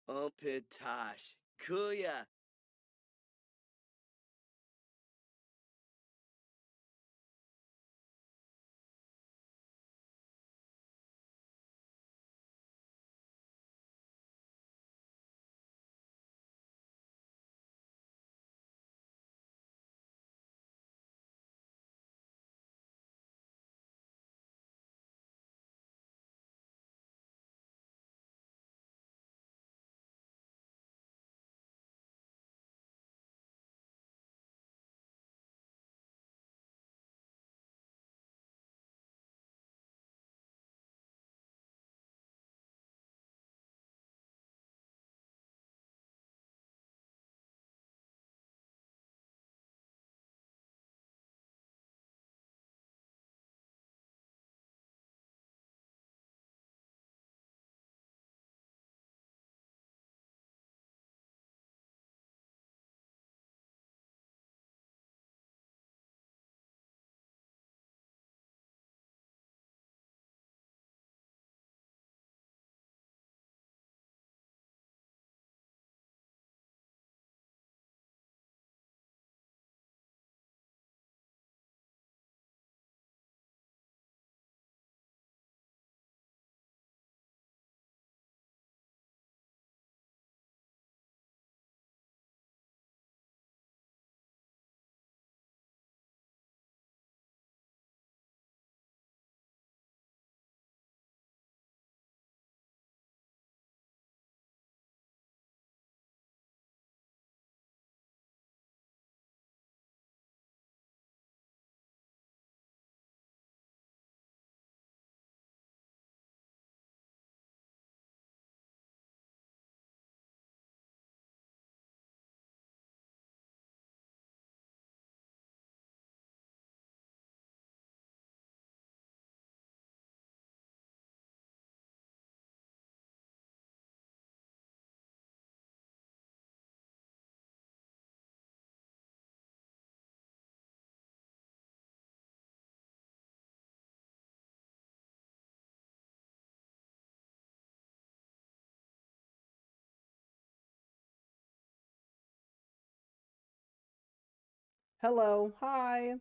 Pitash. Kuya. Hello, hi. I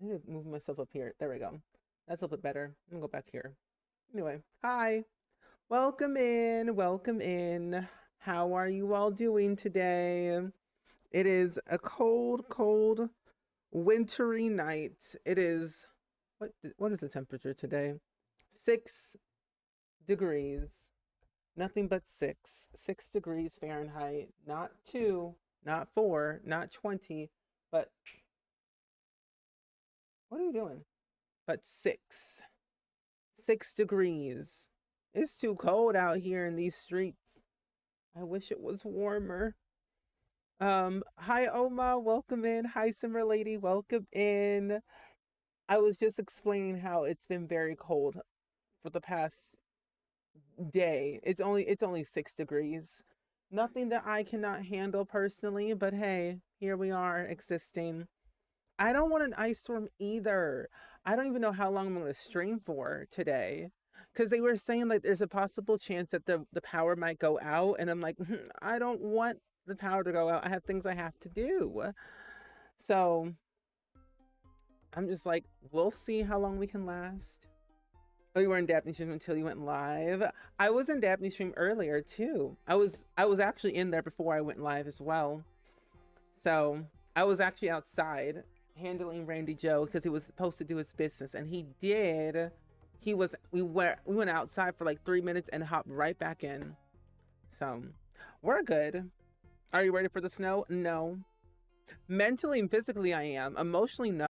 need to move myself up here. There we go. That's a little bit better. I'm gonna go back here. Anyway, hi. Welcome in. Welcome in. How are you all doing today? It is a cold, cold, wintry night. It is what is the temperature today? 6 degrees. Nothing but 6. 6 degrees Fahrenheit. Not 2, not 4, not 20, but what are you doing? But 6. 6 degrees. It's too cold out here in these streets. I wish it was warmer. Hi Oma, welcome in. Hi Simmer Lady, welcome in. I was just explaining how it's been very cold for the past day. It's only 6 degrees. Nothing that I cannot handle personally, but hey, here we are existing. I don't want an ice storm either. I don't even know how long I'm going to stream for today. Because they were saying like there's a possible chance that the power might go out. And I'm like, I don't want the power to go out. I have things I have to do. So I'm just like, we'll see how long we can last. Oh, you were in Daphne Stream until you went live. I was in Daphne Stream earlier too. I was actually in there before I went live as well. So I was actually outside handling Randy Joe because he was supposed to do his business, and he did. We went outside for like 3 minutes and hopped right back in. So we're good. Are you ready for the snow? No. Mentally and physically, I am. Emotionally, no.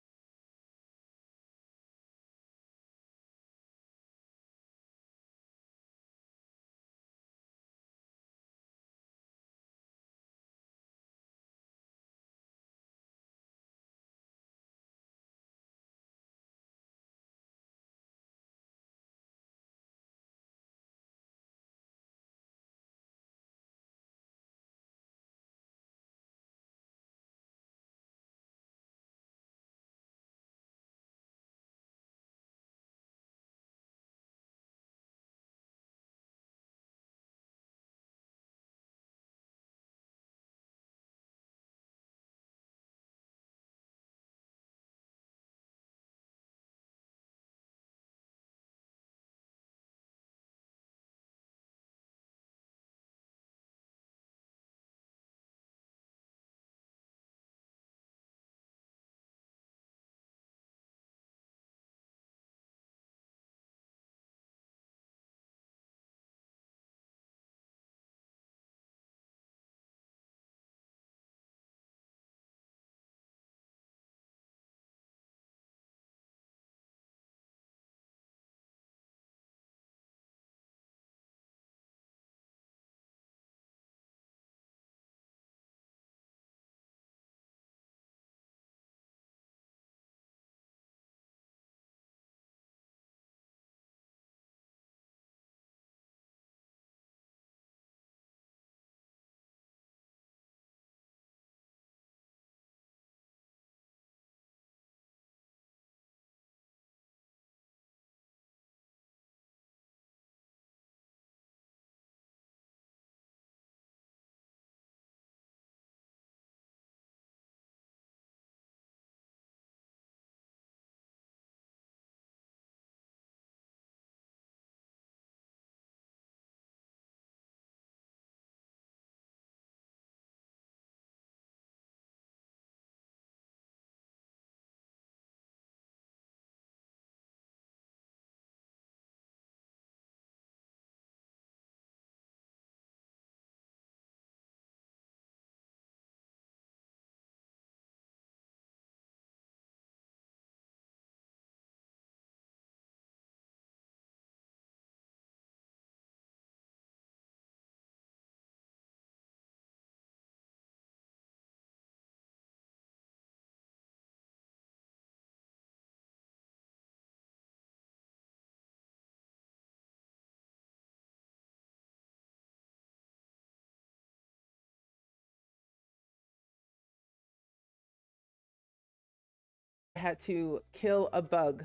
had to kill a bug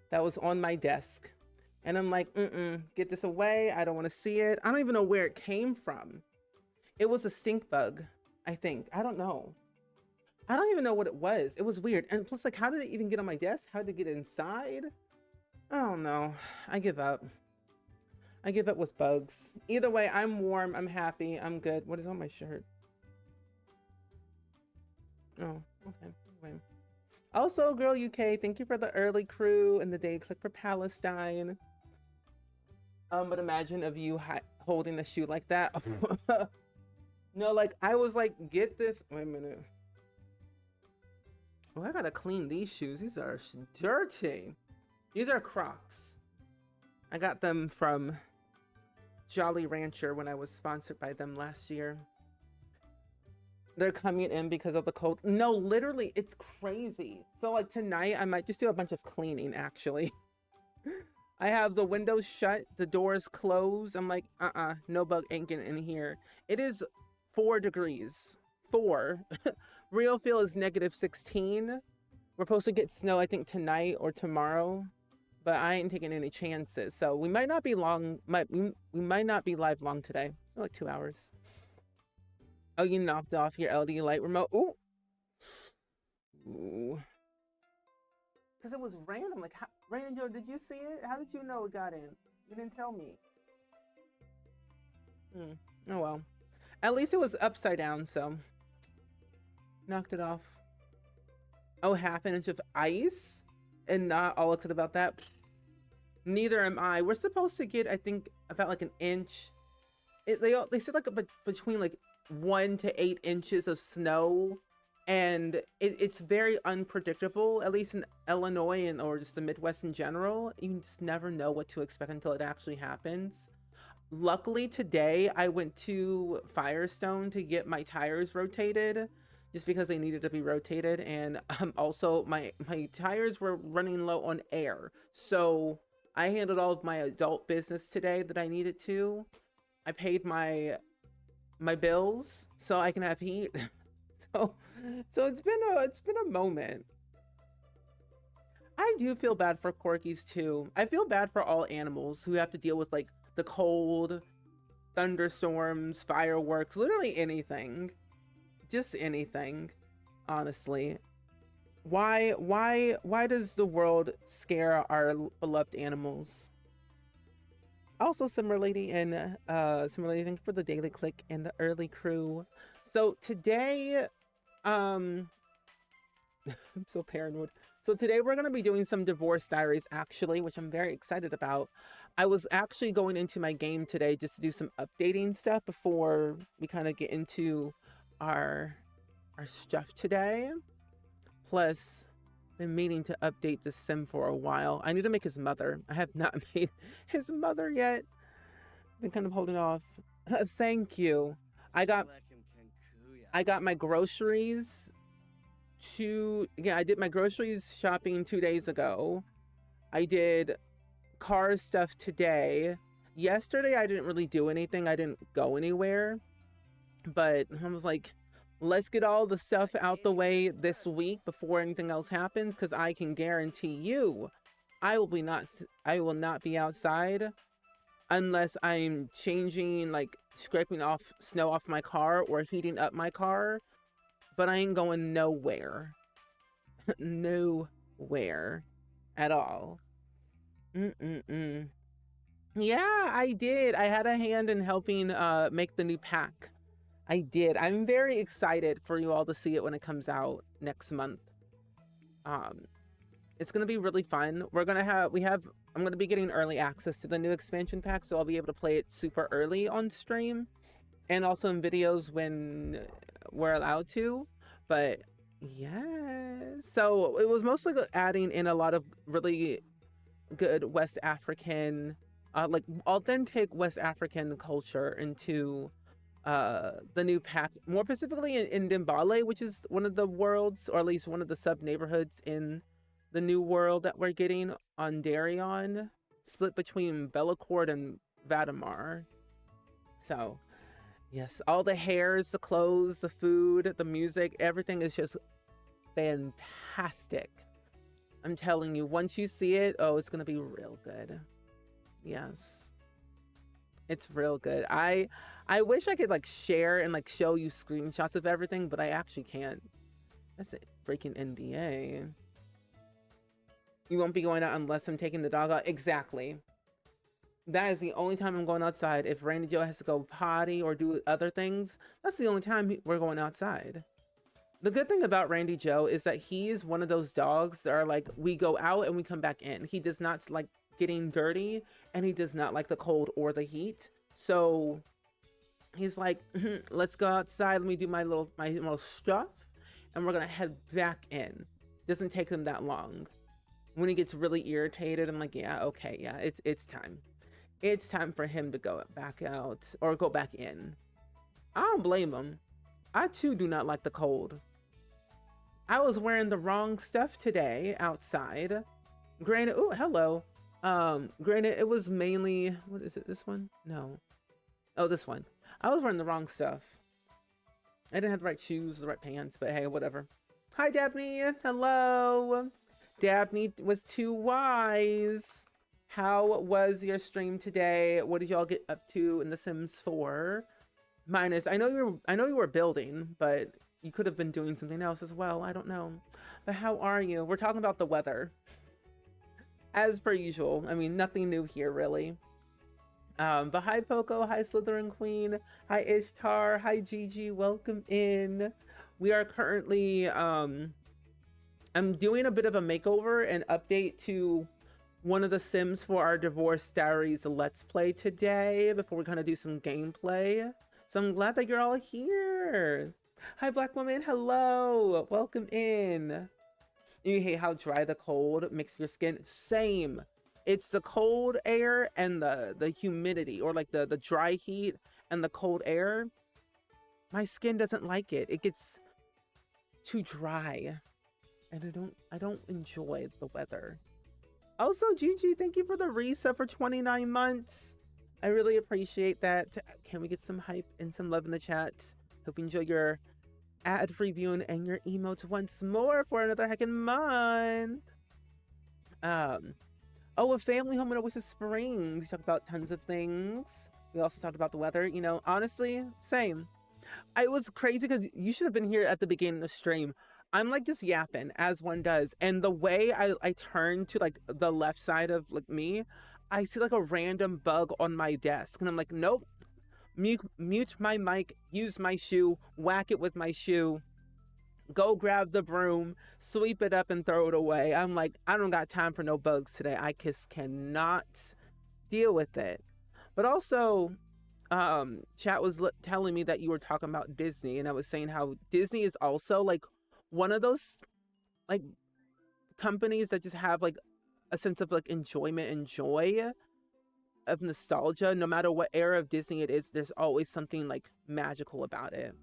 that was on my desk. And I'm like, get this away. I don't want to see it. I don't even know where it came from. It was a stink bug, I think. I don't know. I don't even know what it was. It was weird. And plus, like, how did it even get on my desk? How did it get inside? I don't know. I give up. I give up with bugs. Either way, I'm warm. I'm happy. I'm good. What is on my shirt? Oh, okay. Anyway. Also, Girl UK, thank you for the early crew and the day. Click for Palestine. But imagine of you holding a shoe like that. No, like, I was like, get this. Wait a minute. Oh, I gotta clean these shoes. These are dirty. These are Crocs. I got them from Jolly Rancher when I was sponsored by them last year. They're coming in because of the cold. No, literally, it's crazy. So like tonight, I might just do a bunch of cleaning, actually. I have the windows shut, the doors closed. I'm like, no bug ain't getting in here. It is 4 degrees. 4. Real feel is -16. We're supposed to get snow, I think, tonight or tomorrow, but I ain't taking any chances. So we might not be long. We might not be live long today. Like 2 hours. Oh, you knocked off your LD light remote. Ooh. Ooh. Because it was random. Like, Ranger, did you see it? How did you know it got in? You didn't tell me. Oh, well. At least it was upside down, so. Knocked it off. Oh, half an inch of ice? And not all excited about that? Neither am I. We're supposed to get, I think, about like an inch. They said like between like 1 to 8 inches of snow, and it's very unpredictable, at least in Illinois or just the Midwest in general. You just never know what to expect until it actually happens. Luckily today I went to Firestone to get my tires rotated, just because they needed to be rotated, and also my tires were running low on air, so I handled all of my adult business today that I needed to. I paid my bills so I can have heat. so it's been a moment. I do feel bad for corgis too. I feel bad for all animals who have to deal with like the cold, thunderstorms, fireworks, literally anything. Just anything, honestly. Why does the world scare our beloved animals? Also, Simmer Lady and Simmer Lady, thank you for the daily click and the early crew. So today, I'm so paranoid. So today we're gonna be doing some divorce diaries, actually, which I'm very excited about. I was actually going into my game today just to do some updating stuff before we kind of get into our stuff today. Plus, been meaning to update the sim for a while. I need to make his mother. I have not made his mother yet. Been kind of holding off. Thank you. I got my groceries I did my groceries shopping 2 days ago. I did car stuff today. Yesterday I didn't really do anything. I didn't go anywhere. But I was like, let's get all the stuff out the way this week before anything else happens, because I can guarantee you I will not be outside unless I'm changing, like scraping off snow off my car or heating up my car. But I ain't going nowhere. Nowhere at all. Yeah, I did. I had a hand in helping make the new pack. I did. I'm very excited for you all to see it when it comes out next month. It's gonna be really fun. I'm gonna be getting early access to the new expansion pack, so I'll be able to play it super early on stream and also in videos when we're allowed to. But yeah, so it was mostly adding in a lot of really good West African, like authentic West African culture into the new pack, more specifically in Dimbale, which is one of the worlds, or at least one of the sub neighborhoods in the new world that we're getting on Darien, split between Bellacourt and Vadamar. So yes, all the hairs, the clothes, the food, the music, everything is just fantastic. I'm telling you, once you see it, oh, it's gonna be real good. Yes. It's real good. I wish I could like share and like show you screenshots of everything, but I actually can't. That's a freaking NDA. You won't be going out unless I'm taking the dog out. Exactly. That is the only time I'm going outside. If Randy Joe has to go potty or do other things, that's the only time we're going outside. The good thing about Randy Joe is that he's one of those dogs that are like, we go out and we come back in. He does not like getting dirty, and he does not like the cold or the heat. So he's like, let's go outside. Let me do my little stuff, and we're gonna head back in. Doesn't take him that long. When he gets really irritated, I'm like, yeah, okay, yeah, it's time. It's time for him to go back out or go back in. I don't blame him. I too do not like the cold. I was wearing the wrong stuff today outside. Granted, oh, hello. Granted, it was mainly, what is it, this one? No. Oh, this one. I was wearing the wrong stuff. I didn't have the right shoes, the right pants, but hey, whatever. Hi, Dabney. Hello. Dabney was too wise. How was your stream today? What did y'all get up to in The Sims 4? Minus, I know you were building, but you could have been doing something else as well. I don't know. But how are you? We're talking about the weather. As per usual. I mean, nothing new here, really. But hi, Poco. Hi, Slytherin Queen. Hi, Ishtar. Hi, Gigi. Welcome in. We are currently, I'm doing a bit of a makeover and update to one of the Sims for our Divorce Diaries Let's Play today before we kind of do some gameplay. So I'm glad that you're all here. Hi, Black Woman. Hello. Welcome in. You hate how dry the cold makes your skin? Same. It's the cold air and the humidity, or like the dry heat and the cold air. My skin doesn't like it. It gets too dry, and I don't enjoy the weather. Also, Gigi, thank you for the reset for 29 months. I really appreciate that. Can we get some hype and some love in the chat? Hope you enjoy your ad-free viewing and your emotes once more for another heckin' month. Oh, a family home in Oasis Springs. We talked about tons of things. We also talked about the weather. You know, honestly, same. I was crazy because you should have been here at the beginning of the stream. I'm like just yapping as one does, and the way I turn to like the left side of like me, I see like a random bug on my desk, and I'm like, nope, mute my mic, use my shoe, whack it with my shoe, go grab the broom, sweep it up and throw it away. I'm like, I don't got time for no bugs today. I just cannot deal with it. But also, chat was telling me that you were talking about Disney, and I was saying how Disney is also like one of those like companies that just have like a sense of like enjoyment and joy of nostalgia. No matter what era of Disney it is, there's always something like magical about it.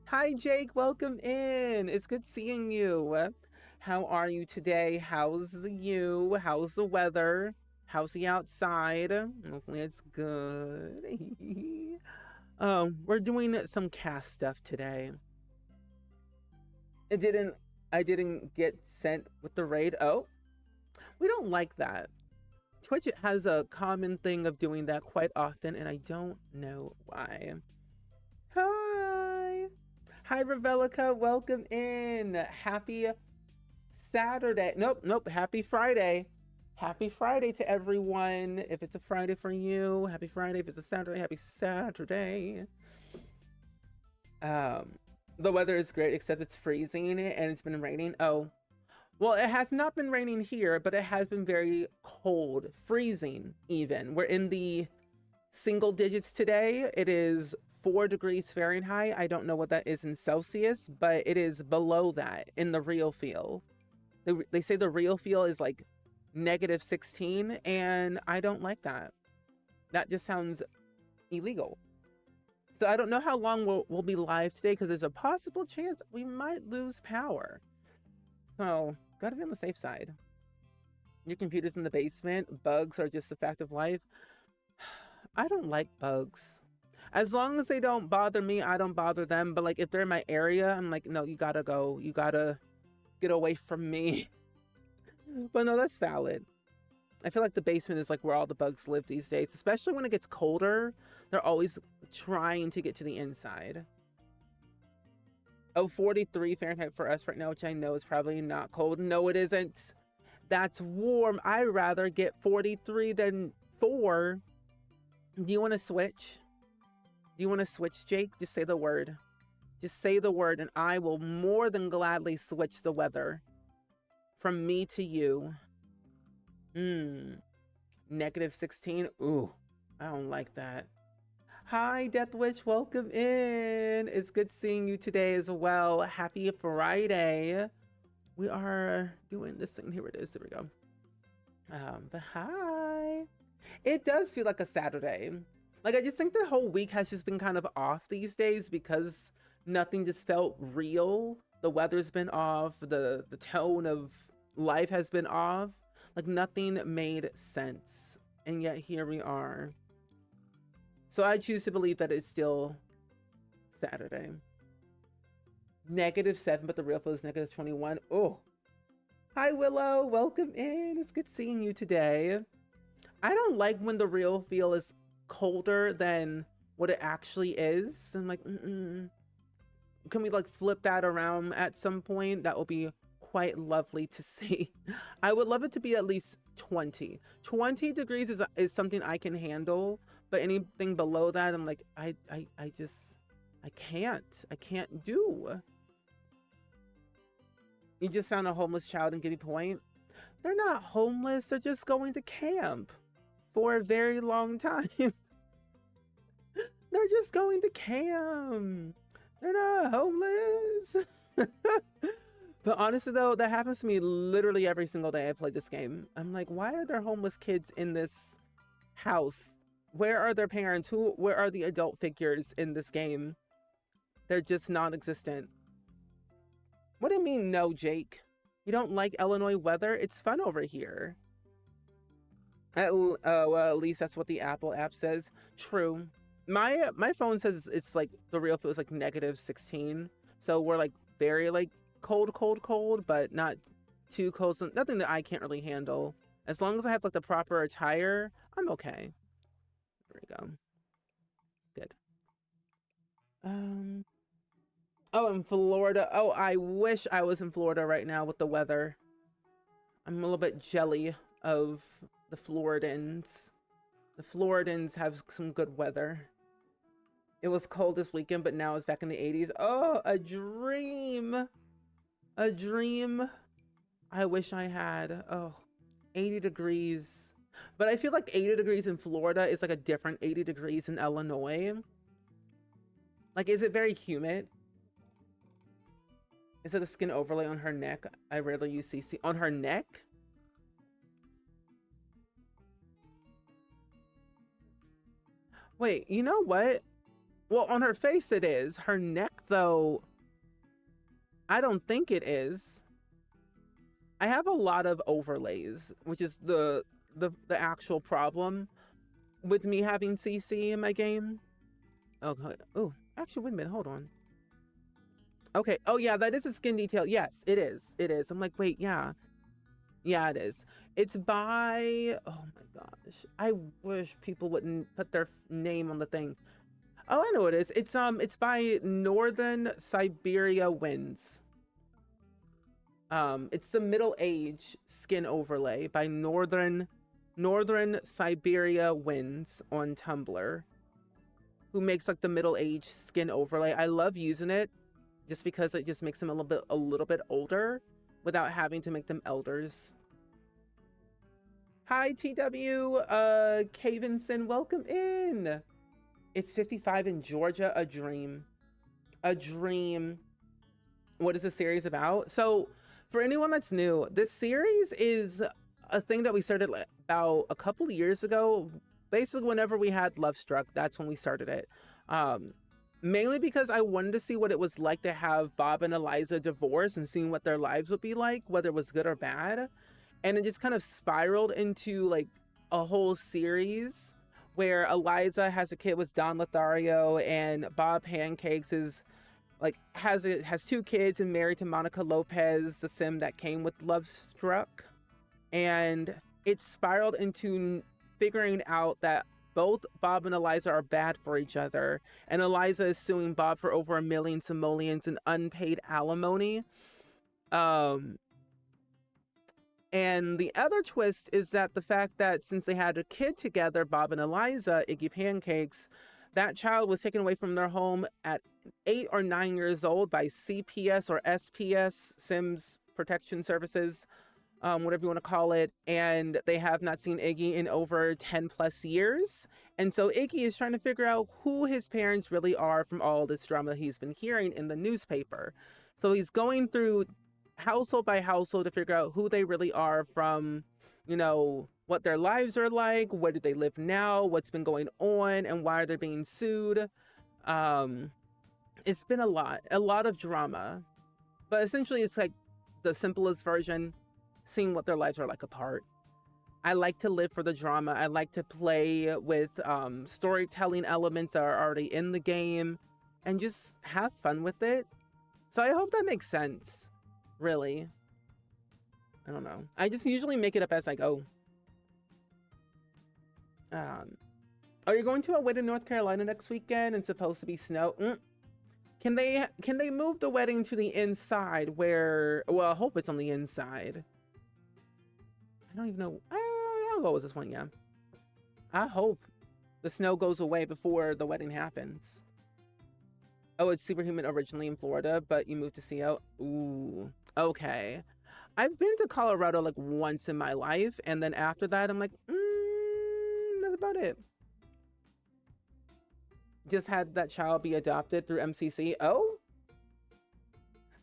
Hi Jake, welcome in. It's good seeing you. How are you today? How's you? How's the weather? How's the outside? Hopefully it's good. We're doing some cast stuff today. I didn't get sent with the raid. Oh, we don't like that. Twitch has a common thing of doing that quite often, and I don't know why. Hi. Hi, Revelica. Welcome in. Happy Saturday. Nope. Happy Friday. Happy Friday to everyone. If it's a Friday for you, happy Friday. If it's a Saturday, happy Saturday. The weather is great, except it's freezing and it's been raining. Oh, well, it has not been raining here, but it has been very cold, freezing even. We're in the single digits today. It is 4 degrees Fahrenheit. I don't know what that is in Celsius, but it is below that in the real feel. They say the real feel is like -16, and I don't like that. That just sounds illegal. So I don't know how long we'll be live today, because there's a possible chance we might lose power. So, gotta be on the safe side. Your computer's in the basement. Bugs are just a fact of life. I don't like bugs. As long as they don't bother me, I don't bother them. But like if they're in my area, I'm like, no, you gotta go. You gotta get away from me. But no, that's valid. I feel like the basement is like where all the bugs live these days, especially when it gets colder. They're always trying to get to the inside. Oh, 43 Fahrenheit for us right now, which I know is probably not cold. No, it isn't. That's warm. I'd rather get 43 than 4. Do you want to switch? Do you want to switch, Jake? Just say the word. Just say the word, and I will more than gladly switch the weather from me to you. -16. Ooh, I don't like that. Hi, Death Witch. Welcome in. It's good seeing you today as well. Happy Friday. We are doing this thing. Here it is. There we go. But hi. It does feel like a Saturday. Like, I just think the whole week has just been kind of off these days because nothing just felt real. The weather's been off. The tone of life has been off. Like, nothing made sense. And yet here we are. So I choose to believe that it's still Saturday. -7, but the real feel is -21. Oh. Hi, Willow. Welcome in. It's good seeing you today. I don't like when the real feel is colder than what it actually is. I'm like, can we like flip that around at some point? That will be quite lovely to see. I would love it to be at least 20. 20 degrees is something I can handle, but anything below that, I'm like, I can't do. You just found a homeless child in Giddy Point. They're not homeless, they're just going to camp for a very long time. They're just going to camp. They're not homeless. But honestly though, that happens to me literally every single day I play this game. I'm like, why are there homeless kids in this house? Where are their parents? Where are the adult figures in this game? They're just non-existent. What do you mean no, Jake? You don't like Illinois weather? It's fun over here. Well, at least that's what the Apple app says. True. My phone says it's like the real feel is like -16. So we're like very like cold, but not too cold. So nothing that I can't really handle. As long as I have like the proper attire, I'm okay. There we go. Good. Oh, in Florida. Oh, I wish I was in Florida right now with the weather. I'm a little bit jelly of the Floridans. The Floridans have some good weather. It was cold this weekend, but now it's back in the 80s. Oh, a dream. A dream. I wish I had. Oh, 80 degrees. But I feel like 80 degrees in Florida is like a different 80 degrees in Illinois. Like, is it very humid? Is it a skin overlay on her neck? I rarely use CC. On her neck? Wait, you know what? Well, on her face it is. Her neck, though, I don't think it is. I have a lot of overlays, which is the actual problem with me having CC in my game. Okay. Oh, actually, wait a minute. Hold on. Okay. Oh, yeah, that is a skin detail. Yes, it is. It is. I'm like, wait, yeah. Yeah, it is. It's by... Oh, my gosh. I wish people wouldn't put their name on the thing. Oh, I know what it is. It's by Northern Siberia Winds. It's the middle age skin overlay by Northern Siberia Winds on Tumblr, who makes like the middle age skin overlay. I love using it just because it just makes them a little bit older without having to make them elders. Hi, TW, Cavenson, welcome in. It's 55 in Georgia, a dream. A dream. What is the series about? So, for anyone that's new, this series is a thing that we started about a couple of years ago. Basically, whenever we had Love Struck, that's when we started it. Mainly because I wanted to see what it was like to have Bob and Eliza divorce and seeing what their lives would be like, whether it was good or bad. And it just kind of spiraled into like a whole series where Eliza has a kid with Don Lothario and Bob Pancakes is like has 2 kids and married to Monica Lopez, the sim that came with Love Struck. and it spiraled into figuring out that both Bob and Eliza are bad for each other, and Eliza is suing Bob for over 1 million simoleons in unpaid alimony. Um, and the other twist is that the fact that since they had a kid together, Bob and Eliza, Iggy Pancakes, that child was taken away from their home at 8 or 9 years old by CPS or SPS, Sims Protection Services, whatever you want to call it. And they have not seen Iggy in over 10 plus years. And so Iggy is trying to figure out who his parents really are from all this drama that he's been hearing in the newspaper. So he's going through household by household to figure out who they really are from, you know, what their lives are like, where do they live now, what's been going on, and why are they being sued. It's been a lot of drama. But essentially it's like the simplest version, seeing what their lives are like apart. I like to live for the drama. I like to play with storytelling elements that are already in the game and just have fun with it. So I hope that makes sense. Really. I don't know. I just usually make it up as I go. Are you going to a wedding in North Carolina next weekend and supposed to be snow? Can they move the wedding to the inside where, well, I hope it's on the inside. I don't even know. I'll go with this one, yeah. I hope the snow goes away before the wedding happens. Oh, it's Superhuman originally in Florida, but you moved to CO. Ooh, okay. I've been to Colorado like once in my life, and then after that, I'm like, that's about it. Just had that child be adopted through MCC. Oh,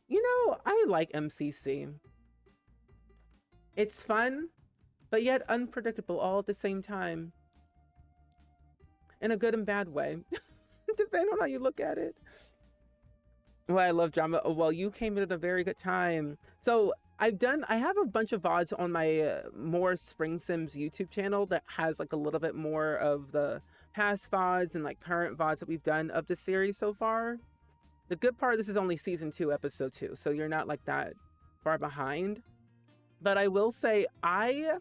you know, I like MCC. It's fun, but yet unpredictable all at the same time. In a good and bad way. Depending on how you look at it. Well, I love drama. Oh, well, you came in at a very good time. So I have a bunch of VODs on my more SpringSims YouTube channel that has like a little bit more of the past VODs and like current VODs that we've done of the series so far. The good part, this is only season 2, episode 2, so you're not like that far behind. But I will say, I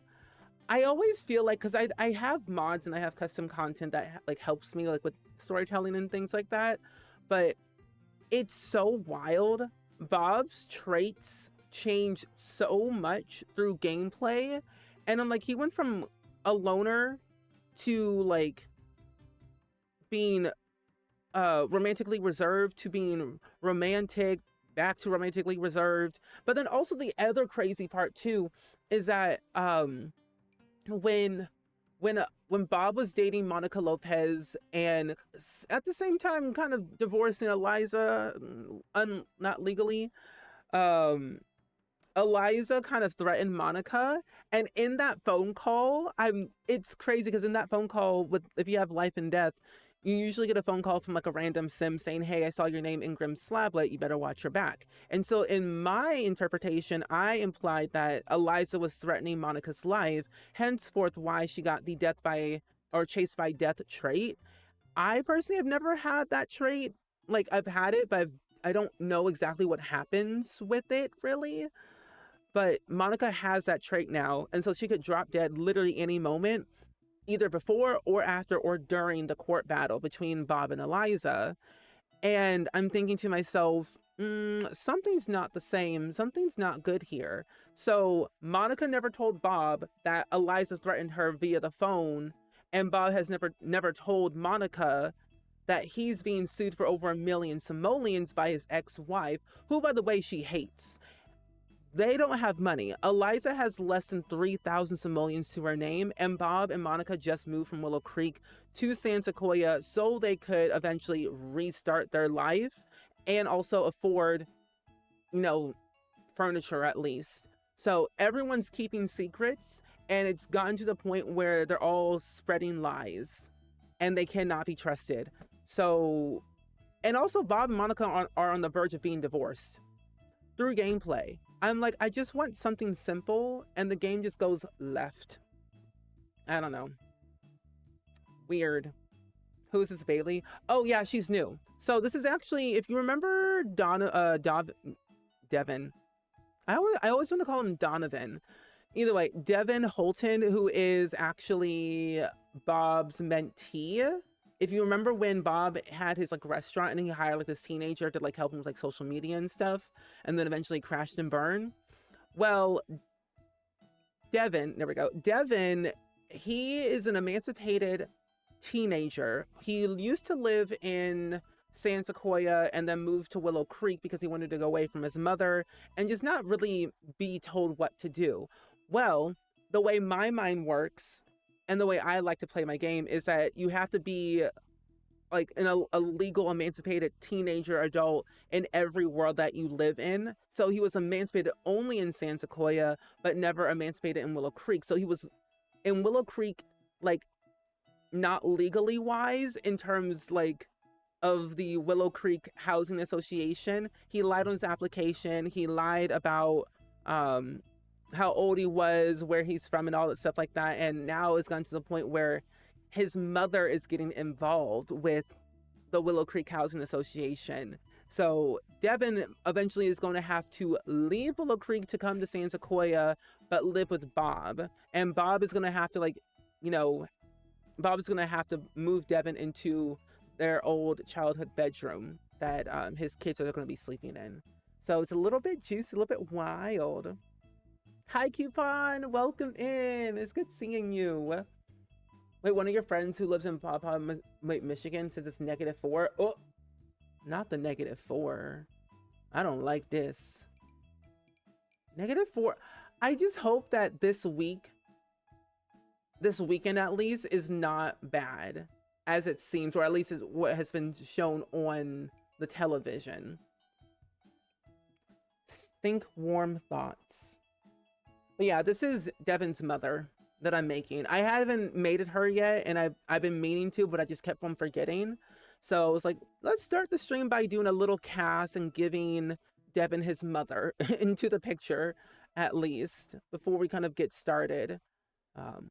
always feel like, because I have mods and I have custom content that like helps me like with storytelling and things like that, but it's so wild. Bob's traits change so much through gameplay, and I'm like, he went from a loner to like being romantically reserved to being romantic, back to romantically reserved. But then also the other crazy part too is that when Bob was dating Monica Lopez and at the same time kind of divorcing Eliza, not legally, Eliza kind of threatened Monica. And in that phone call, it's crazy because in that phone call, if you have life and death, you usually get a phone call from like a random sim saying, hey, I saw your name in Grimm's Slablet, you better watch your back. And so in my interpretation, I implied that Eliza was threatening Monica's life, henceforth why she got the death by, or chased by death trait. I personally have never had that trait. Like, I've had it, but I don't know exactly what happens with it, really. But Monica has that trait now, and so she could drop dead literally any moment, either before or after or during the court battle between Bob and Eliza. And I'm thinking to myself, something's not the same. Something's not good here. So Monica never told Bob that Eliza threatened her via the phone, and Bob has never told Monica that he's being sued for over 1 million simoleons by his ex-wife, who, by the way, she hates. They don't have money. Eliza has less than 3,000 simoleons to her name, and Bob and Monica just moved from Willow Creek to San Sequoia so they could eventually restart their life and also afford, you know, furniture at least. So everyone's keeping secrets, and it's gotten to the point where they're all spreading lies and they cannot be trusted. So, and also Bob and Monica are on the verge of being divorced through gameplay. I'm like, I just want something simple, and the game just goes left. I don't know. Weird. Who's this, Bailey? Oh yeah, she's new. So this is actually, if you remember Devin. I always want to call him Donovan. Either way, Devin Holton, who is actually Bob's mentee. If you remember when Bob had his like restaurant and he hired like this teenager to like help him with like social media and stuff, and then eventually crashed and burned. Well, Devin, there we go. Devin, he is an emancipated teenager. He used to live in San Sequoia and then moved to Willow Creek because he wanted to go away from his mother and just not really be told what to do. Well, the way my mind works and the way I like to play my game is that you have to be like a legal emancipated teenager adult in every world that you live in. So he was emancipated only in San Sequoia, but never emancipated in Willow Creek. So he was in Willow Creek, like not legally wise in terms like of the Willow Creek Housing Association. He lied on his application. He lied about how old he was, where he's from, and all that stuff like that. And now it's gotten to the point where his mother is getting involved with the Willow Creek Housing Association. So Devin eventually is going to have to leave Willow Creek to come to San Sequoia, but live with Bob. And Bob is going to have to like, you know, Bob is going to have to move Devin into their old childhood bedroom that his kids are going to be sleeping in. So it's a little bit juicy, a little bit wild. Hi, Coupon. Welcome in. It's good seeing you. Wait, one of your friends who lives in Paw Paw, Michigan says it's -4. Oh, not the -4. I don't like this. -4. I just hope that this weekend at least, is not bad as it seems, or at least is what has been shown on the television. Think warm thoughts. But yeah, this is Devin's mother that I'm making. I haven't made it her yet, and I've been meaning to, but I just kept on forgetting. So I was like, let's start the stream by doing a little cast and giving Devin his mother into the picture, at least, before we kind of get started.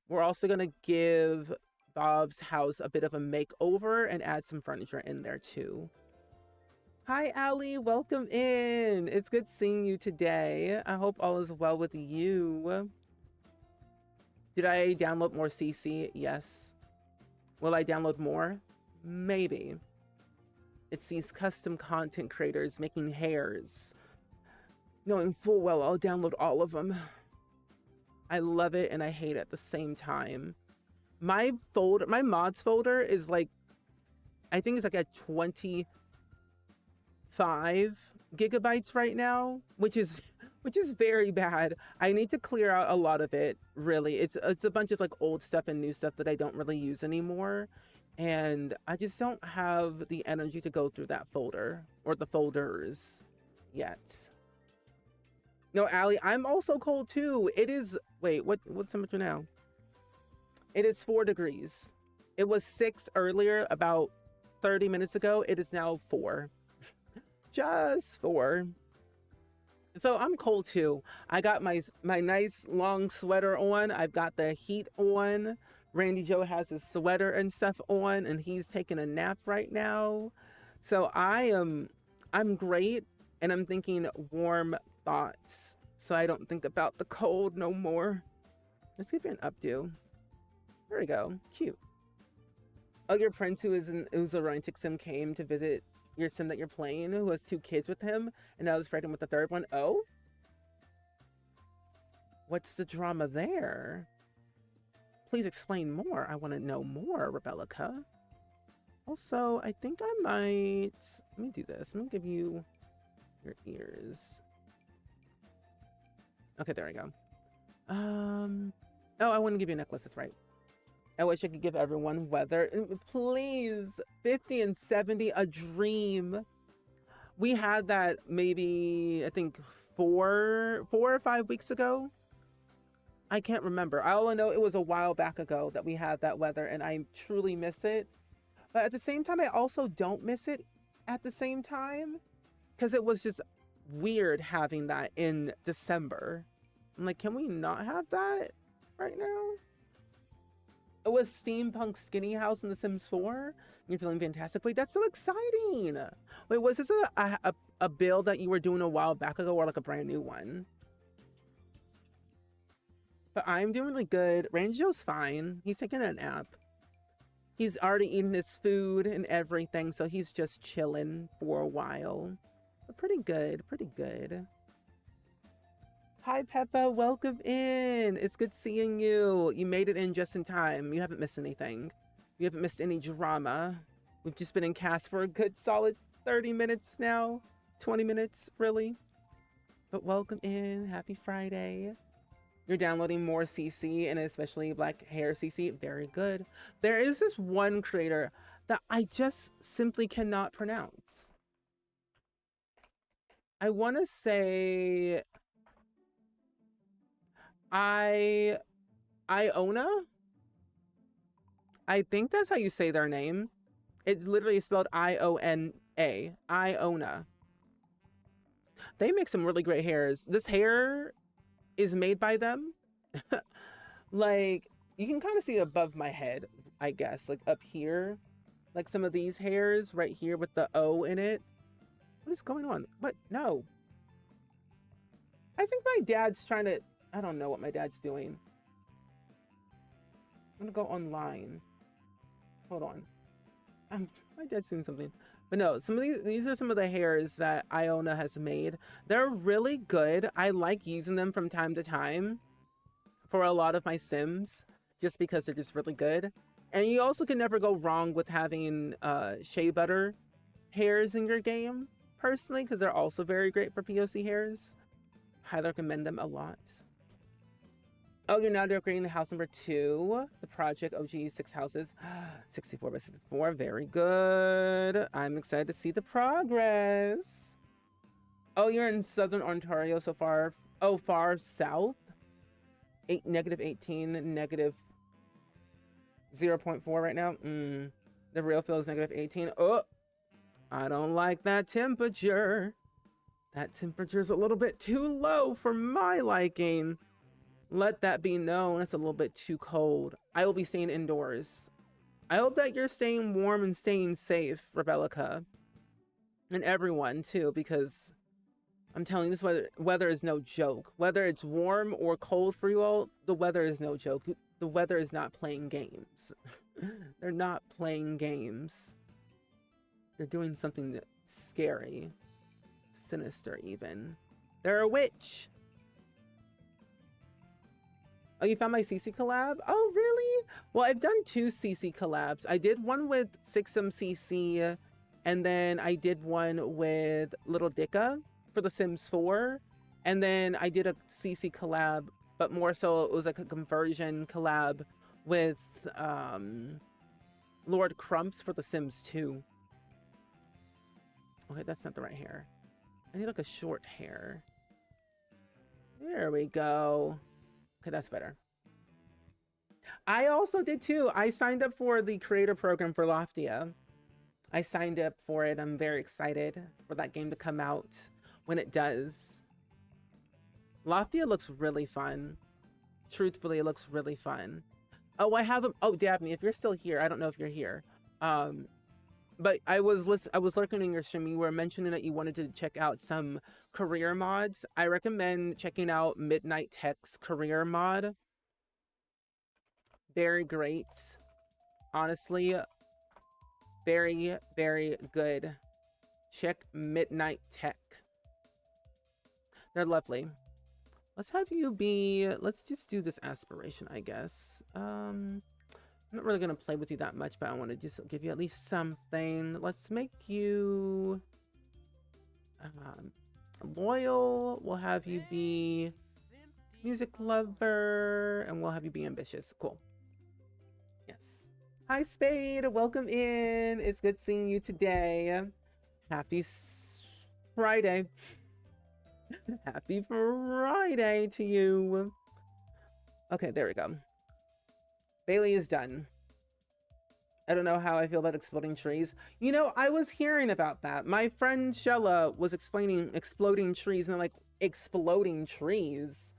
We're also going to give Bob's house a bit of a makeover and add some furniture in there too. Hi, Allie. Welcome in. It's good seeing you today. I hope all is well with you. Did I download more CC? Yes. Will I download more? Maybe. It sees custom content creators making hairs, knowing full well I'll download all of them. I love it and I hate it at the same time. My mods folder is like, I think it's like at 25 gigabytes right now, which is very bad. I need to clear out a lot of it, really. It's a bunch of like old stuff and new stuff that I don't really use anymore. And I just don't have the energy to go through that folder or the folders yet. No, Allie, I'm also cold too. It is, wait, what's temperature now? It is 4 degrees. It was 6 earlier, about 30 minutes ago. It is now 4. Just 4. So I'm cold too. I got my nice long sweater on. I've got the heat on. Randy Joe has his sweater and stuff on, and he's taking a nap right now. So I'm great, and I'm thinking warm thoughts, so I don't think about the cold no more. Let's give you an updo. There we go. Cute. Oh, your prince who's a romantic sim came to visit your sim that you're playing, who has 2 kids with him, and now is pregnant with the 3rd one. Oh? What's the drama there? Please explain more. I want to know more, Rebellica. Also, I think I might... Let me do this. Let me give you your ears. Okay, there we go. Oh, I want to give you a necklace. That's right. I wish I could give everyone weather. Please, 50 and 70, a dream. We had that maybe, I think, 4 or 5 weeks ago. I can't remember. All I know, it was a while back ago that we had that weather, and I truly miss it. But at the same time, I also don't miss it at the same time, because it was just weird having that in December. I'm like, can we not have that right now? It was Steampunk Skinny House in The Sims 4. And you're feeling fantastic. Wait, that's so exciting. Wait, was this a build that you were doing a while back ago, or like a brand new one? But I'm doing really good. Ranjo's fine. He's taking a nap. He's already eaten his food and everything, so he's just chilling for a while. But pretty good, pretty good. Hi, Peppa. Welcome in. It's good seeing you. You made it in just in time. You haven't missed anything. You haven't missed any drama. We've just been in cast for a good solid 30 minutes now. 20 minutes, really. But welcome in. Happy Friday. You're downloading more CC and especially Black Hair CC. Very good. There is this one creator that I just simply cannot pronounce. I want to say Iona? I think that's how you say their name. It's literally spelled I-O-N-A. Iona. They make some really great hairs. This hair is made by them. Like, you can kind of see above my head, I guess, like up here, like some of these hairs right here with the O in it. What is going on? What? No. I think my dad's trying to, I don't know what my dad's doing. I'm gonna go online. Hold on. My dad's doing something. But no, some of these are some of the hairs that Iona has made. They're really good. I like using them from time to time for a lot of my Sims, just because they're just really good. And you also can never go wrong with having shea butter hairs in your game, personally, because they're also very great for POC hairs. Highly recommend them a lot. Oh, you're now decorating the house number 2. The project OG 6 houses. 64 by 64. Very good. I'm excited to see the progress. Oh, you're in Southern Ontario so far. Oh, far south. Negative 18, negative 0.4 right now. The real feel is negative 18. Oh, I don't like that temperature. That temperature's a little bit too low for my liking. Let that be known. It's a little bit too cold. I will be staying indoors. I hope that you're staying warm and staying safe, Rebellica. And everyone, too, because I'm telling you, this weather is no joke. Whether it's warm or cold for you all, the weather is no joke. The weather is not playing games. They're not playing games. They're doing something scary. Sinister, even. They're a witch. Oh, you found my CC collab? Oh, really? Well, I've done 2 CC collabs. I did one with SpringSims CC, and then I did one with Little Dicka for The Sims 4. And then I did a CC collab, but more so it was like a conversion collab with Lord Crumps for The Sims 2. Okay, that's not the right hair. I need like a short hair. There we go. Okay, that's better. I also did too. I signed up for the creator program for Loftia. I signed up for it. I'm very excited for that game to come out when it does. Loftia looks really fun. Truthfully, it looks really fun. Oh, I have oh, Dabney, if you're still here, I don't know if you're here. But I was lurking in your stream. You were mentioning that you wanted to check out some career mods. I recommend checking out Midnight Tech's career mod. Very great. Honestly, very, very good. Check Midnight Tech. They're lovely. Let's have you be, let's just do this aspiration, I guess. I'm not really going to play with you that much, but I want to just give you at least something. Let's make you loyal. We'll have you be music lover, and we'll have you be ambitious. Cool. Yes. Hi, Spade. Welcome in. It's good seeing you today. Happy Friday. Happy Friday to you. Okay, there we go. Bailey is done. I don't know how I feel about exploding trees. You know, I was hearing about that. My friend Shella was explaining exploding trees, and I'm like, exploding trees?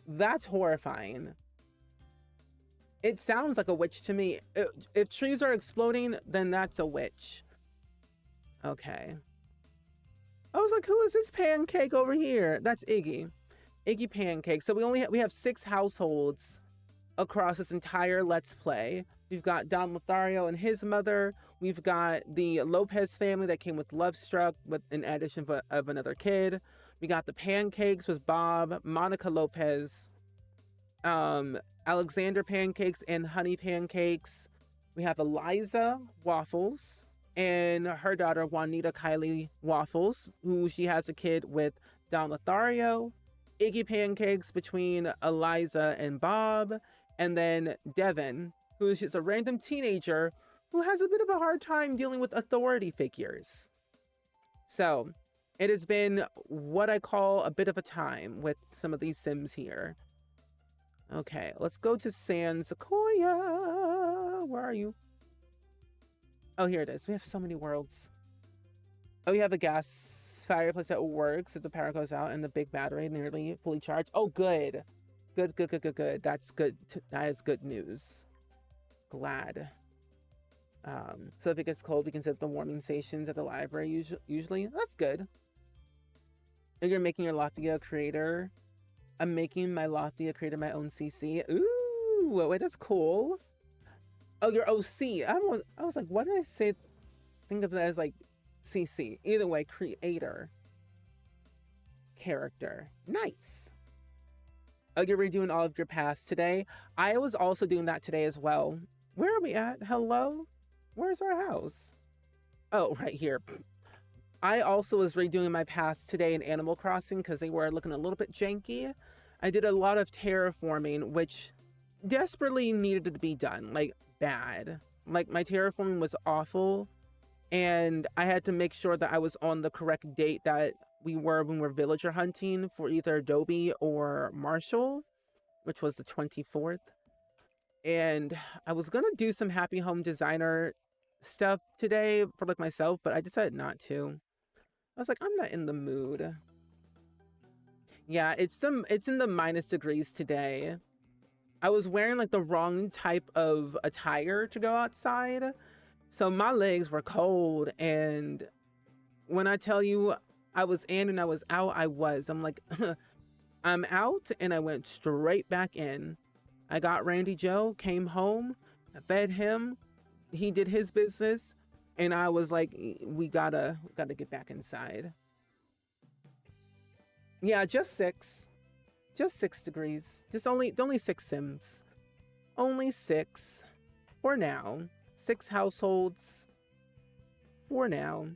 That's horrifying. It sounds like a witch to me. If trees are exploding, then that's a witch. Okay. I was like, who is this pancake over here? That's Iggy. Iggy Pancake. So we have 6 households across this entire Let's Play. We've got Don Lothario and his mother. We've got the Lopez family that came with Lovestruck with an addition of another kid. We got the Pancakes with Bob, Monica Lopez, Alexander Pancakes and Honey Pancakes. We have Eliza Waffles and her daughter Juanita Kylie Waffles, who she has a kid with Don Lothario. Iggy Pancakes between Eliza and Bob, and then Devin, who is just a random teenager who has a bit of a hard time dealing with authority figures. So it has been what I call a bit of a time with some of these Sims here. Okay, let's go to San Sequoia. Where are you? Oh, here it is. We have so many worlds. Oh, we have a gas fireplace that works if the power goes out and the big battery nearly fully charged. Oh, good. Good. That's good. That is good news. Glad. So if it gets cold, we can set up the warming stations at the library usually. That's good. And you're making your Latvia creator. I'm making my Latvia creator my own CC. Ooh, wait, that's cool. Oh, your OC. I was like, what did I say? Think of that as like CC. Either way, creator. Character. Nice. Oh, you're redoing all of your paths today. I was also doing that today as well. Where are we at? Hello? Where's our house? Oh, right here. I also was redoing my paths today in Animal Crossing because they were looking a little bit janky. I did a lot of terraforming, which desperately needed to be done, like bad. Like my terraforming was awful, and I had to make sure that I was on the correct date that we were when we were villager hunting for either Adobe or Marshall, which was the 24th. And I was gonna do some Happy Home Designer stuff today for like myself, but I decided not to. I was like, I'm not in the mood. Yeah, it's in the minus degrees today. I was wearing like the wrong type of attire to go outside, so my legs were cold. And when I tell you I was in and I was out, I'm like, I'm out, and I went straight back in. I got Randy Joe, came home, I fed him, he did his business, and I was like, we gotta get back inside. Yeah, just 6 degrees. Just only 6 Sims. Only 6 for now. 6 households for now.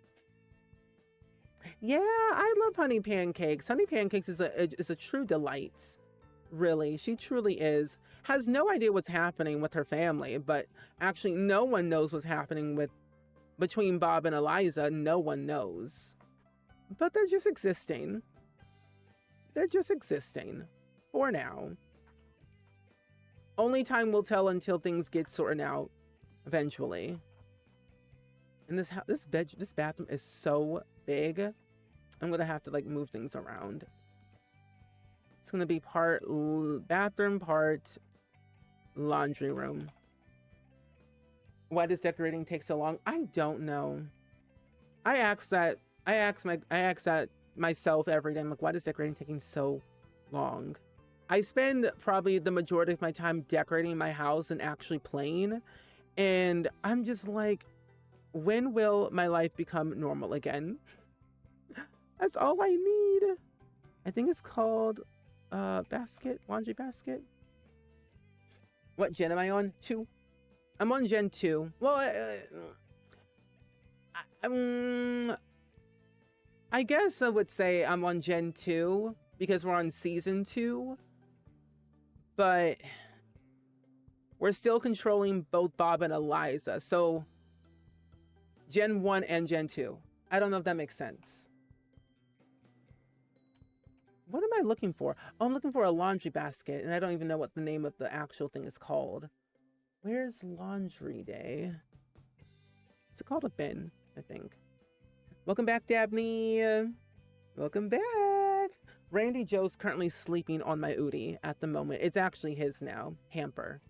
Yeah, I love Honey Pancakes. Honey Pancakes is a true delight. Really, she truly is. Has no idea what's happening with her family, but actually no one knows what's happening between Bob and Eliza. No one knows. But they're just existing. They're just existing for now. Only time will tell until things get sorted out eventually. And this bathroom is so big. I'm gonna have to like move things around. It's gonna be part bathroom, part laundry room. Why does decorating take so long? I don't know. I ask that myself every day. I'm like, why is decorating taking so long? I spend probably the majority of my time decorating my house and actually playing, and I'm just like, when will my life become normal again? That's all I need. I think it's called laundry basket. What gen am I on? 2. I'm on gen 2. Well, I guess I would say I'm on gen 2 because we're on season 2, but we're still controlling both Bob and Eliza. So gen 1 and gen 2. I don't know if that makes sense. What am I looking for? Oh, I'm looking for a laundry basket, and I don't even know what the name of the actual thing is called. Where's laundry day? Is it called a bin, I think? Welcome back, Dabney. Welcome back. Randy Joe's currently sleeping on my Udi at the moment. It's actually his now. Hamper.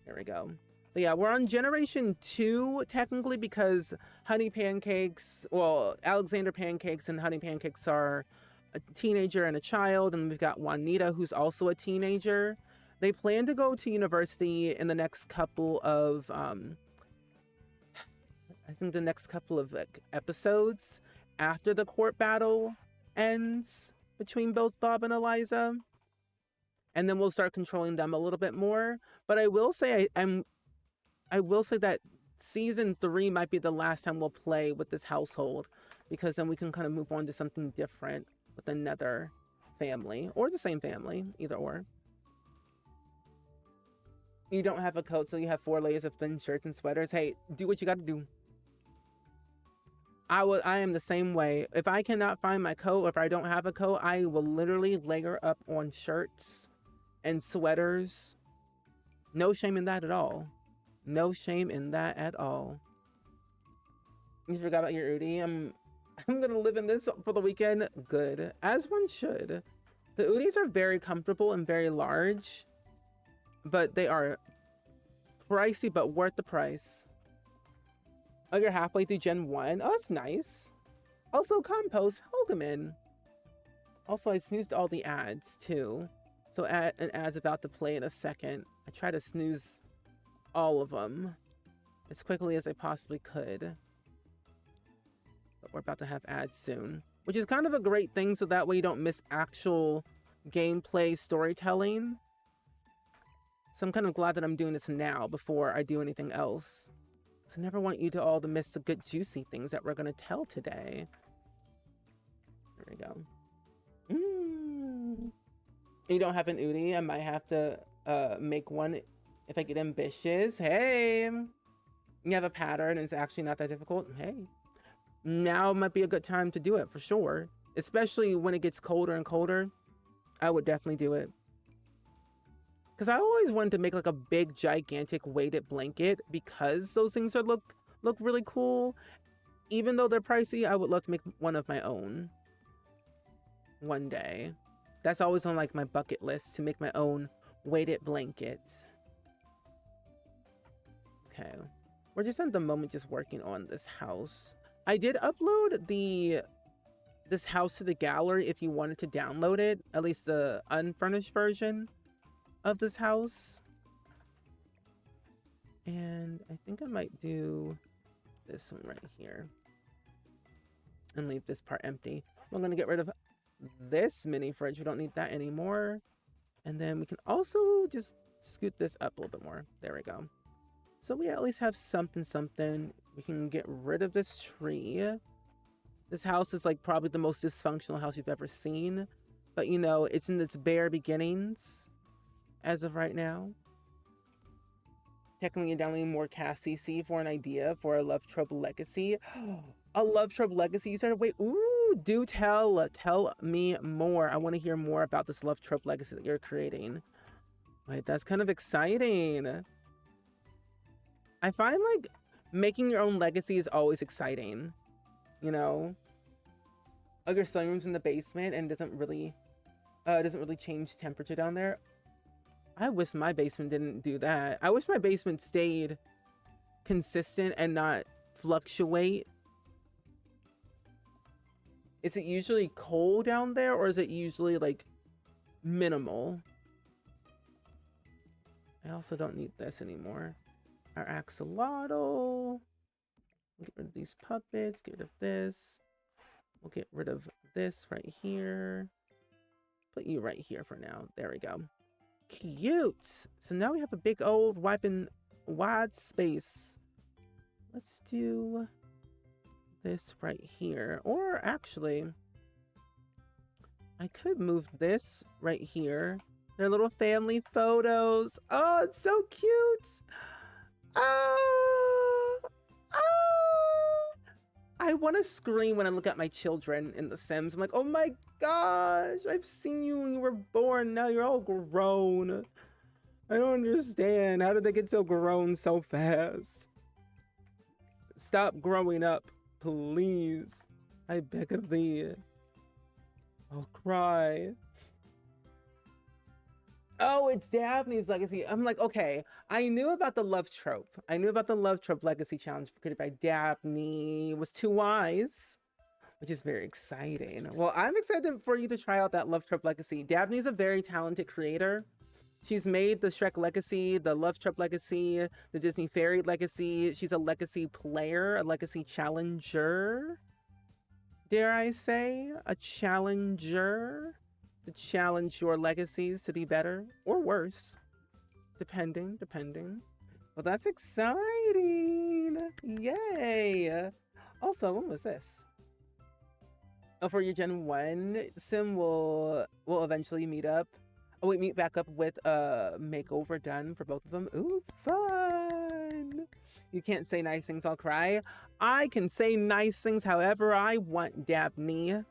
There we go. But yeah, we're on generation 2 technically because Honey Pancakes, well, Alexander Pancakes and Honey Pancakes are a teenager and a child, and we've got Juanita, who's also a teenager. They plan to go to university in the next couple of, I think the next couple of like, episodes after the court battle ends between both Bob and Eliza. And then we'll start controlling them a little bit more. But I will say I will say that season 3 might be the last time we'll play with this household, because then we can kind of move on to something different with another family or the same family, either or. You don't have a coat, so you have 4 layers of thin shirts and sweaters. Hey, do what you got to do. I am the same way. If I cannot find my coat, or if I don't have a coat, I will literally layer up on shirts and sweaters. No shame in that at all. No shame in that at all. You forgot about your Udi? I'm gonna live in this for the weekend. Good. As one should. The Udis are very comfortable and very large, but they are pricey, but worth the price. Oh, you're halfway through Gen 1? Oh, that's nice. Also, compost, welcome in. Also, I snoozed all the ads, too. So, an ad's about to play in a second. I try to snooze all of them as quickly as I possibly could. But we're about to have ads soon, which is kind of a great thing, so that way you don't miss actual gameplay storytelling. So I'm kind of glad that I'm doing this now before I do anything else. So I never want you to all to miss the good juicy things that we're going to tell today. There we go. You don't have an Udi? I might have to make one if I get ambitious. Hey, you have a pattern and it's actually not that difficult. Hey, now might be a good time to do it for sure. Especially when it gets colder and colder. I would definitely do it. Because I always wanted to make like a big, gigantic weighted blanket, because those things look really cool. Even though they're pricey, I would love to make one of my own one day. That's always on like my bucket list, to make my own weighted blankets. Okay, we're just at the moment just working on this house. I did upload this house to the gallery if you wanted to download it, at least the unfurnished version of this house. And I think I might do this one right here and leave this part empty. I'm gonna get rid of this mini fridge. We don't need that anymore. And then we can also just scoot this up a little bit more. There we go. So we at least have something. We can get rid of this tree. This house is like probably the most dysfunctional house you've ever seen, but you know, it's in its bare beginnings as of right now. Technically downloading more cast CC for an idea for a Love Trope Legacy. A Love Trope Legacy, you started? Wait, ooh, do tell me more. I want to hear more about this Love Trope Legacy that you're creating. Wait, that's kind of exciting. I find like making your own legacy is always exciting, you know? Like your sunroom's in the basement and doesn't really change temperature down there. I wish my basement didn't do that. I wish my basement stayed consistent and not fluctuate. Is it usually cold down there, or is it usually like minimal? I also don't need this anymore. Our axolotl. We'll get rid of these puppets, get rid of this. We'll get rid of this right here. Put you right here for now. There we go. Cute. So now we have a big old wide space. Let's do this right here. Or actually, I could move this right here. Their little family photos. Oh, it's so cute. I want to scream when I look at my children in The Sims. I'm like, oh my gosh, I've seen you when you were born. Now you're all grown. I don't understand. How did they get so grown so fast? Stop growing up, please. I beg of thee. I'll cry. Oh, it's Daphne's Legacy. I'm like, okay, I knew about the Love Trope. I knew about the Love Trope Legacy Challenge created by Daphne. It was 2 eyes. which is very exciting. Well, I'm excited for you to try out that Love Trip Legacy. Dabney's a very talented creator. She's made the Shrek Legacy, the Love Trip Legacy, the Disney Fairy Legacy. She's a legacy player, a legacy challenger. Dare I say, a challenger to challenge your legacies to be better or worse, depending. Well, that's exciting. Yay. Also, when was this? Oh, for your Gen 1 sim, we'll eventually meet up. Oh, wait, meet back up with a makeover done for both of them. Ooh, fun. You can't say nice things, I'll cry. I can say nice things however I want, Dabney.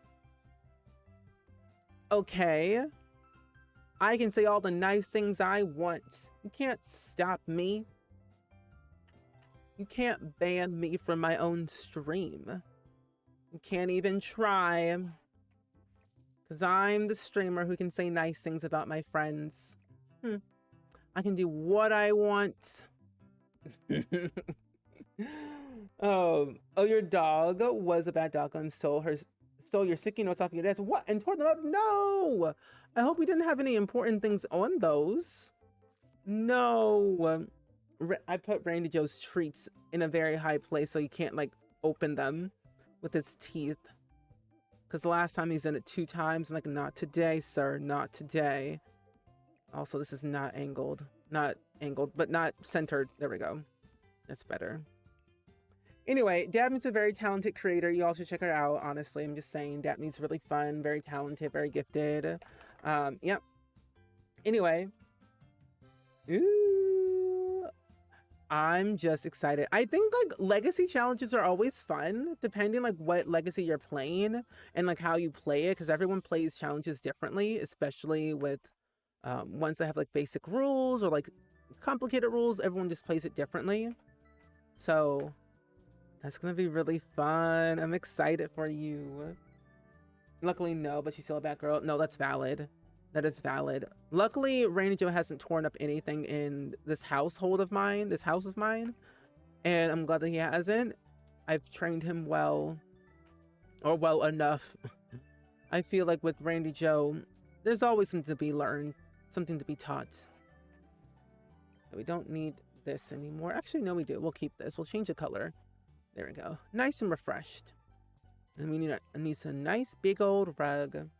Okay. I can say all the nice things I want. You can't stop me. You can't ban me from my own stream. You can't even try. Because I'm the streamer who can say nice things about my friends. I can do what I want. Oh, your dog was a bad dog and stole your sticky notes off your desk. What? And tore them up? No! I hope we didn't have any important things on those. No. I put Randy Joe's treats in a very high place so you can't like open them with his teeth. Because the last time he's in it 2 times, I'm like, not today, sir, not today. Also, this is not angled, but not centered. There we go. That's better. Anyway, Dabney's a very talented creator. You all should check her out, honestly. I'm just saying, Dabney's really fun, very talented, very gifted. Yep. Anyway. Ooh. I'm just excited. I think like legacy challenges are always fun, depending like what legacy you're playing and like how you play it, because everyone plays challenges differently, especially with ones that have like basic rules or like complicated rules. Everyone just plays it differently. So that's gonna be really fun. I'm excited for you. Luckily, no, but she's still a bad girl. No, that's valid. That is valid. Luckily, Rainy Joe hasn't torn up anything in this household of mine. This house of mine. And I'm glad that he hasn't. I've trained him well. Or well enough. I feel like with Randy Joe, there's always something to be learned. Something to be taught. We don't need this anymore. Actually, no, we do. We'll keep this. We'll change the color. There we go. Nice and refreshed. And we need a nice big old rug.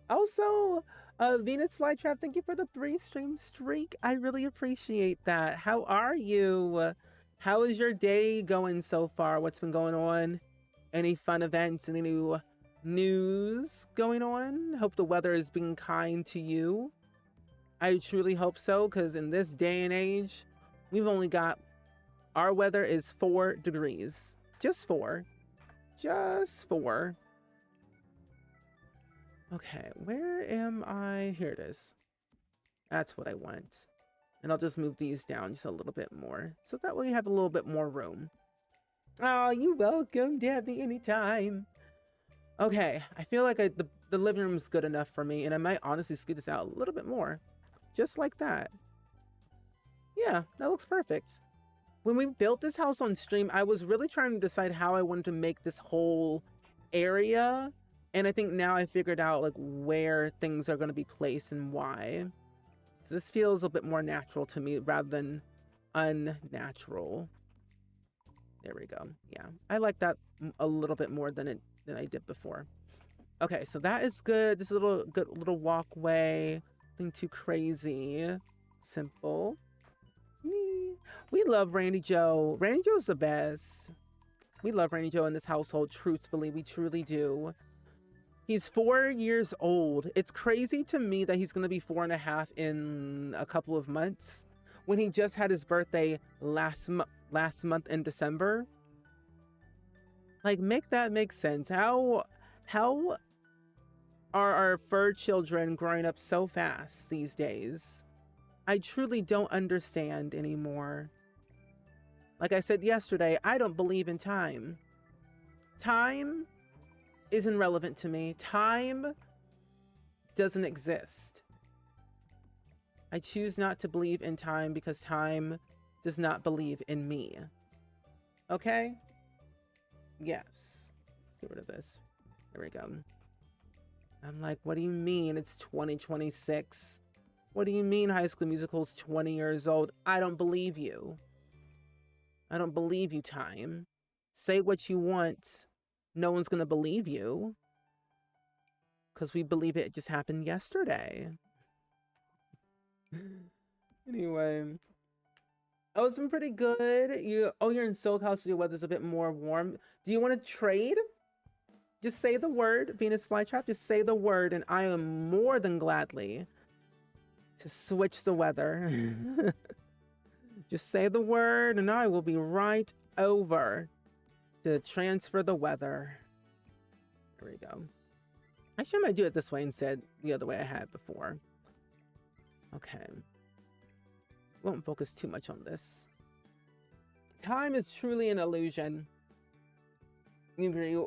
Also, Venus Flytrap, thank you for the 3 stream streak. I really appreciate that. How are you? How is your day going so far? What's been going on? Any fun events? Any new news going on? Hope the weather is being kind to you. I truly hope so, because in this day and age, we've only got, our weather is 4 degrees. Just 4. Just 4. Okay, where am I? Here it is. That's what I want. And I'll just move these down just a little bit more. So that way you have a little bit more room. Oh, you're welcome, Dabney, anytime. Okay, I feel like the living room is good enough for me. And I might honestly scoot this out a little bit more. Just like that. Yeah, that looks perfect. When we built this house on stream, I was really trying to decide how I wanted to make this whole area. And I think now I figured out like where things are going to be placed and why. So this feels a bit more natural to me rather than unnatural. There we go. Yeah, I like that a little bit more than I did before. Okay, so that is good. This is a good little walkway. Nothing too crazy. Simple. We love Randy Joe. Randy Joe's the best. We love Randy Joe in this household. Truthfully, we truly do. He's 4 years old. It's crazy to me that he's going to be 4.5 in a couple of months when he just had his birthday last month in December. Like, make that make sense. How are our fur children growing up so fast these days? I truly don't understand anymore. Like I said yesterday, I don't believe in time. Time isn't relevant to me. Time doesn't exist. I choose not to believe in time because time does not believe in me. Okay? Yes. get rid of this. There we go. I'm like, what do you mean it's 2026? What do you mean High School Musical's 20 years old? I don't believe you. I don't believe you, Time. Say what you want. No one's gonna believe you. Because we believe it just happened yesterday. Anyway. Oh, it's been pretty good. You're in SoCal, so your weather's a bit more warm. Do you want to trade? Just say the word, Venus Flytrap. Just say the word, and I am more than gladly to switch the weather. Just say the word, and I will be right over to transfer the weather. There we go. Actually, I might do it this way instead, the other way I had before. Okay. Won't focus too much on this. Time is truly an illusion. You agree?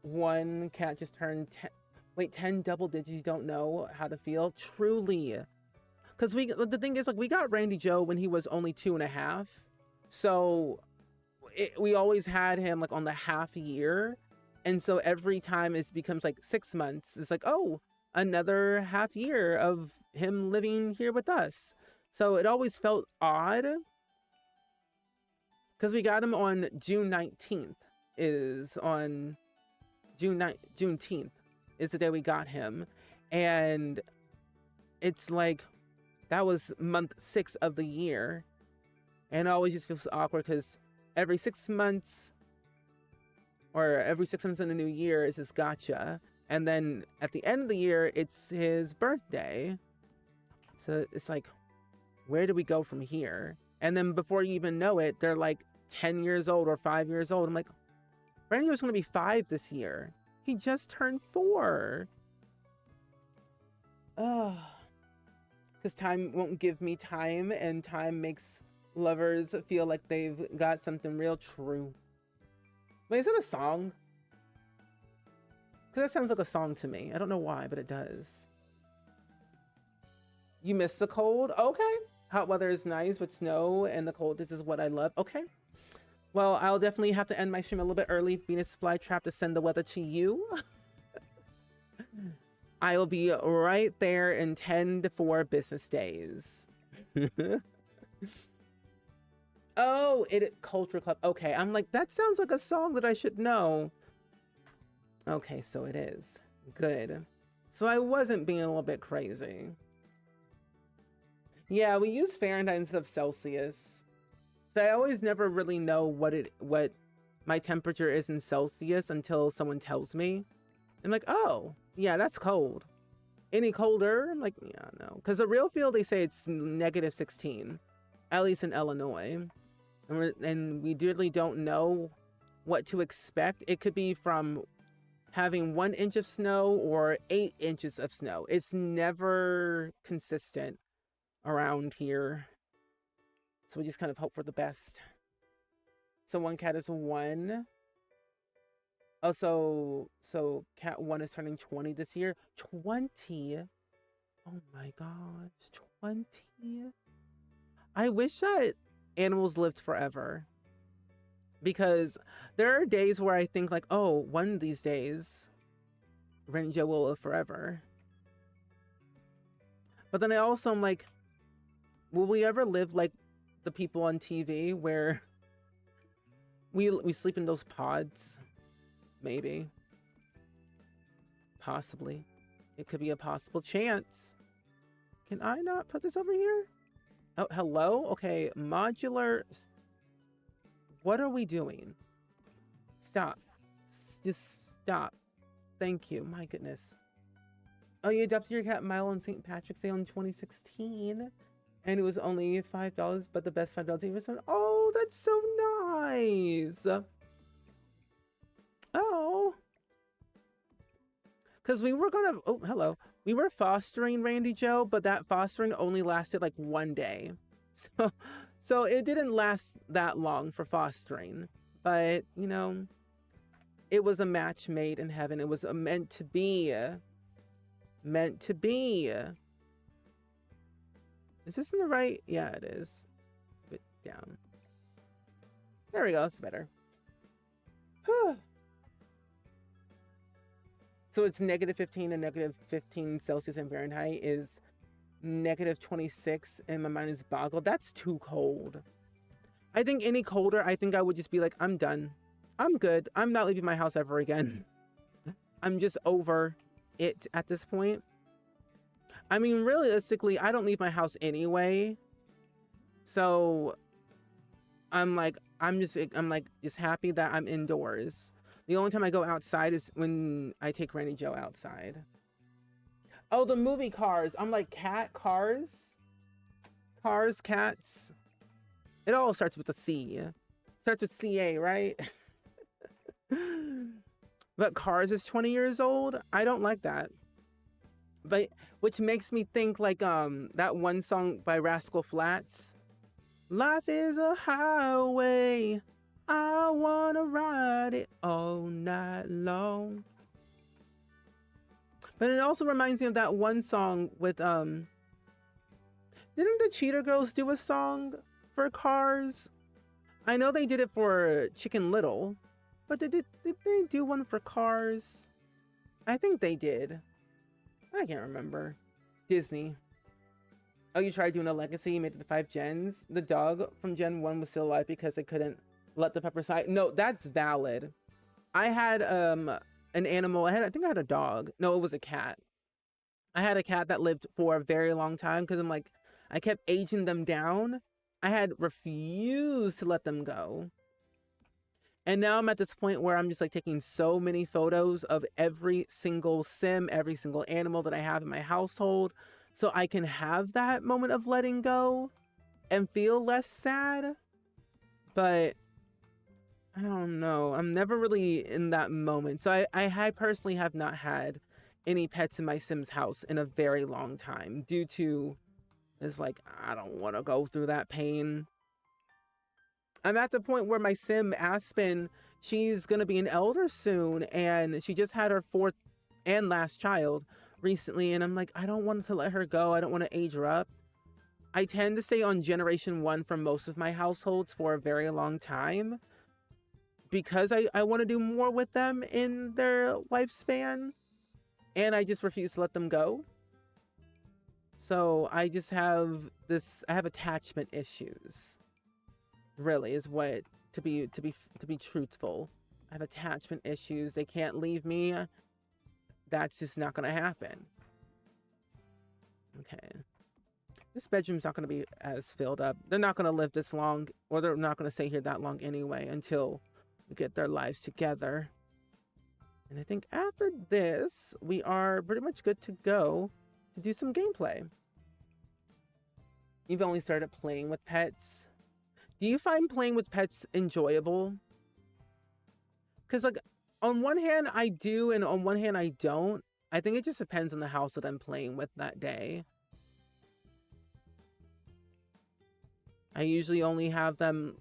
One cat just turned 10. Wait, 10 double digits. You don't know how to feel. Truly, because the thing is, like, we got Randy Joe when he was only 2.5, so we always had him like on the half year, and so every time it becomes like 6 months. It's like, oh, another half year of him living here with us. So it always felt odd because we got him on June 19th. Is on Juneteenth is the day we got him, and it's like that was month 6 of the year, and it always just feels awkward because every 6 months or every 6 months in the new year is his gotcha, and then at the end of the year it's his birthday. So it's like, where do we go from here? And then before you even know it, they're like 10 years old or 5 years old. I'm like, Brandon's going to be 5 this year. He just turned 4. Oh, because time won't give me time, and time makes lovers feel like they've got something real true. Wait, is that a song? Because that sounds like a song to me. I don't know why, but it does. You miss the cold? Okay. Hot weather is nice, but snow and the cold, this is what I love. Okay. Well, I'll definitely have to end my stream a little bit early. Venus Flytrap to send the weather to you. I will be right there in 10 to 4 business days. Oh, Culture Club. Okay, I'm like, that sounds like a song that I should know. Okay, so it is. Good. So I wasn't being a little bit crazy. Yeah, we use Fahrenheit instead of Celsius. So I always never really know what my temperature is in Celsius until someone tells me. I'm like, oh, yeah, that's cold. Any colder? I'm like, yeah, no. Because the real feel, they say it's -16, at least in Illinois. And we really don't know what to expect. It could be from having 1 inch of snow or 8 inches of snow. It's never consistent around here. So we just kind of hope for the best. So 1 cat is 1. Oh, so cat 1 is turning 20 this year. 20? Oh my gosh, 20? I wish that animals lived forever. Because there are days where I think like, oh, one of these days, Renjo will live forever. But then I also am like, will we ever live like the people on TV where we sleep in those pods? Maybe. Possibly. It could be a possible chance. Can I not put this over here? Oh, hello? Okay, modular. What are we doing? Stop. Just stop. Thank you. My goodness. Oh, you adopted your cat Milo on St. Patrick's Day in 2016. And it was only $5, but the best $5 you ever spent. Oh, that's so nice. Oh. Because we were gonna, oh, hello. We were fostering Randy Joe, but that fostering only lasted like 1 day. So it didn't last that long for fostering. But, you know, it was a match made in heaven. It was meant to be. Meant to be. Is this in the right? Yeah, it is. Bit down. There we go. It's better. So it's -15 and -15 Celsius in Fahrenheit is -26, and my mind is boggled. That's too cold. I think any colder, I think I would just be like, I'm done. I'm good. I'm not leaving my house ever again. I'm just over it at this point. I mean, realistically, I don't leave my house anyway. So I'm like just happy that I'm indoors. The only time I go outside is when I take Randy Joe outside. Oh, the movie Cars. I'm like, cars, cats. It all starts with a C. Starts with CA, right? But Cars is 20 years old. I don't like that. But which makes me think like that one song by Rascal Flatts. Life is a highway. I wanna ride it all night long. But it also reminds me of that one song with didn't the Cheetah Girls do a song for Cars? I know they did it for Chicken Little, but did they do one for Cars? I think they did. I can't remember. Disney. Oh, you tried doing a legacy, you made it to 5 gens. The dog from Gen 1 was still alive because they couldn't let the pepper side. No, that's valid. I had an animal. I think I had a dog. No, it was a cat. I had a cat that lived for a very long time because I'm like, I kept aging them down. I had refused to let them go. And now I'm at this point where I'm just like taking so many photos of every single sim, every single animal that I have in my household, so I can have that moment of letting go and feel less sad. But I don't know. I'm never really in that moment. So I personally have not had any pets in my Sims house in a very long time due to, it's like, I don't want to go through that pain. I'm at the point where my Sim, Aspen, she's going to be an elder soon, and she just had her 4th and last child recently, and I'm like, I don't want to let her go. I don't want to age her up. I tend to stay on generation 1 for most of my households for a very long time because I want to do more with them in their lifespan, and I just refuse to let them go. So I just have I have attachment issues. Really is what, to be truthful, I have attachment issues. They can't leave me. That's just not gonna happen. Okay, this bedroom's not gonna be as filled up. They're not gonna live this long, or they're not gonna stay here that long anyway until we get their lives together. And I think after this we are pretty much good to go to do some gameplay. You've only started playing with pets. Do you find playing with pets enjoyable? Because, like, on one hand, I do, and on one hand, I don't. I think it just depends on the house that I'm playing with that day. I usually only have them,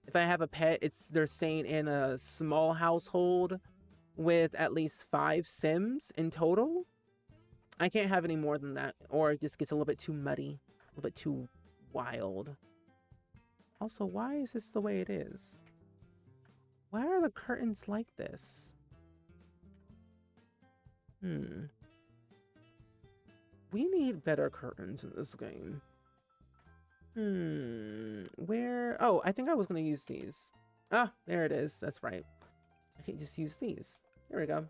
if I have a pet, they're staying in a small household with at least 5 Sims in total. I can't have any more than that, or it just gets a little bit too muddy, a little bit too wild. Also, why is this the way it is? Why are the curtains like this? We need better curtains in this game. Where? Oh, I think I was going to use these. Ah, there it is. That's right. I can just use these. There we go.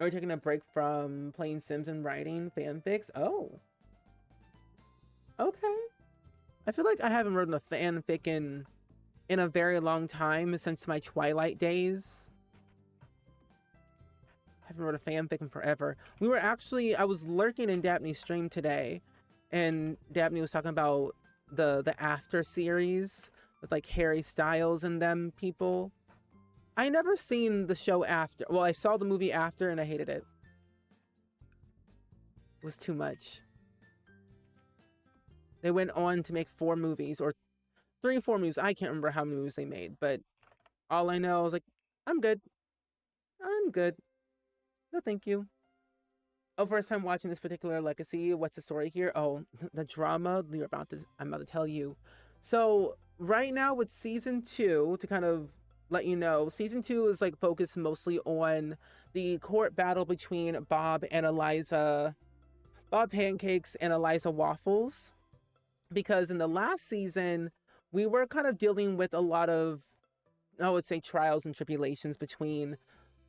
Are we taking a break from playing Sims and writing fanfics? Oh. Okay. I feel like I haven't written a fanfic in a very long time, since my Twilight days. I haven't wrote a fanfic in forever. I was lurking in Daphne's stream today, and Daphne was talking about the After series with like Harry Styles and them people. I never seen the show After. Well, I saw the movie After and I hated it. It was too much. They went on to make 4 movies, or 3 or 4 movies. I can't remember how many movies they made, but all I know, I was like, I'm good. I'm good. No, thank you. Oh, first time watching this particular legacy. What's the story here? Oh, the drama I'm about to tell you. So right now with season 2, to kind of let you know, season 2 is like focused mostly on the court battle between Bob and Eliza, Bob Pancakes and Eliza Waffles. Because in the last season, we were kind of dealing with a lot of, I would say, trials and tribulations between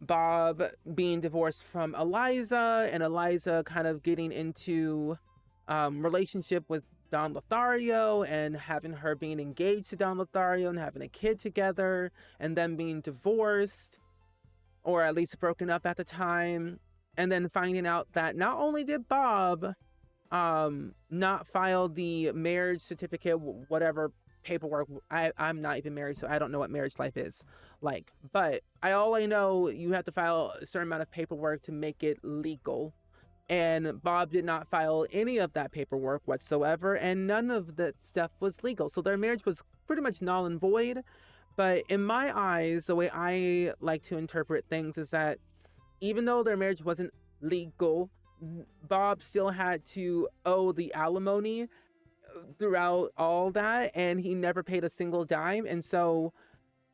Bob being divorced from Eliza, and Eliza kind of getting into relationship with Don Lothario, and having her being engaged to Don Lothario and having a kid together, and then being divorced, or at least broken up at the time. And then finding out that not only did Bob not file the marriage certificate, whatever paperwork. I'm not even married, so I don't know what marriage life is like. But all I know, you have to file a certain amount of paperwork to make it legal. And Bob did not file any of that paperwork whatsoever, and none of that stuff was legal. So their marriage was pretty much null and void. But in my eyes, the way I like to interpret things is that even though their marriage wasn't legal, Bob still had to owe the alimony throughout all that, and he never paid a single dime. And so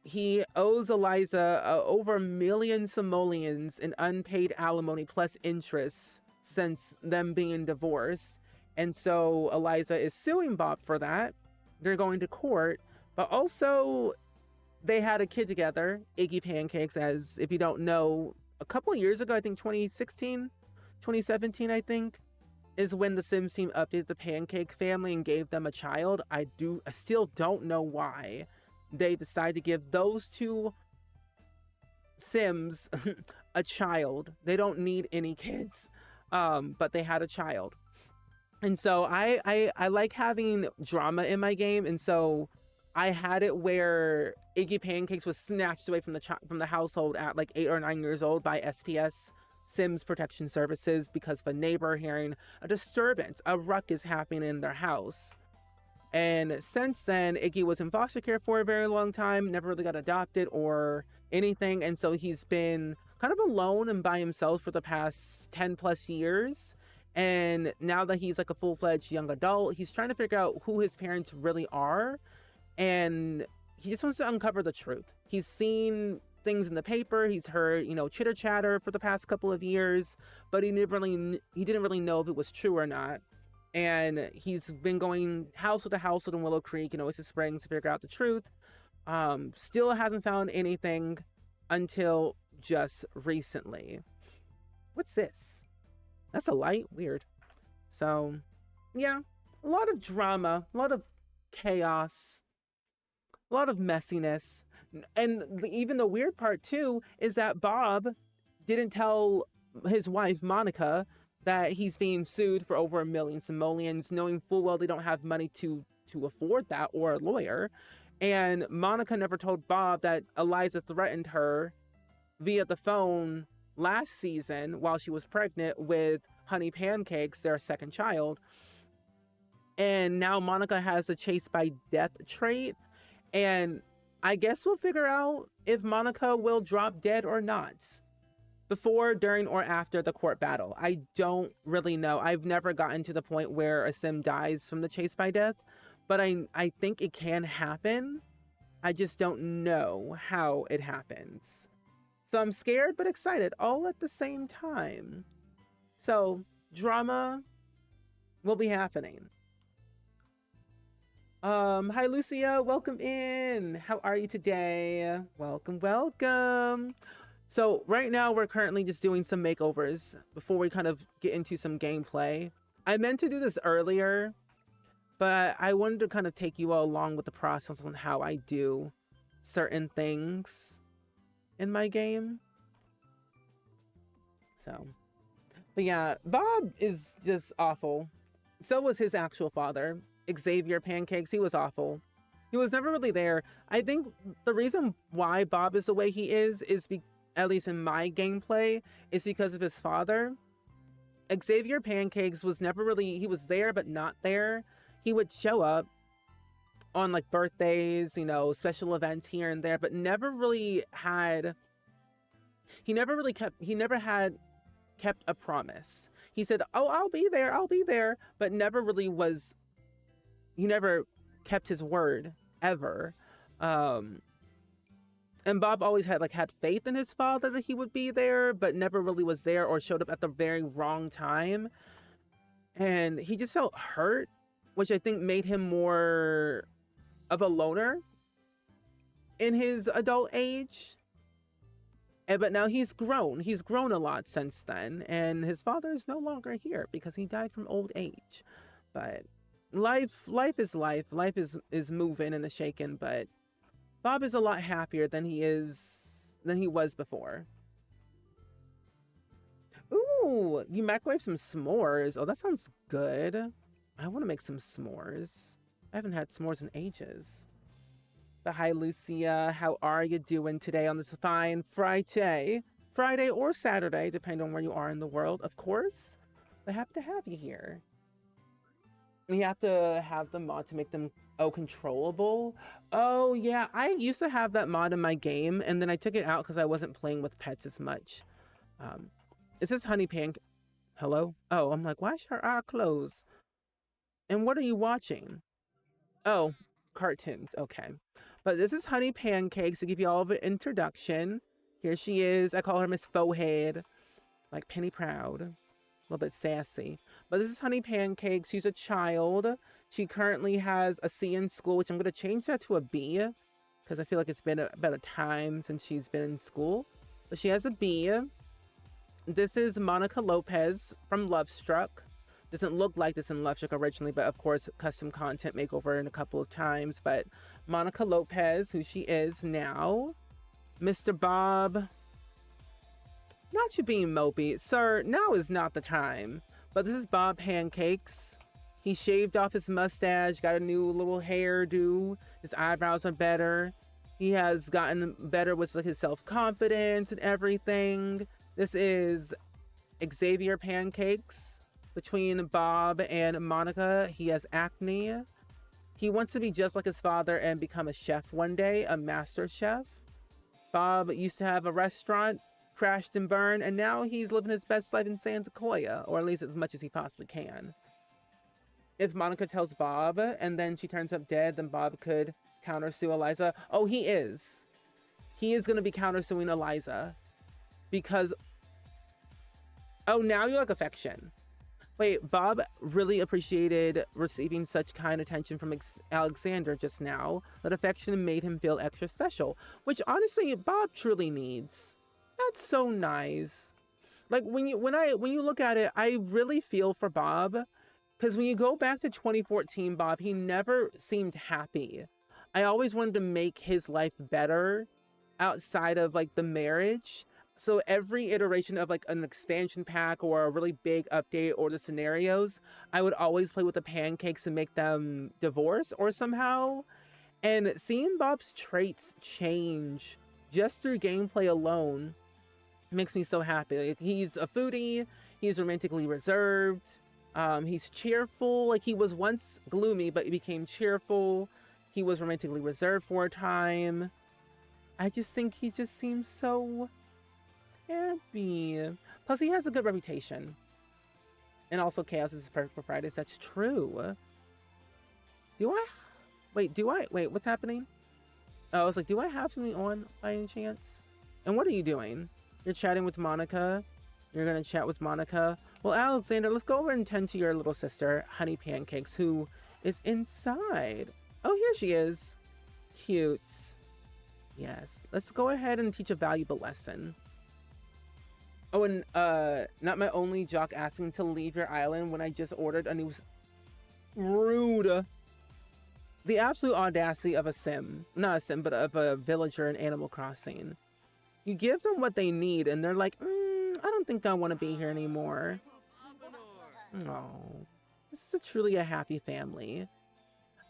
he owes Eliza over 1 million simoleons in unpaid alimony plus interest since them being divorced. And so Eliza is suing Bob for that. They're going to court, but also they had a kid together, Iggy Pancakes, as if you don't know, a couple of years ago, I think 2016, 2017, I think, is when the Sims team updated the Pancake family and gave them a child. I still don't know why they decided to give those two Sims a child. They don't need any kids, but they had a child. And so I like having drama in my game, and so I had it where Iggy Pancakes was snatched away from the household at like 8 or 9 years old by SPS, Sims Protection Services, because of a neighbor hearing a disturbance, a ruckus happening in their house. And since then, Iggy was in foster care for a very long time, never really got adopted or anything, and so he's been kind of alone and by himself for the past 10 plus years. And now that he's like a full-fledged young adult, he's trying to figure out who his parents really are, and he just wants to uncover the truth. He's seen things in the paper, he's heard, chitter chatter for the past couple of years, but he didn't really know if it was true or not. And he's been going household to household in Willow Creek and Oasis Springs to figure out the truth. Still hasn't found anything until just recently. What's this? That's a light? Weird. So, yeah, a lot of drama, a lot of chaos, a lot of messiness. And even the weird part, too, is that Bob didn't tell his wife, Monica, that he's being sued for over 1 million simoleons, knowing full well they don't have money to afford that, or a lawyer. And Monica never told Bob that Eliza threatened her via the phone last season while she was pregnant with Honey Pancakes, their second child. And now Monica has a chase by death trait. And I guess we'll figure out if Monica will drop dead or not, before, during, or after the court battle. I don't really know. I've never gotten to the point where a Sim dies from the chase by death, but I think it can happen. I just don't know how it happens. So I'm scared but excited all at the same time. So drama will be happening. Hi Lucia, welcome in. How are you today? Welcome. So right now we're currently just doing some makeovers before we kind of get into some gameplay. I meant to do this earlier, but I wanted to kind of take you all along with the process on how I do certain things in my game. So, but yeah, Bob is just awful. So was his actual father, Xavier Pancakes. He was awful. He was never really there. I think the reason why Bob is the way he is at least in my gameplay, is because of his father. Xavier Pancakes was never really, he was there but not there. He would show up on like birthdays, special events here and there, but never had kept a promise. He said, "Oh, I'll be there," but never really was. He never kept his word ever. And Bob always had faith in his father that he would be there, but never really was there or showed up at the very wrong time. And he just felt hurt, which I think made him more of a loner in his adult age. But now he's grown. He's grown a lot since then, and his father is no longer here because he died from old age. But life is life. Life is moving and a shaking, but Bob is a lot happier than he was before. Ooh, you microwave some s'mores. Oh, that sounds good. I want to make some s'mores. I haven't had s'mores in ages. But hi, Lucia. How are you doing today on this fine Friday? Friday or Saturday, depending on where you are in the world, of course. But happy to have you here. And you have to have the mod to make them, controllable. Oh, yeah. I used to have that mod in my game, and then I took it out because I wasn't playing with pets as much. Is this Honey Pan? Hello? Oh, I'm like, why is her eye closed? And what are you watching? Oh, cartoons. Okay. But this is Honey Pancakes to give you all of an introduction. Here she is. I call her Miss Forehead. Like Penny Proud. A little bit sassy. But this is Honey Pancakes. She's a child. She currently has a C in school, which I'm going to change that to a B. Because I feel like it's been about a time since she's been in school. But she has a B. This is Monica Lopez from Lovestruck. Doesn't look like this in Lovestruck originally, but of course, custom content makeover in a couple of times. But Monica Lopez, who she is now. Mr. Bob. Not you being mopey. Sir, now is not the time. But this is Bob Pancakes. He shaved off his mustache, got a new little hairdo. His eyebrows are better. He has gotten better with his self-confidence and everything. This is Xavier Pancakes. Between Bob and Monica, he has acne. He wants to be just like his father and become a chef one day, a master chef. Bob used to have a restaurant, crashed and burned, and now he's living his best life in Santa Coya, or at least as much as he possibly can. If Monica tells Bob and then she turns up dead, then Bob could countersue Eliza. Oh, he is. He is going to be countersuing Eliza. Because... Oh, now you like affection. Wait, Bob really appreciated receiving such kind attention from Alexander just now. That affection made him feel extra special, which honestly Bob truly needs. That's so nice. Like when you look at it, I really feel for Bob, because when you go back to 2014, Bob, he never seemed happy. I always wanted to make his life better outside of like the marriage. So every iteration of like an expansion pack or a really big update or the scenarios, I would always play with the pancakes and make them divorce or somehow. And seeing Bob's traits change just through gameplay alone makes me so happy. Like, he's a foodie, he's romantically reserved, he's cheerful. Like he was once gloomy, but he became cheerful. He was romantically reserved for a time. I just think he just seems so... happy. Plus, he has a good reputation. And also, chaos is perfect for Fridays. That's true. Wait, what's happening? Oh, I was like, do I have something on by any chance? And what are you doing? You're chatting with Monica. You're going to chat with Monica. Well, Alexander, let's go over and tend to your little sister, Honey Pancakes, who is inside. Oh, here she is. Cute. Yes. Let's go ahead and teach a valuable lesson. Oh, and not my only jock asking to leave your island when I just ordered a new... Rude. The absolute audacity of a sim. Not a sim, but of a villager in Animal Crossing. You give them what they need, and they're like, I don't think I want to be here anymore. Oh, this is truly a happy family.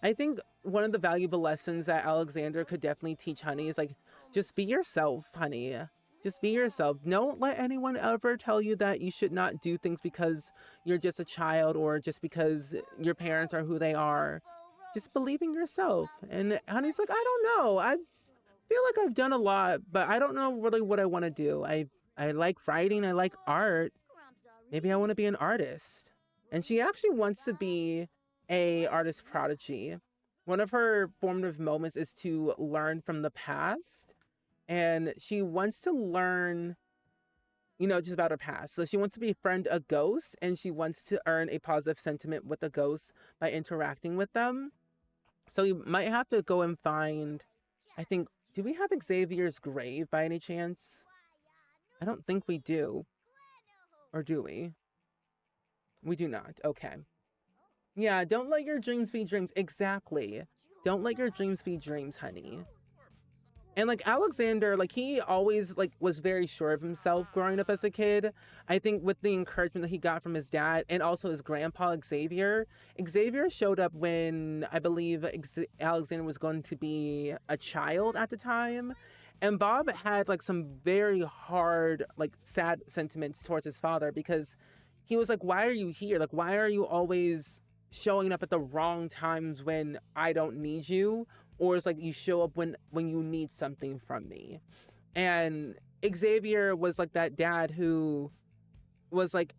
I think one of the valuable lessons that Alexander could definitely teach Honey is like, just be yourself, Honey. Just be yourself. Don't let anyone ever tell you that you should not do things because you're just a child or just because your parents are who they are. Just believe in yourself. And Honey's like, I don't know. I feel like I've done a lot, but I don't know really what I want to do. I like writing. I like art. Maybe I want to be an artist. And she actually wants to be a artist prodigy. One of her formative moments is to learn from the past and she wants to learn, just about her past. So she wants to befriend a ghost, and she wants to earn a positive sentiment with a ghost by interacting with them. So we might have to go and find, I think, do we have Xavier's grave by any chance? I don't think we do. Or do we? We do not. Okay. Yeah, don't let your dreams be dreams. Exactly. Don't let your dreams be dreams, honey. And like Alexander, like he always like was very sure of himself growing up as a kid. I think with the encouragement that he got from his dad and also his grandpa Xavier. Xavier showed up when I believe Alexander was going to be a child at the time. And Bob had like some very hard, like sad sentiments towards his father because he was like, "Why are you here? Like, why are you always showing up at the wrong times when I don't need you?" Or it's like you show up when you need something from me. And Xavier was like that dad who was like,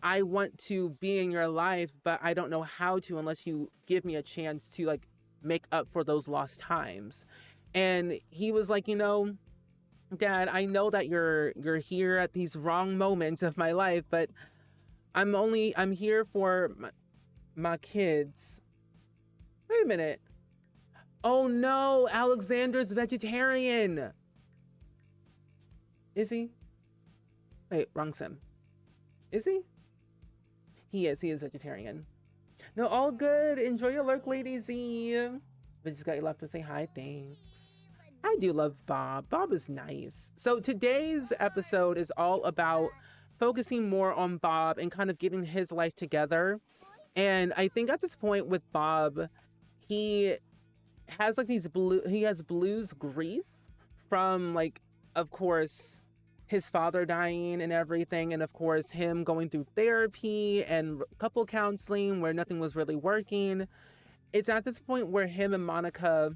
I want to be in your life, but I don't know how to unless you give me a chance to like make up for those lost times. And he was like, Dad, I know that you're here at these wrong moments of my life, but I'm here for my kids. Wait a minute. Oh no, Alexander's vegetarian. Is he? Wait, wrong sim. Is he? He is vegetarian. No, all good. Enjoy your lurk, Lady Z. But just got you left to say hi, thanks. I do love Bob. Bob is nice. So today's episode is all about focusing more on Bob and kind of getting his life together. And I think at this point with Bob, he has like he has blues grief from like, of course, his father dying and everything, and of course him going through therapy and couple counseling where nothing was really working. It's at this point where him and Monica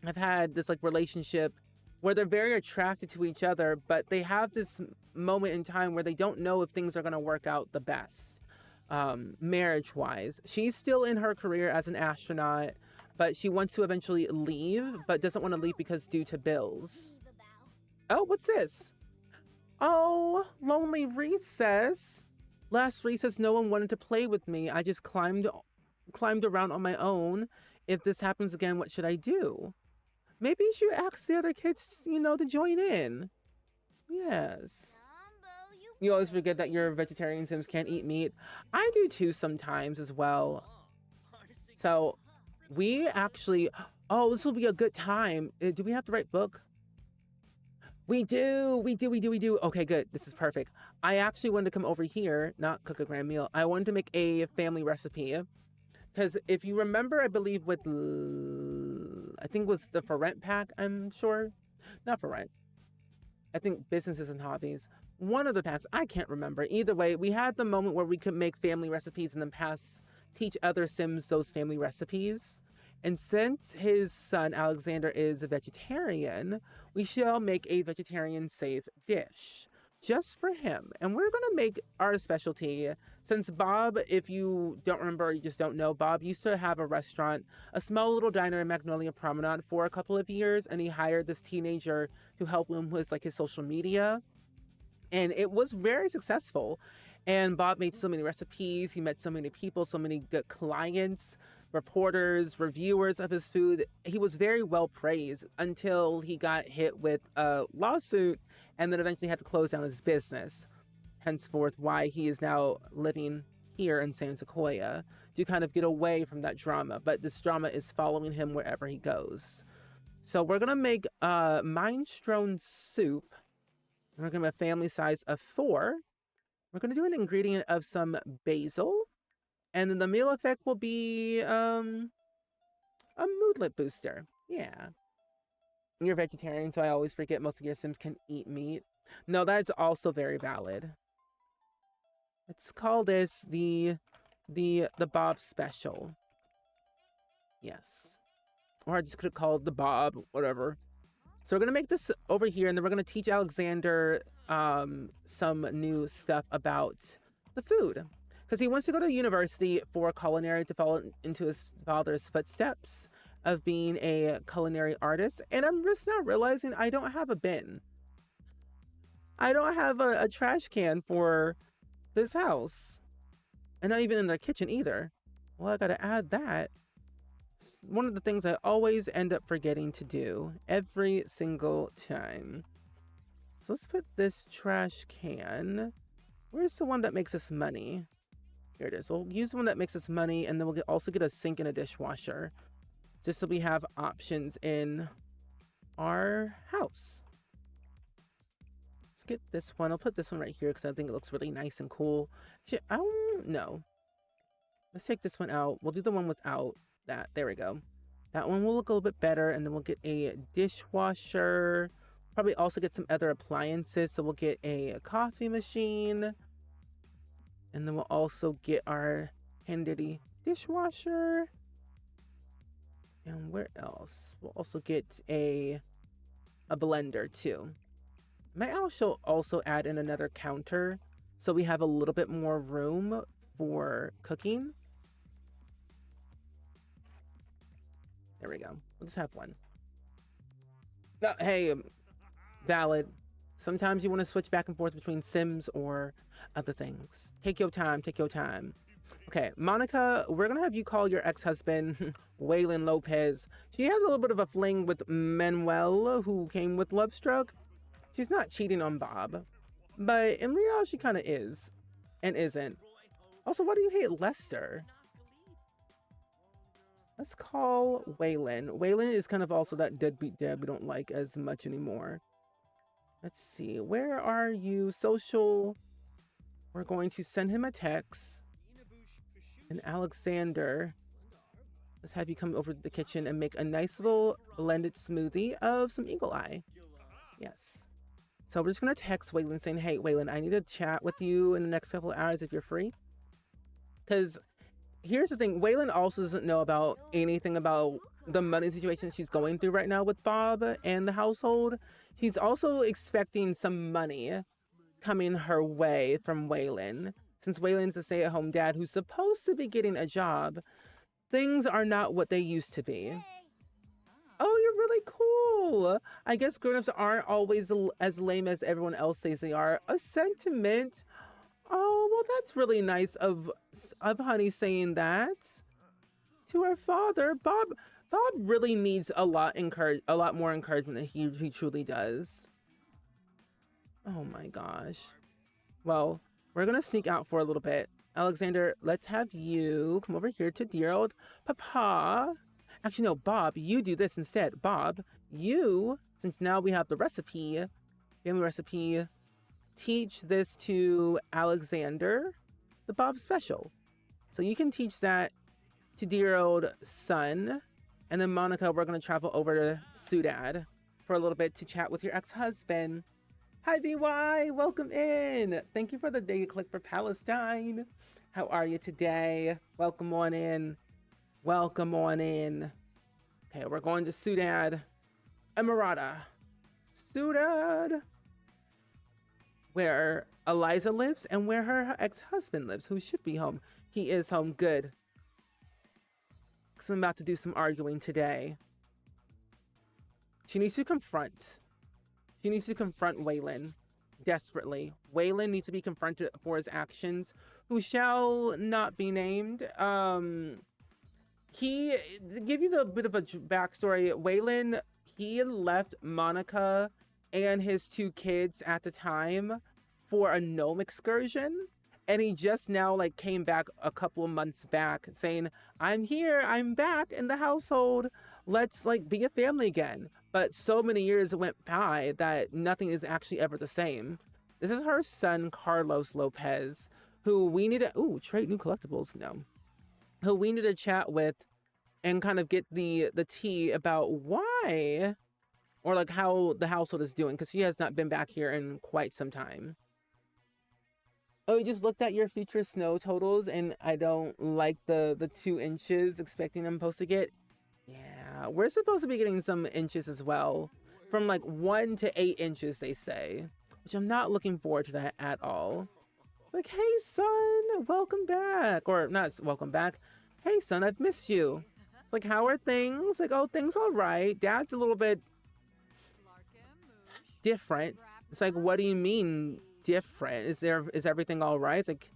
have had this like relationship where they're very attracted to each other, but they have this moment in time where they don't know if things are going to work out the best marriage wise. She's still in her career as an astronaut, but she wants to eventually leave, but doesn't want to leave because due to bills. Oh, what's this? Oh, Lonely Recess. Last recess, no one wanted to play with me. I just climbed around on my own. If this happens again, what should I do? Maybe you should ask the other kids, to join in. Yes. You always forget that your vegetarian Sims can't eat meat. I do too sometimes as well. So we actually, this will be a good time. Do we have the right book? We do. Okay, good. This is perfect. I actually wanted to come over here, not cook a grand meal. I wanted to make a family recipe. Because if you remember, I believe with, I think it was the For Rent pack, I'm sure. Not For Rent. I think Businesses and Hobbies. One of the packs, I can't remember. Either way, we had the moment where we could make family recipes and then teach other Sims those family recipes. And since his son, Alexander, is a vegetarian, we shall make a vegetarian safe dish just for him. And we're going to make our specialty. Since Bob, if you don't remember, you just don't know, Bob used to have a restaurant, a small little diner in Magnolia Promenade for a couple of years. And he hired this teenager to help him with like his social media. And it was very successful. And Bob made so many recipes. He met so many people, so many good clients, reporters, reviewers of his food. He was very well praised until he got hit with a lawsuit and then eventually had to close down his business. Henceforth, why he is now living here in San Sequoia to kind of get away from that drama. But this drama is following him wherever he goes. So we're going to make minestrone soup. We're going to have a family size of 4. We're going to do an ingredient of some basil. And then the meal effect will be a moodlet booster. Yeah. You're vegetarian, so I always forget most of your Sims can eat meat. No, that's also very valid. Let's call this the Bob Special. Yes. Or I just could have called the Bob, whatever. So we're going to make this over here, and then we're going to teach Alexander some new stuff about the food. Because he wants to go to university for culinary to follow into his father's footsteps. of being a culinary artist, and I'm just now realizing I don't have a bin. I don't have a trash can for this house, and not even in their kitchen either. Well, I gotta add that. It's one of the things I always end up forgetting to do every single time. So let's put this trash can. Where's the one that makes us money? Here it is. We'll use the one that makes us money, and then we'll also get a sink and a dishwasher, just so we have options in our house. Let's get this one. I'll put this one right here because I think it looks really nice and cool. I don't know. Let's take this one out. We'll do the one without that. There we go. That one will look a little bit better, and then we'll get a dishwasher. Probably also get some other appliances. So we'll get a coffee machine, and then we'll also get our handy dishwasher. And where else? We'll also get a blender too. Might also add in another counter so we have a little bit more room for cooking. There we go. We'll just have one. Hey, valid. Sometimes you want to switch back and forth between Sims or other things. Take your time. Take your time. Okay, Monica, we're going to have you call your ex-husband, Waylon Lopez. She has a little bit of a fling with Manuel, who came with Lovestruck. She's not cheating on Bob, but in reality, she kind of is and isn't. Also, why do you hate Lester? Let's call Waylon. Waylon is kind of also that deadbeat dad we don't like as much anymore. Let's see. Where are you? Social. We're going to send him a text. And Alexander, let's have you come over to the kitchen and make a nice little blended smoothie of some eagle eye. Yes. So we're just going to text Waylon saying, hey, Waylon, I need to chat with you in the next couple of hours if you're free. Because here's the thing. Waylon also doesn't know about anything about the money situation she's going through right now with Bob and the household. She's also expecting some money coming her way from Waylon. Since Waylon's a stay-at-home dad who's supposed to be getting a job, things are not what they used to be. Oh, you're really cool. I guess grown-ups aren't always as lame as everyone else says they are. A sentiment. Oh, well, that's really nice of Honey saying that to her father. Bob really needs a lot more encouragement than he truly does. Oh my gosh. Well, we're going to sneak out for a little bit. Alexander, let's have you come over here to dear old Papa. Actually, no, Bob, you do this instead. Bob, you, since now we have the recipe, family recipe, teach this to Alexander, the Bob special. So you can teach that to dear old son. And then Monica, we're going to travel over to Sudad for a little bit to chat with your ex-husband. Hi, VY. Welcome in. Thank you for the day click for Palestine. How are you today? Welcome on in. Welcome on in. Okay, we're going to Sudad, Emirata. Sudad, where Eliza lives and where her ex-husband lives, who should be home. He is home. Good. Because I'm about to do some arguing today. She needs to confront Waylon desperately. Waylon needs to be confronted for his actions, who shall not be named. He, to give you the bit of a backstory, Waylon, he left Monica and his 2 kids at the time for a gnome excursion. And he just now came back a couple of months back saying, I'm here, I'm back in the household. Let's be a family again. But so many years went by that nothing is actually ever the same. This is her son, Carlos Lopez, who we need to, trade new collectibles, no. Who we need to chat with and kind of get the tea about why, or how the household is doing, because she has not been back here in quite some time. Oh, you just looked at your future snow totals and I don't like the 2 inches, expecting I'm supposed to get. Yeah, we're supposed to be getting some inches as well. From 1 to 8 inches, they say. Which I'm not looking forward to that at all. Hey son, welcome back. Or not welcome back. Hey son, I've missed you. It's like, how are things? Like, oh, things all right. Dad's a little bit different. It's like, what do you mean different? Is everything all right? It's like,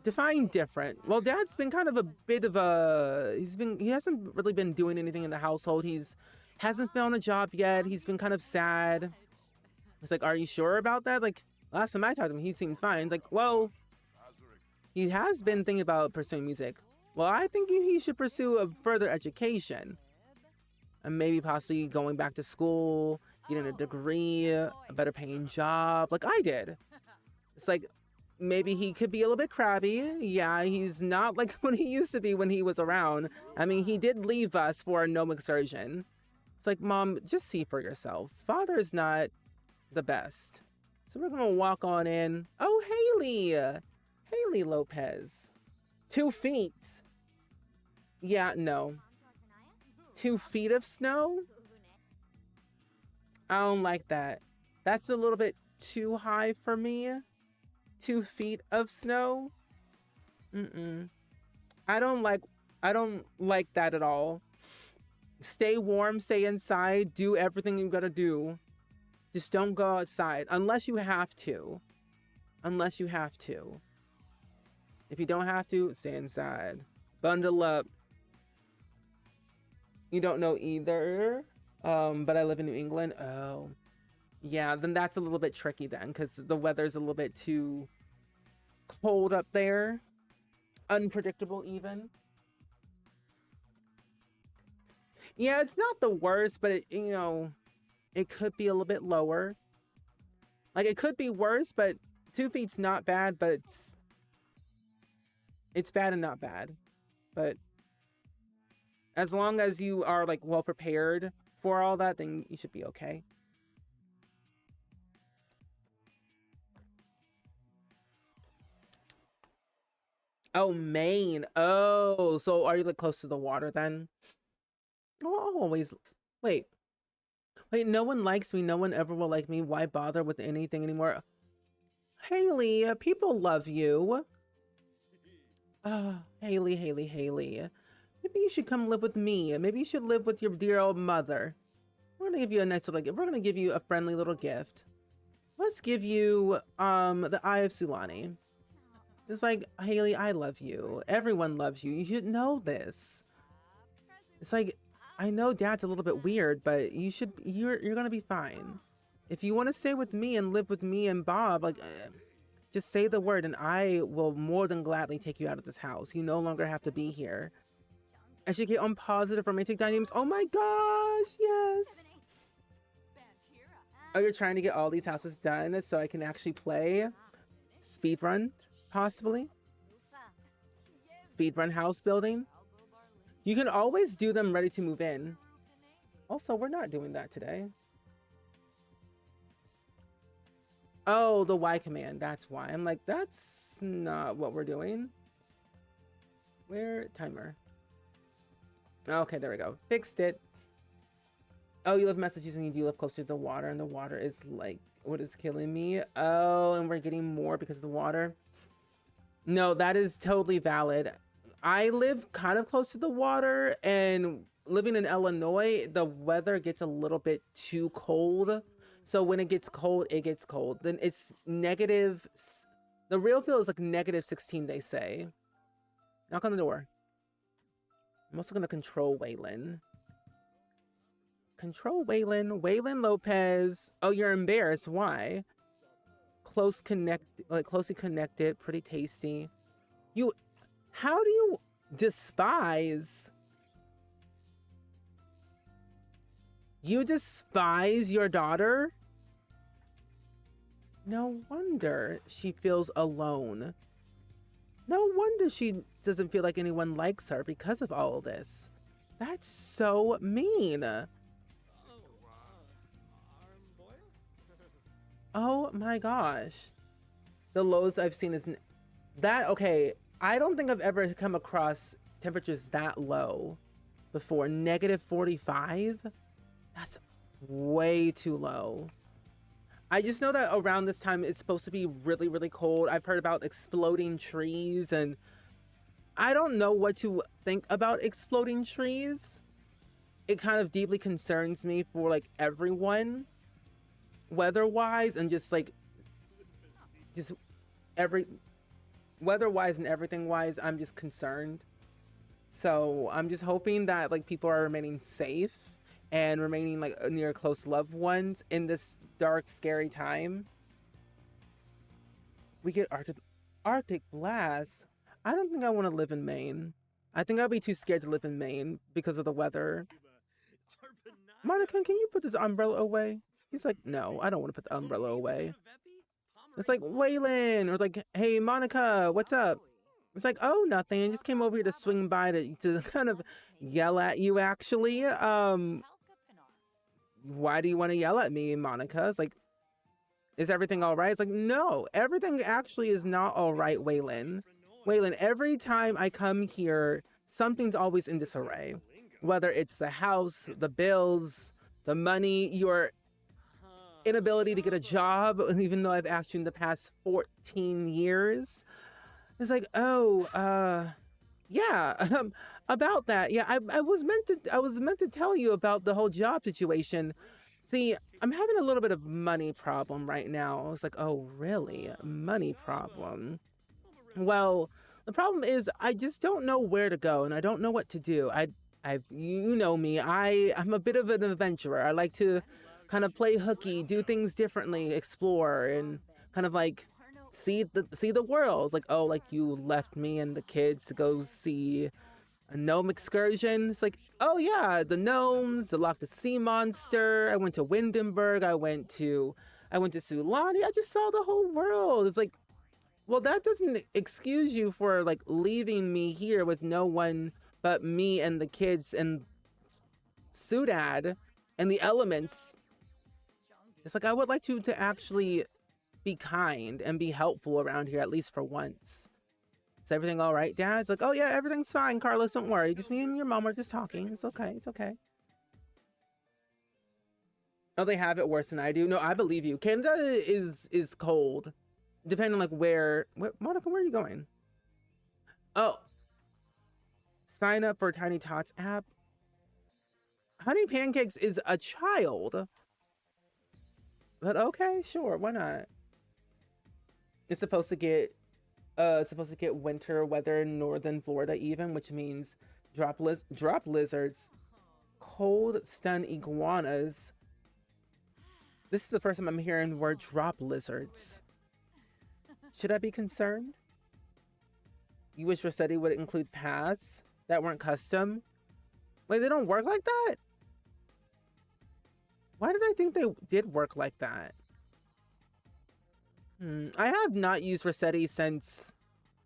define different. Well, Dad's been kind of a bit of a he hasn't really been doing anything in the household. Hasn't found a job yet. He's been kind of sad. It's like, are you sure about that? Like, last time I talked to him, he seemed fine. It's like, well, he has been thinking about pursuing music. Well, I think he should pursue a further education. And maybe possibly going back to school, getting a degree, a better paying job, like I did. It's like, maybe he could be a little bit crabby. Yeah, he's not like what he used to be when he was around. I mean, he did leave us for a gnome excursion. It's like, Mom, just see for yourself. Father's not the best. So we're gonna walk on in. Oh, Haley! Haley Lopez. 2 feet. Yeah, no. 2 feet of snow? I don't like that. That's a little bit too high for me. 2 feet of snow? I don't like that at all. Stay warm, stay inside, do everything you gotta do. Just don't go outside unless you have to. Unless you have to. If you don't have to, stay inside. Bundle up. You don't know either. But I live in New England. Oh. Yeah, then that's a little bit tricky then, because the weather's a little bit too cold up there. Unpredictable even. Yeah, it's not the worst, but it could be a little bit lower. Like, it could be worse, but 2 feet's not bad, but it's bad and not bad. But as long as you are like well prepared for all that, then you should be okay. Oh, Maine. Oh, so are you like close to the water then? Oh, I'll always wait. Wait, no one likes me. No one ever will like me. Why bother with anything anymore? Haley, people love you. Haley, Haley, Haley. Maybe you should come live with me. Maybe you should live with your dear old mother. We're gonna give you a nice little gift. We're gonna give you a friendly little gift. Let's give you the Eye of Sulani. It's like, Haley, I love you. Everyone loves you. You should know this. It's like, I know Dad's a little bit weird, but you're gonna be fine. If you want to stay with me and live with me and Bob, like, just say the word and I will more than gladly take you out of this house. You no longer have to be here. I should get on positive romantic dynamics. Oh my gosh, yes. Oh, you're trying to get all these houses done so I can actually play? Speedrun, possibly? Speedrun house building? You can always do them ready to move in. Also, we're not doing that today. Oh, the Y command, that's why. I'm like, that's not what we're doing. Where? Timer. Okay, there we go. Fixed it. Oh, you live in Massachusetts and you live closer to the water, and the water is like what is killing me. Oh, and we're getting more because of the water. No, that is totally valid. I live kind of close to the water, and living in Illinois, the weather gets a little bit too cold. So when it gets cold, it gets cold. Then it's negative. The real feel is like -16, they say. Knock on the door. I'm also going to control Waylon. Control Waylon. Waylon Lopez. Oh, you're embarrassed. Why? Closely connected. Pretty tasty. How do you despise? You despise your daughter? No wonder she feels alone. No wonder she doesn't feel like anyone likes her because of all of this. That's so mean. Oh my gosh. The lowest I've seen is that. Okay, I don't think I've ever come across temperatures that low before. -45? That's way too low. I just know that around this time it's supposed to be really, really cold. I've heard about exploding trees and I don't know what to think about exploding trees. It kind of deeply concerns me for like everyone, weather-wise, and just like just every weather-wise and everything-wise. I'm just concerned. So I'm just hoping that like people are remaining safe and remaining like near close loved ones in this dark, scary time. We get Arctic blasts. I don't think I want to live in Maine. I think I'll be too scared to live in Maine because of the weather. Monica, can you put this umbrella away? He's like, no, I don't want to put the umbrella away. It's like, Waylon, or like, hey, Monica, what's up? It's like, oh, nothing. I just came over here to swing by to kind of yell at you, actually. Why do you want to yell at me, Monica? It's like, is everything all right? It's like, no, everything actually is not all right, Waylon. Waylon, every time I come here, something's always in disarray. Whether it's the house, the bills, the money, your inability to get a job, even though I've asked you in the past 14 years. It's like, oh, yeah, about that. Yeah, I was meant to tell you about the whole job situation. See, I'm having a little bit of money problem right now. I was like, oh, really? Money problem. Well, the problem is I just don't know where to go and I don't know what to do. You know me. I'm a bit of an adventurer. I like to kind of play hooky, do things differently, explore, and kind of like see the world. Like, oh, like you left me and the kids to go see a gnome excursion. It's like, oh yeah, the gnomes, the Loch Ness Sea Monster. I went to Windenburg. I went to Sulani. I just saw the whole world. It's like, well, that doesn't excuse you for like leaving me here with no one but me and the kids and Sudad and the elements. It's like I would like you to actually be kind and be helpful around here, at least for once. Is everything all right, Dad? It's like, oh yeah, everything's fine, Carlos. Don't worry. Just me and your mom are just talking. It's okay. It's okay. Oh, they have it worse than I do. No, I believe you. Canada is cold, depending on like where. Monica, where are you going? Oh, sign up for Tiny Tots app. Honey Pancakes is a child. But okay, sure, why not? It's supposed to get winter weather in northern Florida even, which means drop lizards, cold stun iguanas. This is the first time I'm hearing the word drop lizards. Should I be concerned? You wish Rossetti would include paths that weren't custom? Wait, they don't work like that? Why did I think they did work like that? I have not used Rossetti since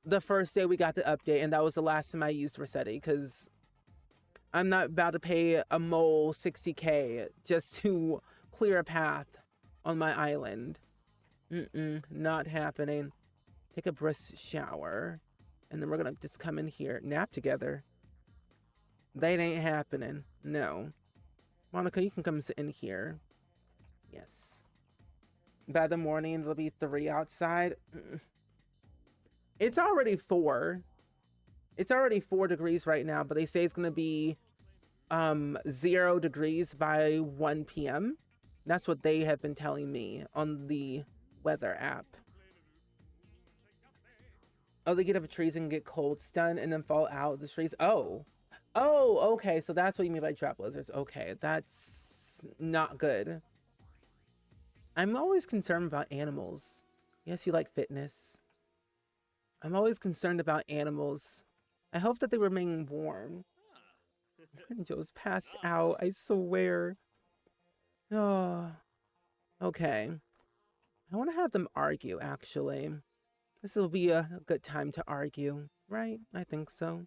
the first day we got the update, and that was the last time I used Rossetti, because I'm not about to pay a mole 60k just to clear a path on my island. Not happening. Take a brisk shower, and then we're gonna just come in here, nap together. That ain't happening. No. Monica, you can come sit in here. Yes. By the morning, it'll be 3 outside. It's already 4. It's already 4 degrees right now, but they say it's gonna be 0 degrees by 1 p.m. That's what they have been telling me on the weather app. Oh, they get up trees and get cold stun and then fall out the trees. Oh, okay. So that's what you mean by trap lizards. Okay, that's not good. I'm always concerned about animals. Yes, you like fitness. I'm always concerned about animals. I hope that they remain warm. Joe's passed out, I swear. Oh, okay. I want to have them argue, actually. This will be a good time to argue, right? I think so.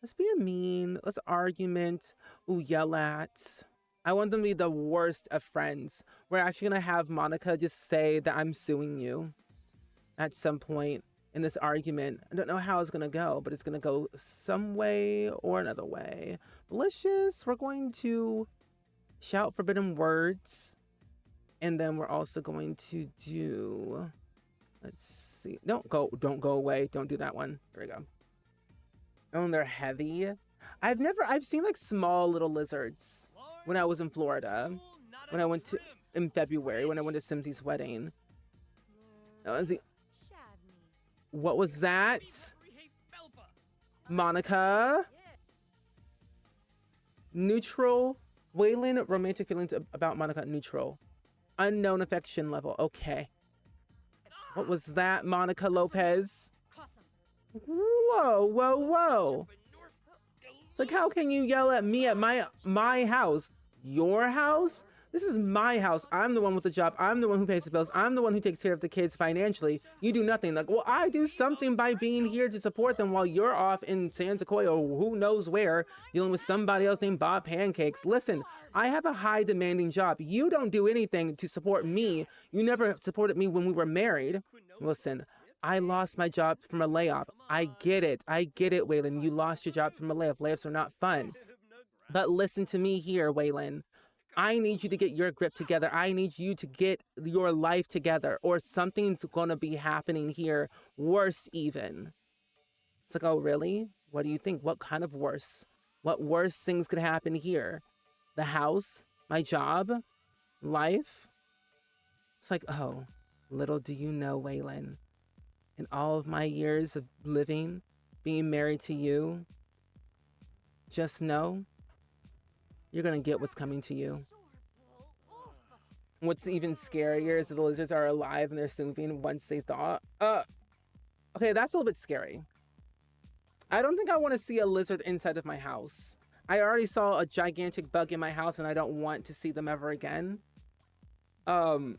Let's be a mean. Let's argument. Ooh, yell at. I want them to be the worst of friends. We're actually going to have Monica just say that I'm suing you at some point in this argument. I don't know how it's going to go, but it's going to go some way or another way. We're going to shout forbidden words. And then we're also going to do, let's see. Don't go away. Don't do that one. There we go. Oh, and they're heavy. I've seen like small little lizards when I was in Florida. When I went to, in February, when I went to Simsy's wedding. What was that? Monica? Neutral. Waylon, romantic feelings about Monica, neutral. Unknown affection level. Okay. What was that, Monica Lopez? Whoa, whoa, whoa. It's like, how can you yell at me at my house? Your house? This is my house. I'm the one with the job. I'm the one who pays the bills. I'm the one who takes care of the kids financially. You do nothing. Like, well, I do something by being here to support them while you're off in San Sequoia or who knows where, dealing with somebody else named Bob Pancakes. Listen, I have a high demanding job. You don't do anything to support me. You never supported me when we were married. Listen, I lost my job from a layoff. I get it. I get it, Waylon. You lost your job from a layoff. Layoffs are not fun. But listen to me here, Waylon. I need you to get your grip together. I need you to get your life together, or something's going to be happening here. Worse, even. It's like, oh, really? What do you think? What kind of worse? What worse things could happen here? The house? My job? Life? It's like, oh, little do you know, Waylon. In all of my years of living, being married to you, just know you're going to get what's coming to you. What's even scarier is that the lizards are alive and they're moving once they thaw. Okay, that's a little bit scary. I don't think I want to see a lizard inside of my house. I already saw a gigantic bug in my house and I don't want to see them ever again. That's a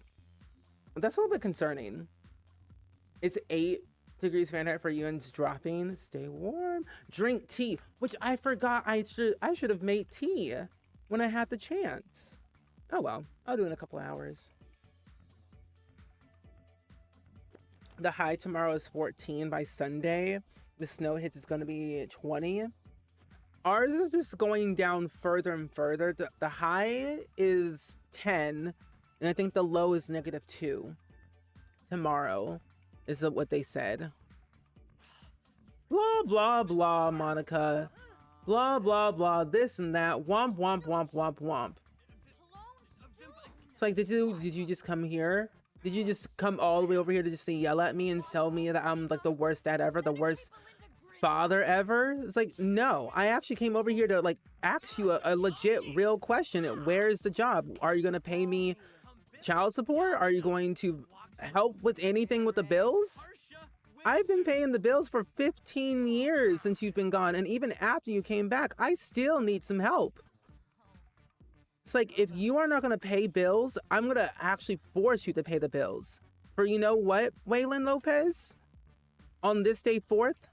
little bit concerning. It's 8 degrees Fahrenheit for you and it's dropping. Stay warm. Drink tea, which I forgot I should have made tea when I had the chance. Oh well, I'll do it in a couple of hours. The high tomorrow is 14. By Sunday, the snow hits is going to be 20. Ours is just going down further and further. The high is 10, and I think the low is -2. Tomorrow is what they said. Blah, blah, blah, Monica. Blah, blah, blah, this and that. Womp, womp, womp, womp, womp. It's like, did you just come here? Did you just come all the way over here to just yell at me and tell me that I'm like the worst dad ever, the worst father ever? It's like, no, I actually came over here to like ask you a legit real question. Where's the job? Are you going to pay me child support? Are you going to help with anything with the bills? I've been paying the bills for 15 years since you've been gone. And even after you came back, I still need some help. It's like, if you are not going to pay bills, I'm going to actually force you to pay the bills. For you know what, Waylon Lopez? On this day 4th,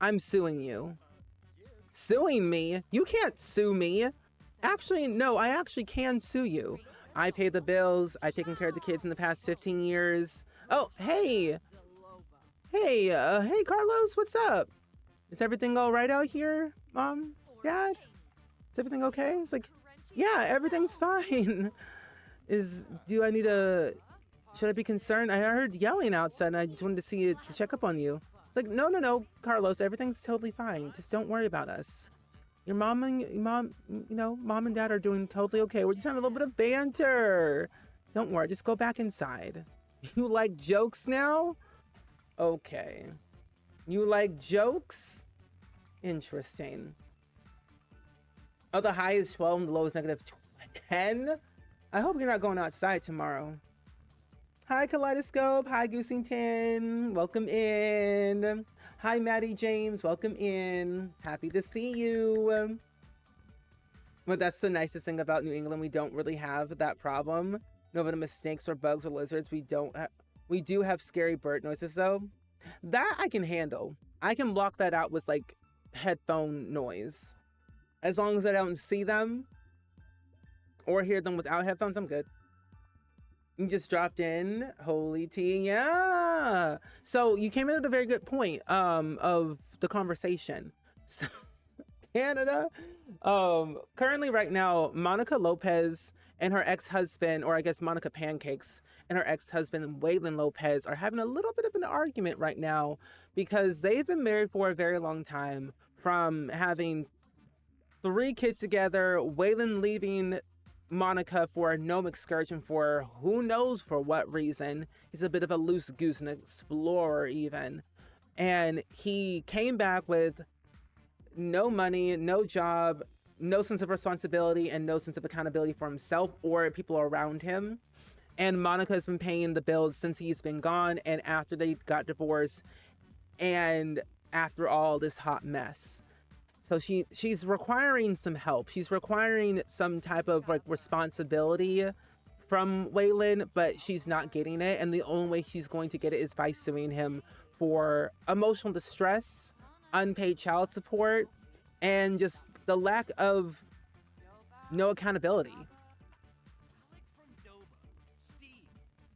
I'm suing you. Suing me? You can't sue me. Actually, no, I actually can sue you. I pay the bills. I've taken care of the kids in the past 15 years. Oh, hey. Hey, hey, Carlos, what's up? Is everything all right out here, Mom, Dad? Is everything okay? It's like, yeah, everything's fine. Do I need should I be concerned? I heard yelling outside and I just wanted to see you, to check up on you. It's like, no, Carlos, everything's totally fine. Just don't worry about us. Your mom and dad are doing totally okay. We're just having a little bit of banter. Don't worry, just go back inside. You like jokes now? Okay. You like jokes? Interesting. Oh, the high is 12 and the low is -10? I hope you're not going outside tomorrow. Hi, Kaleidoscope. Hi, Goosington. Welcome in. Hi, Maddie James. Welcome in. Happy to see you. But that's the nicest thing about New England. We don't really have that problem. No matter mistakes or bugs or lizards, we do have scary bird noises, though. That I can handle. I can block that out with, like, headphone noise. As long as I don't see them or hear them without headphones, I'm good. You just dropped in. Holy tea, yeah. So you came in at a very good point of the conversation. So, Canada. Currently right now, Monica Lopez and her ex-husband, or I guess Monica Pancakes and her ex-husband Waylon Lopez, are having a little bit of an argument right now because they've been married for a very long time, from having 3 kids together, Waylon leaving Monica for a gnome excursion for who knows for what reason. He's a bit of a loose goose, an explorer even. And he came back with no money, no job, no sense of responsibility, and no sense of accountability for himself or people around him. And Monica has been paying the bills since he's been gone and after they got divorced and after all this hot mess. So she's requiring some help. She's requiring some type of like responsibility from Waylon, but she's not getting it. And the only way she's going to get it is by suing him for emotional distress, unpaid child support, and just the lack of no accountability.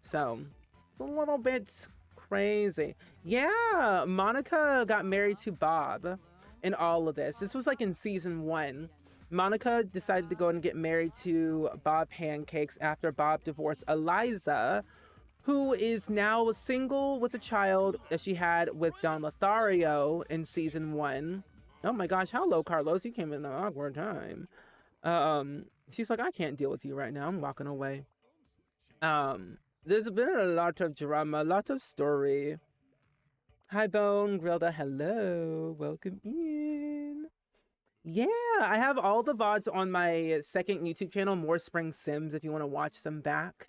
So it's a little bit crazy. Yeah, Monica got married to Bob in all of this. This was like in season 1. Monica decided to go and get married to Bob Pancakes after Bob divorced Eliza, who is now single with a child that she had with Don Lothario in season 1. Oh my gosh, hello, Carlos. You came in an awkward time. She's like, I can't deal with you right now. I'm walking away. There's been a lot of drama, a lot of story. Hi, Bone Grilda. Hello. Welcome in. Yeah, I have all the VODs on my second YouTube channel, More SpringSims, if you want to watch them back.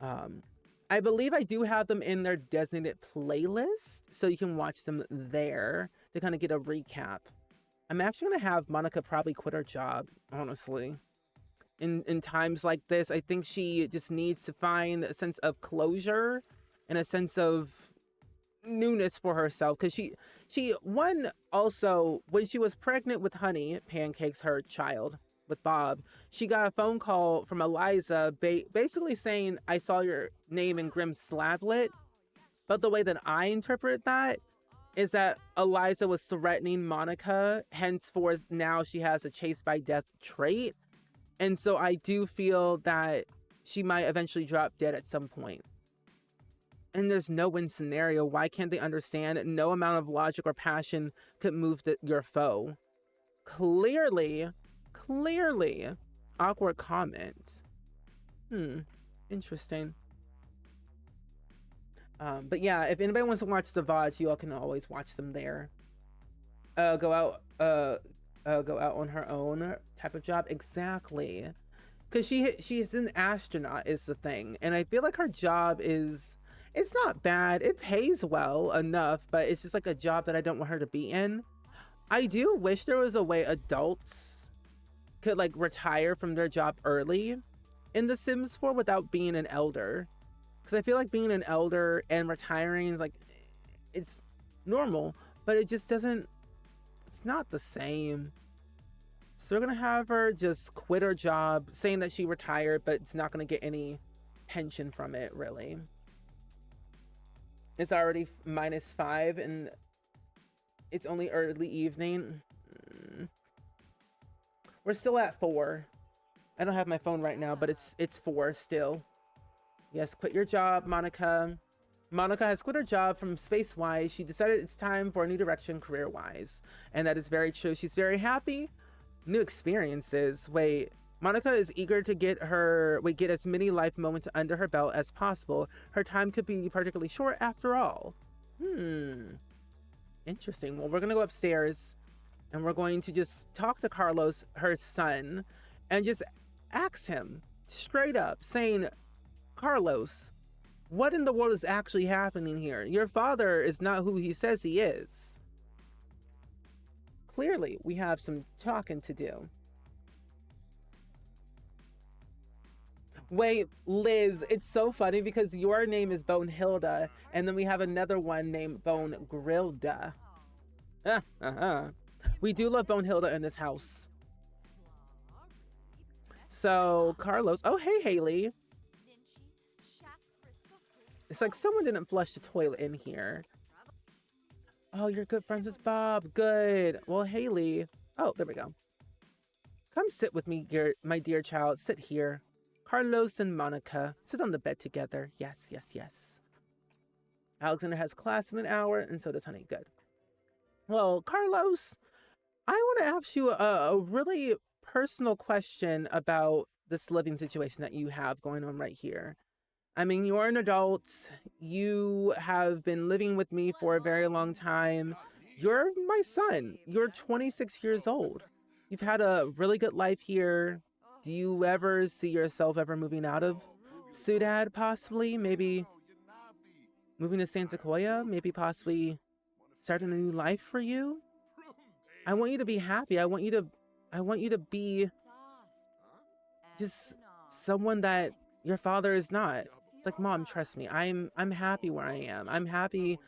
I believe I do have them in their designated playlist, so you can watch them there to kind of get a recap. I'm actually going to have Monica probably quit her job, honestly. In times like this, I think she just needs to find a sense of closure and a sense of newness for herself, because she one also, when she was pregnant with Honey Pancakes, her child with Bob, she got a phone call from Eliza basically saying, I saw your name in Grimm's Slablet. But the way that I interpret that is that Eliza was threatening Monica, henceforth now she has a chase by death trait. And so I do feel that she might eventually drop dead at some point. And there's no win scenario. Why can't they understand? No amount of logic or passion could move your foe. Clearly, awkward comment. Interesting. But yeah, if anybody wants to watch the VODs, you all can always watch them there. Go out on her own type of job. Exactly. Because she is an astronaut is the thing. And I feel like her job is, it's not bad. It pays well enough, but it's just like a job that I don't want her to be in. I do wish there was a way adults could like retire from their job early in The Sims 4 without being an elder. Because I feel like being an elder and retiring is like, it's normal, but it just doesn't, it's not the same. So we're going to have her just quit her job, saying that she retired, but it's not going to get any pension from it, really. It's already -5 and it's only early evening. We're still at 4. I don't have my phone right now, but it's 4 still. Yes, quit your job, Monica. Monica has quit her job from Spacewise. She decided it's time for a new direction career-wise. And that is very true. She's very happy. New experiences. Wait, Monica is eager to get as many life moments under her belt as possible. Her time could be particularly short after all. Interesting. Well, we're going to go upstairs and we're going to just talk to Carlos, her son, and just ask him straight up, saying, Carlos, what in the world is actually happening here? Your father is not who he says he is. Clearly, we have some talking to do. Wait, Liz, it's so funny because your name is Bone Hilda, and then we have another one named Bone Grilda. We do love Bone Hilda in this house. So, Carlos. Oh, hey, Haley. It's like someone didn't flush the toilet in here. Oh, you're good friends with Bob. Good. Well, Haley. Oh, there we go. Come sit with me, my dear child. Sit here. Carlos and Monica, sit on the bed together. Yes, yes, yes. Alexander has class in an hour, and so does Honey. Good. Well, Carlos, I want to ask you a really personal question about this living situation that you have going on right here. I mean, you're an adult. You have been living with me for a very long time. You're my son. You're 26 years old. You've had a really good life here. Do you ever see yourself ever moving out of Ciudad, possibly? Maybe moving to San Sequoia? Maybe possibly starting a new life for you? I want you to be happy. I want you to be just someone that your father is not. It's like, Mom, trust me. I'm happy where I am. I'm happy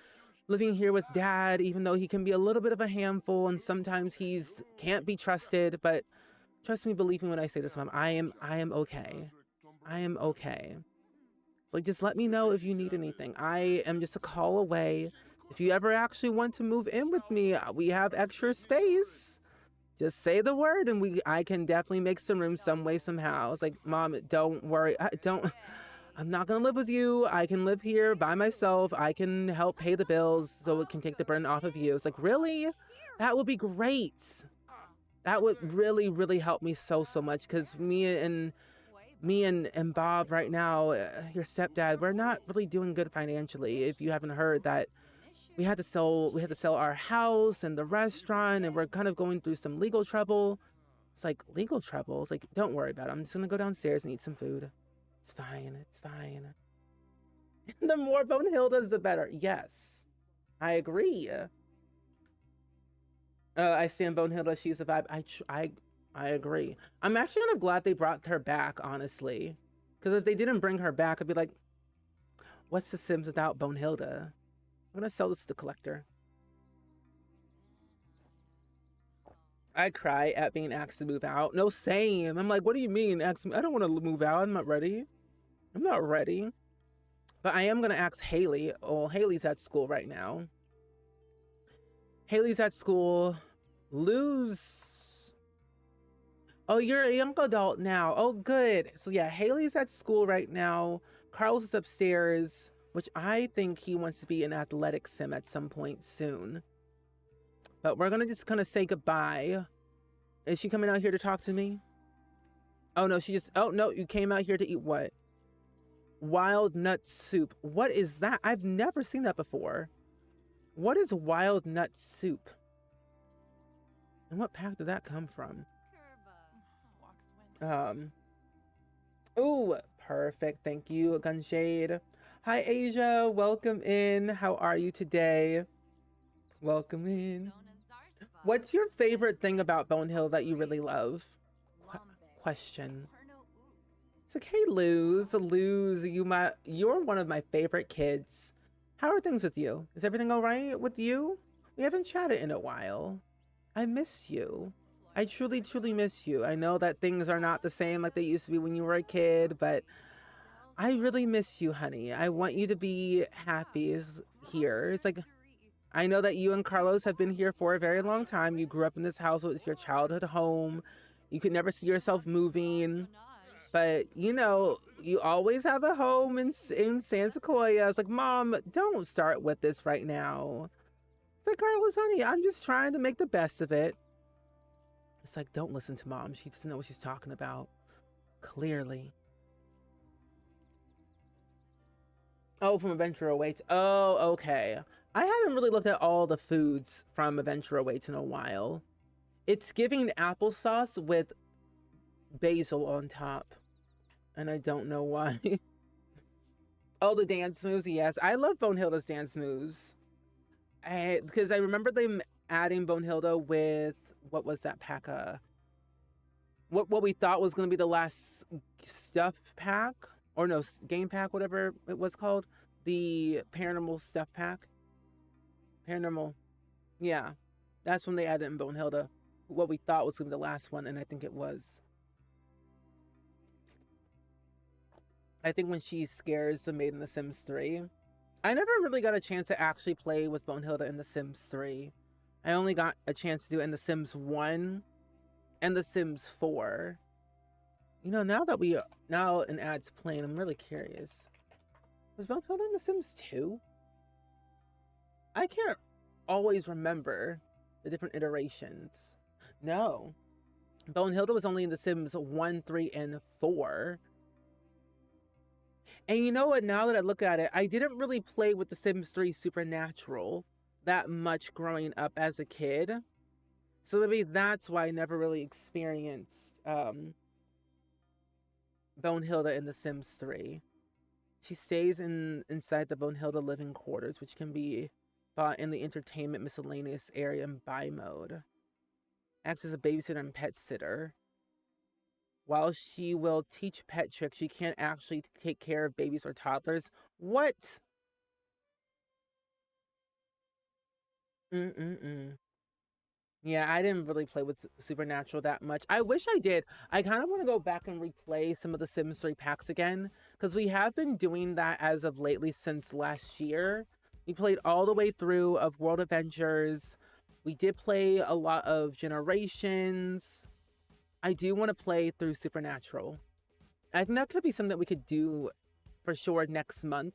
living here with Dad, even though he can be a little bit of a handful and sometimes he's can't be trusted. But trust me, believe me when I say this, Mom. I am okay. I am okay. So like, just let me know if you need anything. I am just a call away. If you ever actually want to move in with me, we have extra space. Just say the word and I can definitely make some room some way, somehow. It's like, Mom, don't worry. I'm not gonna live with you. I can live here by myself. I can help pay the bills so it can take the burden off of you. It's like, really? That would be great. That would really, really help me so much, because me and Bob right now, your stepdad, we're not really doing good financially. If you haven't heard that, we had to sell our house and the restaurant, and we're kind of going through some legal trouble. It's like, legal trouble? It's like, don't worry about it. I'm just gonna go downstairs and eat some food. It's fine. It's fine. The more Bonehildas, the better. Yes, I agree. I stand Bonehilda. She's a vibe. I agree. I'm actually kind of glad they brought her back, honestly, because if they didn't bring her back, I'd be like, what's The Sims without Bonehilda? I'm gonna sell this to the collector. I cry at being asked to move out. No, same. I'm like, what do you mean? I don't want to move out. I'm not ready. I'm not ready. But I am going to ask Haley. Oh, Haley's at school right now. Haley's at school. Luz. Oh, you're a young adult now. Oh, good. So yeah, Haley's at school right now. Carlos is upstairs, which I think he wants to be an athletic sim at some point soon. But we're going to just kind of say goodbye. Is she coming out here to talk to me? Oh, no, oh, no, you came out here to eat what? Wild nut soup. What is that? I've never seen that before. What is wild nut soup? And what pack did that come from? Ooh, perfect. Thank you, Gunshade. Hi, Asia. Welcome in. How are you today? Welcome in. What's your favorite thing about Bonehill that you really love? Question. It's like, hey, Luz, you're one of my favorite kids. How are things with you? Is everything all right with you? We haven't chatted in a while. I miss you. I truly, truly miss you. I know that things are not the same like they used to be when you were a kid, but I really miss you, honey. I want you to be happy here. It's like, I know that you and Carlos have been here for a very long time. You grew up in this house. It was your childhood home. You could never see yourself moving. But, you know, you always have a home in San Sequoia. It's like, Mom, don't start with this right now. It's like, Carlos, honey, I'm just trying to make the best of it. It's like, don't listen to Mom. She doesn't know what she's talking about. Clearly. Oh, from Adventure Awaits. Oh, okay. I haven't really looked at all the foods from Adventure Awaits in a while. It's giving applesauce with basil on top. And I don't know why. Oh, the dance moves. Yes, I love Bonehilda's dance moves. Because I remember them adding Bonehilda with, what was that pack? What we thought was going to be the last stuff pack. Or no, game pack, whatever it was called. The paranormal stuff pack. Paranormal. Yeah. That's when they added in Bonehilda. What we thought was going to be the last one, and I think it was. I think when she scares the maid in The Sims 3. I never really got a chance to actually play with Bonehilda in The Sims 3. I only got a chance to do it in The Sims 1 and The Sims 4. You know, now an ad's playing, I'm really curious. Was Belfield in The Sims 2? I can't always remember the different iterations. No. Bonehilda was only in The Sims 1, 3, and 4. And you know what, now that I look at it, I didn't really play with The Sims 3 Supernatural that much growing up as a kid. So maybe that's why I never really experienced Bonehilda in The Sims 3. She stays inside the Bonehilda living quarters, which can be bought in the entertainment miscellaneous area in buy mode. Acts as a babysitter and pet sitter. While she will teach pet tricks, she can't actually take care of babies or toddlers. What? Yeah, I didn't really play with Supernatural that much. I wish I did. I kind of want to go back and replay some of the Sims 3 packs again, because we have been doing that as of lately since last year. We played all the way through of World Adventures. We did play a lot of Generations. I do want to play through Supernatural. I think that could be something that we could do for sure next month.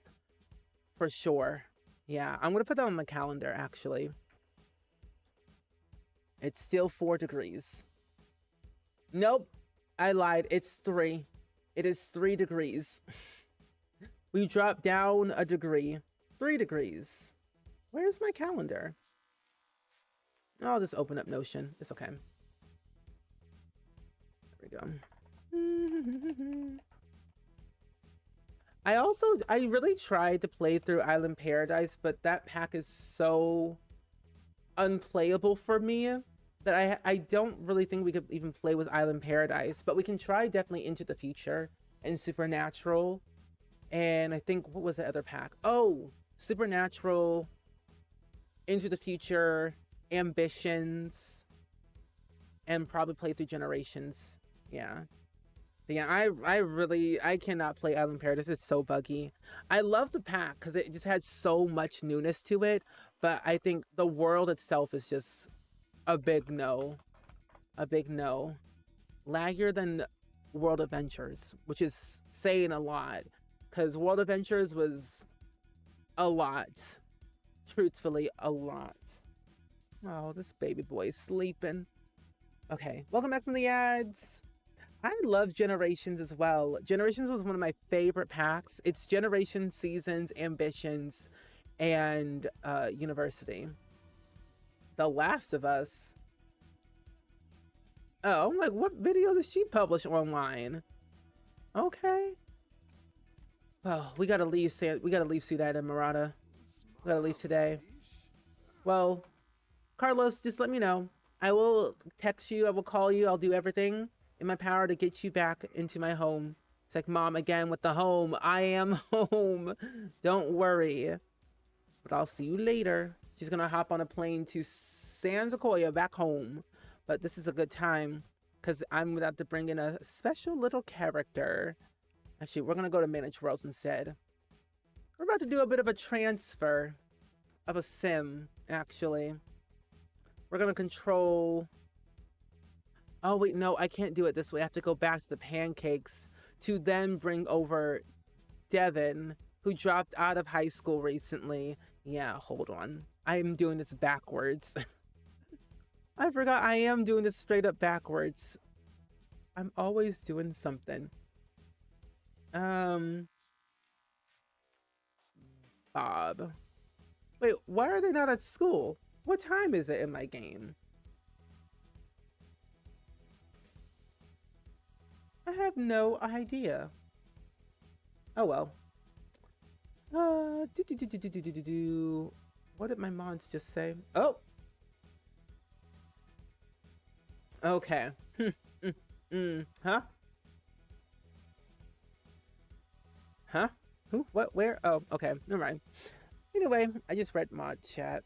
For sure. Yeah, I'm going to put that on my calendar, actually. It's still 4 degrees. Nope, I lied. It's 3. It is 3 degrees. We dropped down a degree. 3 degrees. Where's my calendar? I'll just open up Notion. It's okay. There we go. I really tried to play through Island Paradise, but that pack is so unplayable for me that I don't really think we could even play with Island Paradise, but we can try definitely Into the Future and Supernatural. And I think, what was the other pack? Oh, Supernatural, Into the Future, Ambitions, and probably play through Generations. Yeah. But yeah, I cannot play Island Paradise. It's so buggy. I love the pack because it just had so much newness to it, but I think the world itself is just a big no. A big no. Laggier than World Adventures, which is saying a lot, because World Adventures was a lot. Truthfully, a lot. Oh, this baby boy is sleeping. Okay, welcome back from the ads. I love Generations as well. Generations was one of my favorite packs. It's Generation, Seasons, Ambitions, and University. The Last of Us. Oh, I'm like, what video does she publish online? Okay. Well, we gotta leave. We gotta leave Ciudad and Murata. We gotta leave today. Well, Carlos, just let me know. I will text you. I will call you. I'll do everything in my power to get you back into my home. It's like, Mom, again with the home. I am home. Don't worry. But I'll see you later. She's gonna hop on a plane to San Sequoia back home. But this is a good time because I'm about to bring in a special little character. Actually, we're gonna go to Manage Worlds instead. We're about to do a bit of a transfer of a sim, actually. We're gonna control... Oh, wait, no, I can't do it this way. I have to go back to the pancakes to then bring over Devin, who dropped out of high school recently. Yeah, hold on. I am doing this backwards. I forgot I am doing this straight up backwards. I'm always doing something. Bob. Wait, why are they not at school? What time is it in my game? I have no idea. Oh well. What did my mods just say? Oh! Okay. Huh? Huh? Who? What? Where? Oh, okay. Never mind. Anyway, I just read mod chat.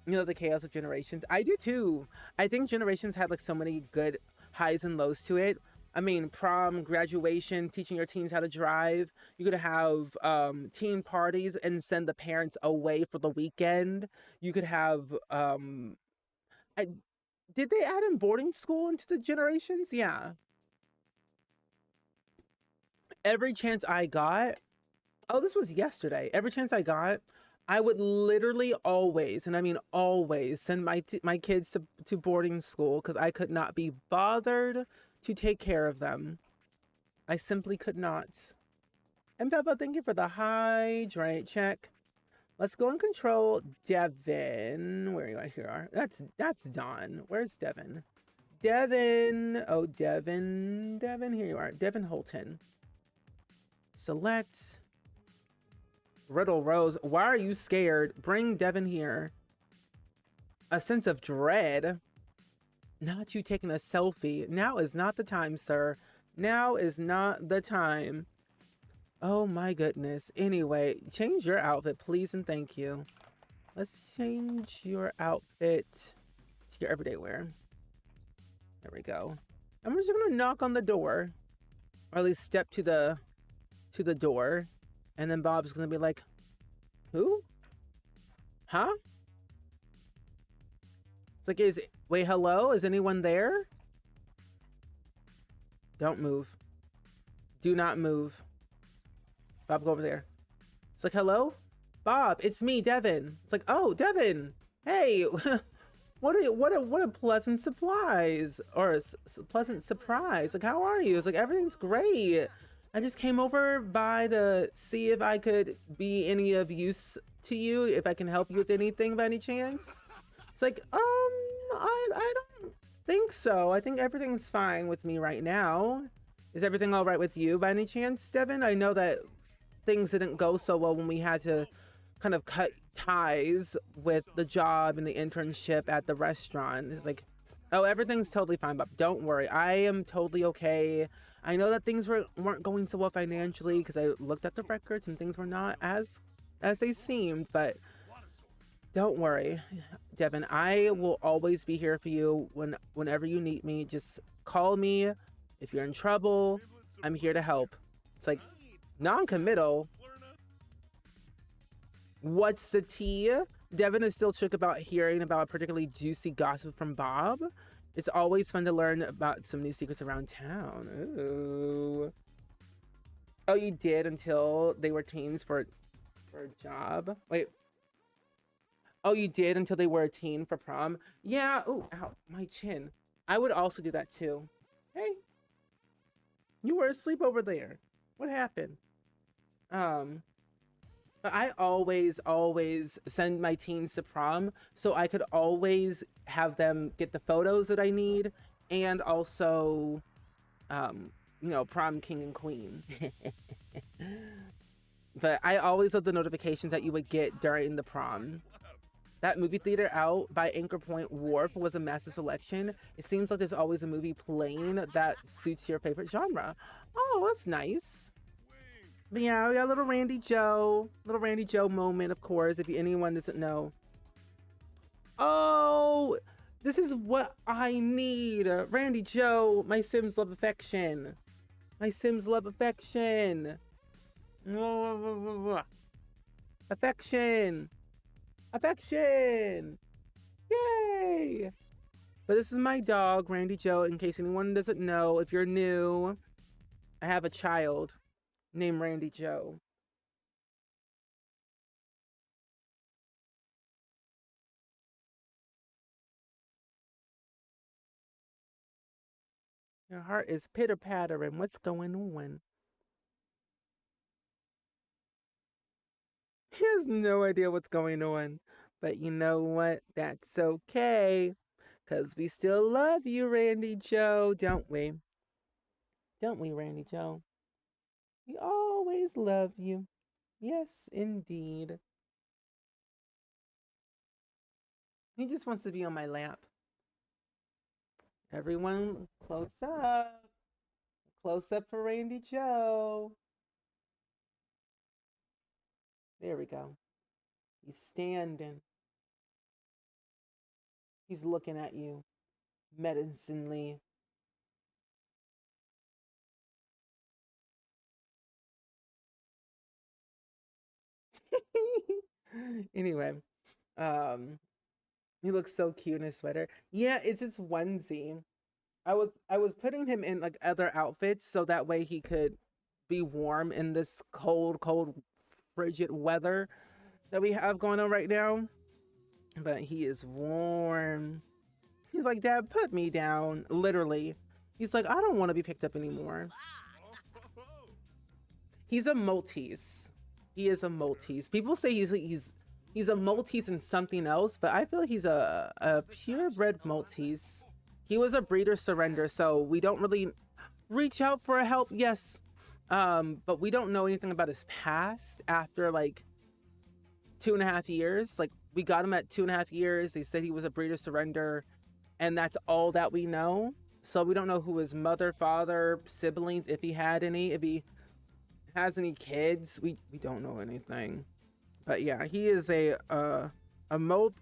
You know, the chaos of Generations. I do too. I think Generations had like so many good highs and lows to it. I mean, prom, graduation, teaching your teens how to drive. You could have teen parties and send the parents away for the weekend. You could have I did they add in boarding school into the generations? Yeah. Every chance I got, oh, this was yesterday. Every chance I got, I would literally always, and I mean always, send my kids to boarding school because I could not be bothered to take care of them. I simply could not. And Peppa, thank you for the hydrate check. Let's go and control Devin. Where are you at? Here are. That's Don. Where's Devin? Devin. Oh, Devin. Devin, here you are. Devin Holton. Select. Riddle Rose. Why are you scared? Bring Devin here. A sense of dread. Not you taking a selfie. Now is not the time, sir. Now is not the time. Oh my goodness. Anyway, change your outfit, please and thank you. Let's change your outfit to your everyday wear. There we go. And we're just gonna knock on the door, or at least step to the door, and then Bob's gonna be like, "Who? Huh?" It's like, wait, hello? Is anyone there? Don't move. Do not move. Bob, go over there. It's like, hello? Bob, it's me, Devin. It's like, oh, Devin. Hey, what a pleasant surprise, or pleasant surprise. Like, how are you? It's like, everything's great. I just came over by to see if I could be any of use to you, if I can help you with anything by any chance. It's like, I don't think so. I think everything's fine with me right now. Is everything all right with you by any chance, Devin? I know that things didn't go so well when we had to kind of cut ties with the job and the internship at the restaurant. It's like, oh, everything's totally fine, but don't worry. I am totally okay. I know that things weren't going so well financially because I looked at the records and things were not as they seemed, but don't worry, Devin. I will always be here for you whenever you need me. Just call me if you're in trouble. I'm here to help. It's like non-committal. What's the tea? Devin is still shook about hearing about a particularly juicy gossip from Bob. It's always fun to learn about some new secrets around town. Ooh. Oh, you did until they were teens for a job? Wait. Oh, you did until they were a teen for prom? Yeah. Oh, ow, my chin. I would also do that too. Hey, you were asleep over there. What happened? But I always send my teens to prom so I could always have them get the photos that I need, and also, prom king and queen. But I always love the notifications that you would get during the prom. That movie theater out by Anchor Point Wharf was a massive selection. It seems like there's always a movie playing that suits your favorite genre. Oh, that's nice. But yeah, we got a little Randy Joe moment, of course, if anyone doesn't know. Oh, this is what I need. Randy Joe, my Sims love affection. My Sims love affection. Affection. Affection. Yay. But this is my dog, Randy Joe, in case anyone doesn't know. If you're new, I have a child named Randy Joe. Your heart is pitter-pattering. What's going on? He has no idea what's going on. But you know what? That's okay. Because we still love you, Randy Joe, don't we? Don't we, Randy Joe? We always love you. Yes, indeed. He just wants to be on my lap. Everyone, close up. Close up for Randy Joe. There we go. He's standing. He's looking at you menacingly. Anyway, um, He looks so cute in his sweater. Yeah, it's his onesie. I was putting him in like other outfits so that way he could be warm in this cold, frigid weather that we have going on right now. But he is warm. He's like, Dad, put me down. Literally. He's like, I don't want to be picked up anymore. He's a Maltese. He is a Maltese. People say he's a Maltese and something else, but I feel like he's a purebred Maltese. He was a breeder surrender, so we don't really reach out for help. Yes, but we don't know anything about his past after like 2.5 years. Like we got him at 2.5 years. They said he was a breeder surrender, and that's all that we know. So we don't know who his mother, father, siblings, if he had any, if he has any kids. We don't know anything. But yeah, he is a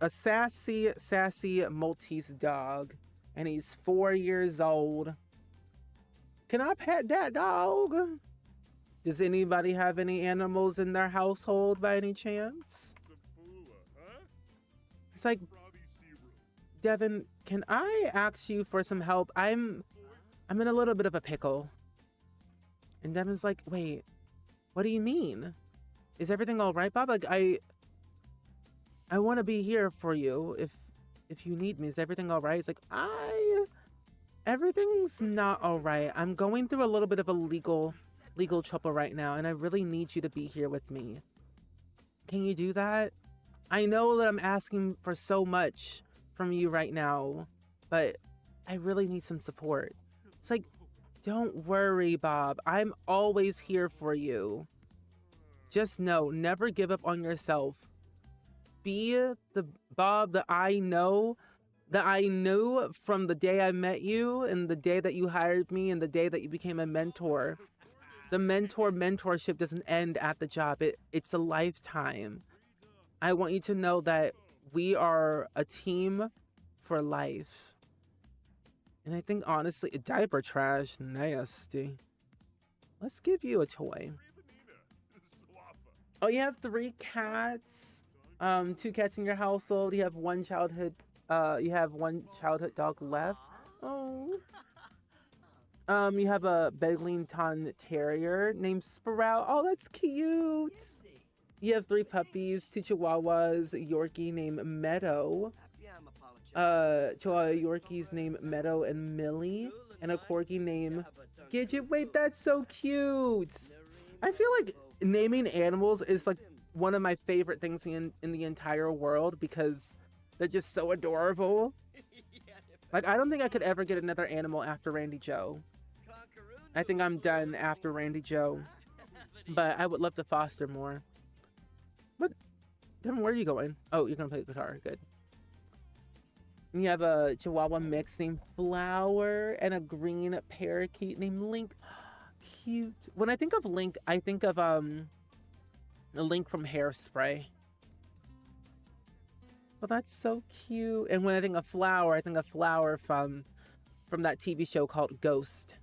sassy Maltese dog, and he's 4 years old. Can I pet that dog? Does anybody have any animals in their household by any chance? It's like, Devin, can I ask you for some help? I'm in a little bit of a pickle. And Devin's like, wait, what do you mean? Is everything all right, Bob? Like I want to be here for you if you need me. Is everything all right? It's like, everything's not all right. I'm going through a little bit of a legal trouble right now, and I really need you to be here with me. Can you do that? I know that I'm asking for so much from you right now, but I really need some support. It's like, don't worry, Bob. I'm always here for you. Just know, never give up on yourself. Be the Bob that I know, that I knew from the day I met you and the day that you hired me and the day that you became a mentor. The mentorship doesn't end at the job. It's a lifetime. I want you to know that we are a team for life. And I think honestly, diaper trash, nasty. Let's give you a toy. Oh, you have 3 cats. 2 cats in your household. You have one childhood dog left. Oh. You have a Bedlington Terrier named Sprout. Oh, that's cute. You have 3 puppies, 2 Chihuahuas, a Yorkie named Meadow. Chihuahua Yorkies named Meadow and Millie, and a Corgi named Gidget. Wait, that's so cute. I feel like naming animals is like one of my favorite things in the entire world because they're just so adorable. Like, I don't think I could ever get another animal after Randy Joe. I think I'm done after Randy Joe. But I would love to foster more. What? Devin, where are you going? Oh, you're going to play the guitar. Good. And you have a Chihuahua mix named Flower and a green parakeet named Link. Cute. When I think of Link, I think of Link from Hairspray. Well, that's so cute. And when I think of Flower, I think of Flower from that TV show called Ghost.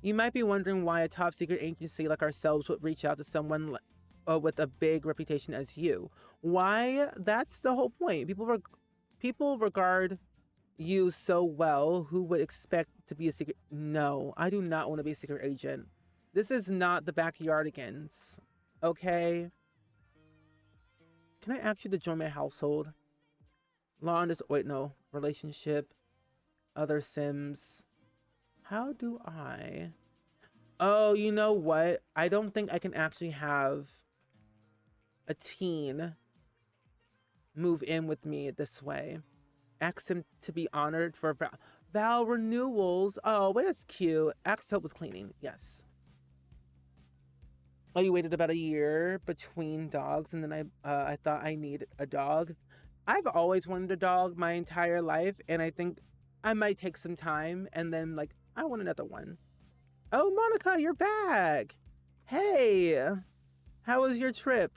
You might be wondering why a top secret agency like ourselves would reach out to someone with a big reputation as you. Why? That's the whole point. People regard you so well. Who would expect to be a secret? No, I do not want to be a secret agent. This is not the Backyardigans. Okay? Can I ask you to join my household? Relationship, other Sims. How do I? Oh, you know what? I don't think I can actually have a teen move in with me this way. Ask him to be honored for vow renewals. Oh, well, that's cute. Ask help with cleaning. Yes. Oh, you waited about a year between dogs, and then I thought I needed a dog. I've always wanted a dog my entire life, and I think I might take some time, and then, like, I want another one. Oh, Monica, you're back. Hey, how was your trip?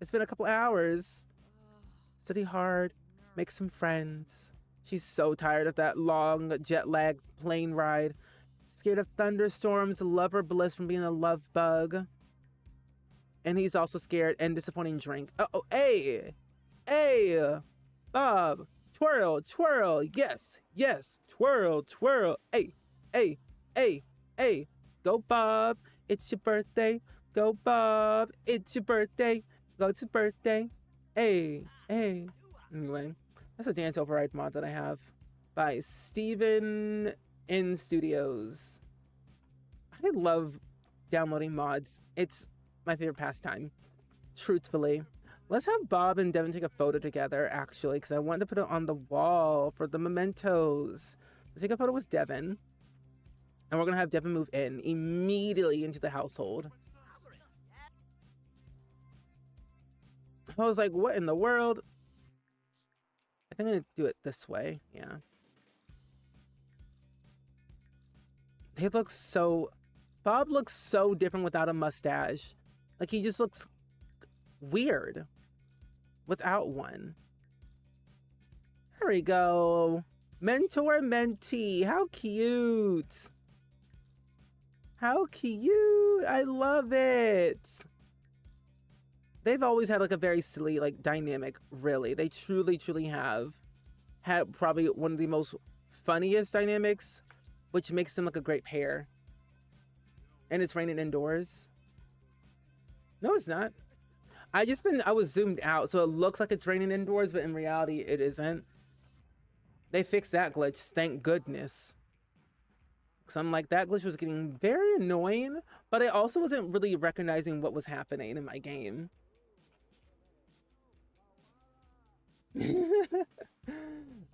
It's been a couple hours. Study hard, make some friends. She's so tired of that long jet lag plane ride. Scared of thunderstorms, love her bliss from being a love bug. And he's also scared and disappointing drink. Oh, hey. Hey, Bob, twirl, twirl. Yes, yes, twirl, twirl. Hey, hey, hey, hey. Go, Bob. It's your birthday. Go, Bob. It's your birthday. Go, it's your birthday. Hey, hey. Anyway, that's a dance override mod that I have by Steven in Studios. I love downloading mods. It's my favorite pastime, truthfully. Let's have Bob and Devin take a photo together, actually, because I wanted to put it on the wall for the mementos. Let's take a photo with Devin. And we're going to have Devin move in immediately into the household. I was like, what in the world? I think I'm going to do it this way. Yeah. They look so... Bob looks so different without a mustache. Like, he just looks weird without one. There we go. Mentor mentee. How cute. How cute. I love it. They've always had like a very silly like dynamic, really. They truly, truly have had probably one of the most funniest dynamics, which makes them like a great pair. And it's raining indoors. No, it's not. I was zoomed out, so it looks like it's raining indoors, but in reality, it isn't. They fixed that glitch, thank goodness. Because I'm like, that glitch was getting very annoying, but I also wasn't really recognizing what was happening in my game.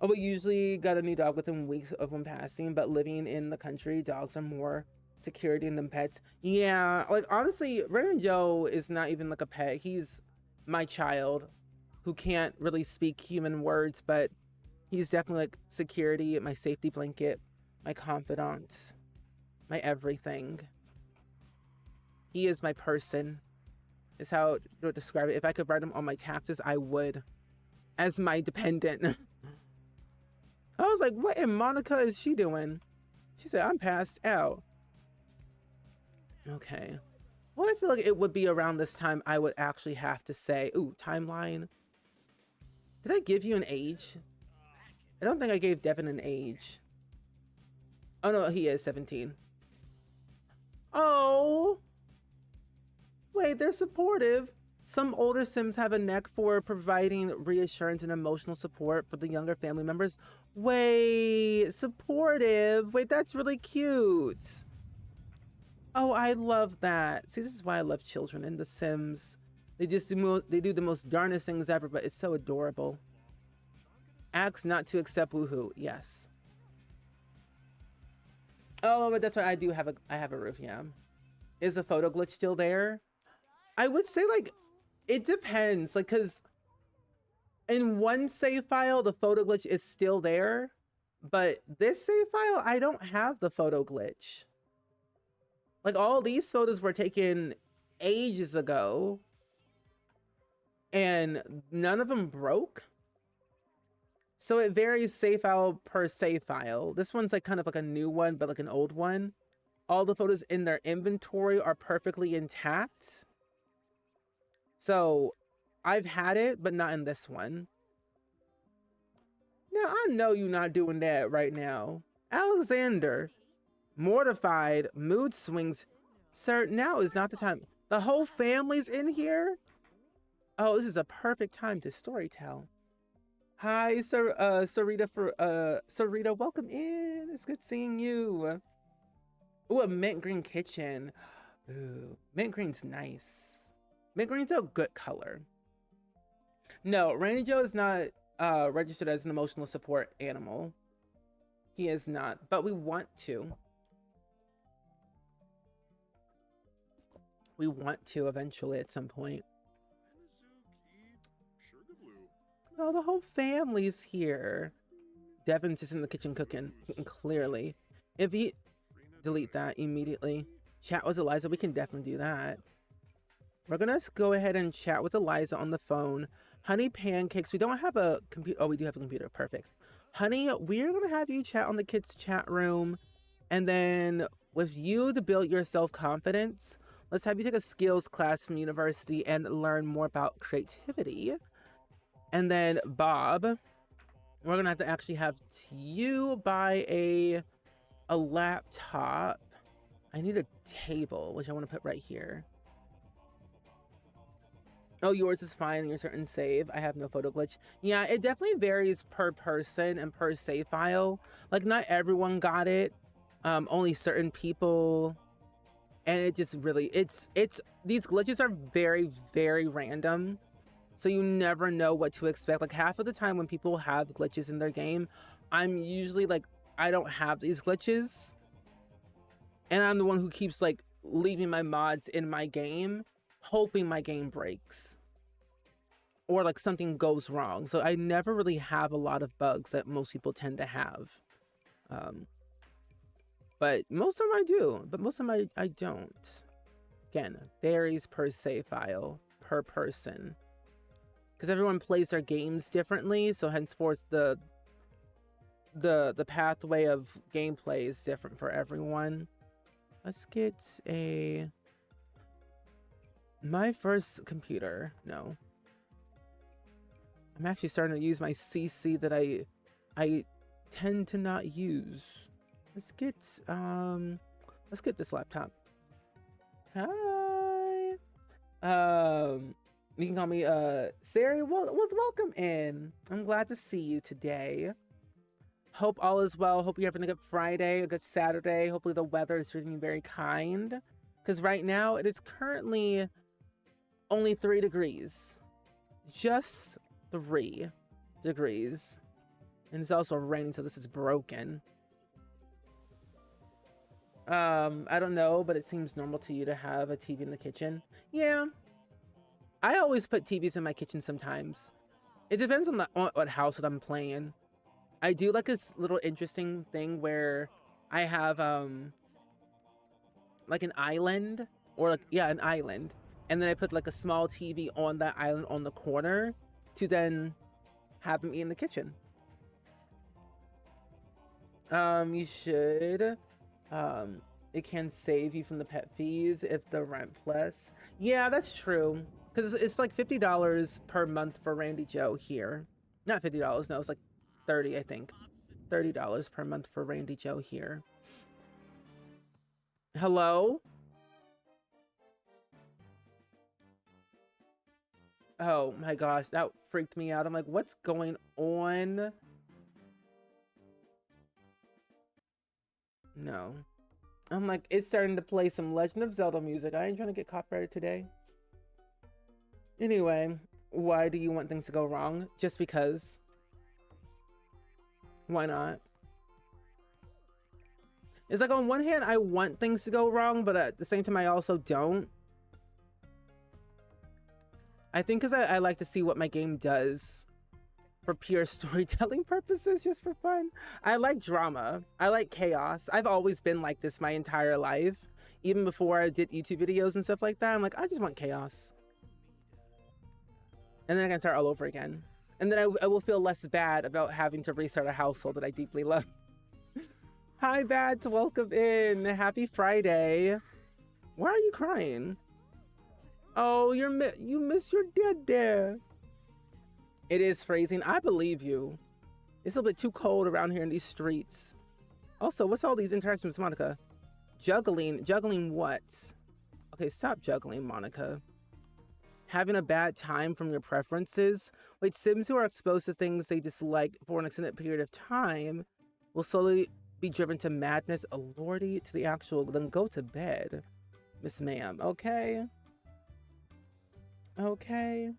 Oh, we usually got a new dog within weeks of one passing, but living in the country, dogs are more security than pets. Yeah, like honestly, Raymond Joe is not even like a pet. He's my child who can't really speak human words, but he's definitely like security, my safety blanket, my confidant, my everything. He is my person, is how I would describe it. If I could write him on my taxes, I would, as my dependent. I was like, what in Monica is she doing? She said, I'm passed out. Okay. Well, I feel like it would be around this time I would actually have to say, ooh, timeline. Did I give you an age? I don't think I gave Devin an age. Oh no, he is 17. Oh. Wait, they're supportive. Some older Sims have a knack for providing reassurance and emotional support for the younger family members. Wait, supportive. Wait, that's really cute. Oh, I love that. See, this is why I love children in The Sims. They do the most darnest things ever, but it's so adorable. Acts not to accept woohoo. Yes. Oh, but that's why I have a roof, yeah. Is the photo glitch still there? I would say like it depends, like cause in one save file the photo glitch is still there, but this save file I don't have the photo glitch. Like all these photos were taken ages ago and none of them broke. So it varies save file per save file. This one's like kind of like a new one, but like an old one. All the photos in their inventory are perfectly intact. So I've had it, but not in this one. Now I know you're not doing that right now. Alexander. Mortified, mood swings. Sir, now is not the time. The whole family's in here? Oh, this is a perfect time to storytell. Hi, Sarita, welcome in. It's good seeing you. Ooh, a mint green kitchen. Ooh, mint green's nice. Mint green's a good color. No, Randy Joe is not registered as an emotional support animal. He is not, but we want to. We want to eventually at some point. Oh, the whole family's here. Devin's just in the kitchen cooking, clearly. If he... Delete that immediately. Chat with Eliza, we can definitely do that. We're gonna go ahead and chat with Eliza on the phone. Honey Pancakes, we don't have a computer. Oh, we do have a computer, perfect. Honey, we're gonna have you chat on the kids' chat room. And then with you to build your self-confidence, let's have you take a skills class from university and learn more about creativity. And then Bob, we're gonna have to actually have you buy a laptop. I need a table, which I want to put right here. Oh, yours is fine. Your certain save. I have no photo glitch. Yeah, it definitely varies per person and per save file. Like, not everyone got it. Only certain people. And it just really, it's these glitches are very, very random. So you never know what to expect. Like, half of the time when people have glitches in their game, I'm usually like, I don't have these glitches. And I'm the one who keeps like leaving my mods in my game, hoping my game breaks or like something goes wrong. So I never really have a lot of bugs that most people tend to have. But most of them I do, but most of them I don't. Again, varies per save file, per person. Because everyone plays their games differently, so henceforth the pathway of gameplay is different for everyone. Let's get my first computer. No. I'm actually starting to use my CC that I tend to not use. Let's get this laptop. Hi. You can call me Sari. Welcome in. I'm glad to see you today. Hope all is well. Hope you're having a good Friday, a good Saturday. Hopefully the weather is treating you very kind. Because right now it is currently only 3 degrees. Just 3 degrees. And it's also raining, so this is broken. I don't know, but it seems normal to you to have a TV in the kitchen. Yeah. I always put TVs in my kitchen sometimes. It depends on what house that I'm playing. I do like this little interesting thing where I have like an island, or like, yeah, an island, and then I put like a small TV on that island on the corner to then have them eat in the kitchen. You should. It can save you from the pet fees if the rent plus. Yeah, that's true. Because it's like $50 per month for Randy Joe here. Not $50, no, it's like 30, I think. $30 per month for Randy Joe here. Hello? Oh my gosh, that freaked me out. I'm like, what's going on? No. I'm like, it's starting to play some Legend of Zelda music. I ain't trying to get copyrighted today. Anyway, why do you want things to go wrong? Just because. Why not? It's like, on one hand, I want things to go wrong, but at the same time, I also don't. I think because I like to see what my game does for pure storytelling purposes, just for fun. I like drama. I like chaos. I've always been like this my entire life. Even before I did YouTube videos and stuff like that, I'm like, I just want chaos. And then I can start all over again. And then I will feel less bad about having to restart a household that I deeply love. Hi, Bats. Welcome in. Happy Friday. Why are you crying? Oh, you miss your dad. It is freezing. I believe you. It's a little bit too cold around here in these streets. Also, what's all these interactions with Monica? Juggling what? Okay, stop juggling, Monica. Having a bad time from your preferences? Wait, Sims who are exposed to things they dislike for an extended period of time will slowly be driven to madness. Oh, lordy, to the actual, then go to bed, Miss Ma'am. Okay. Okay.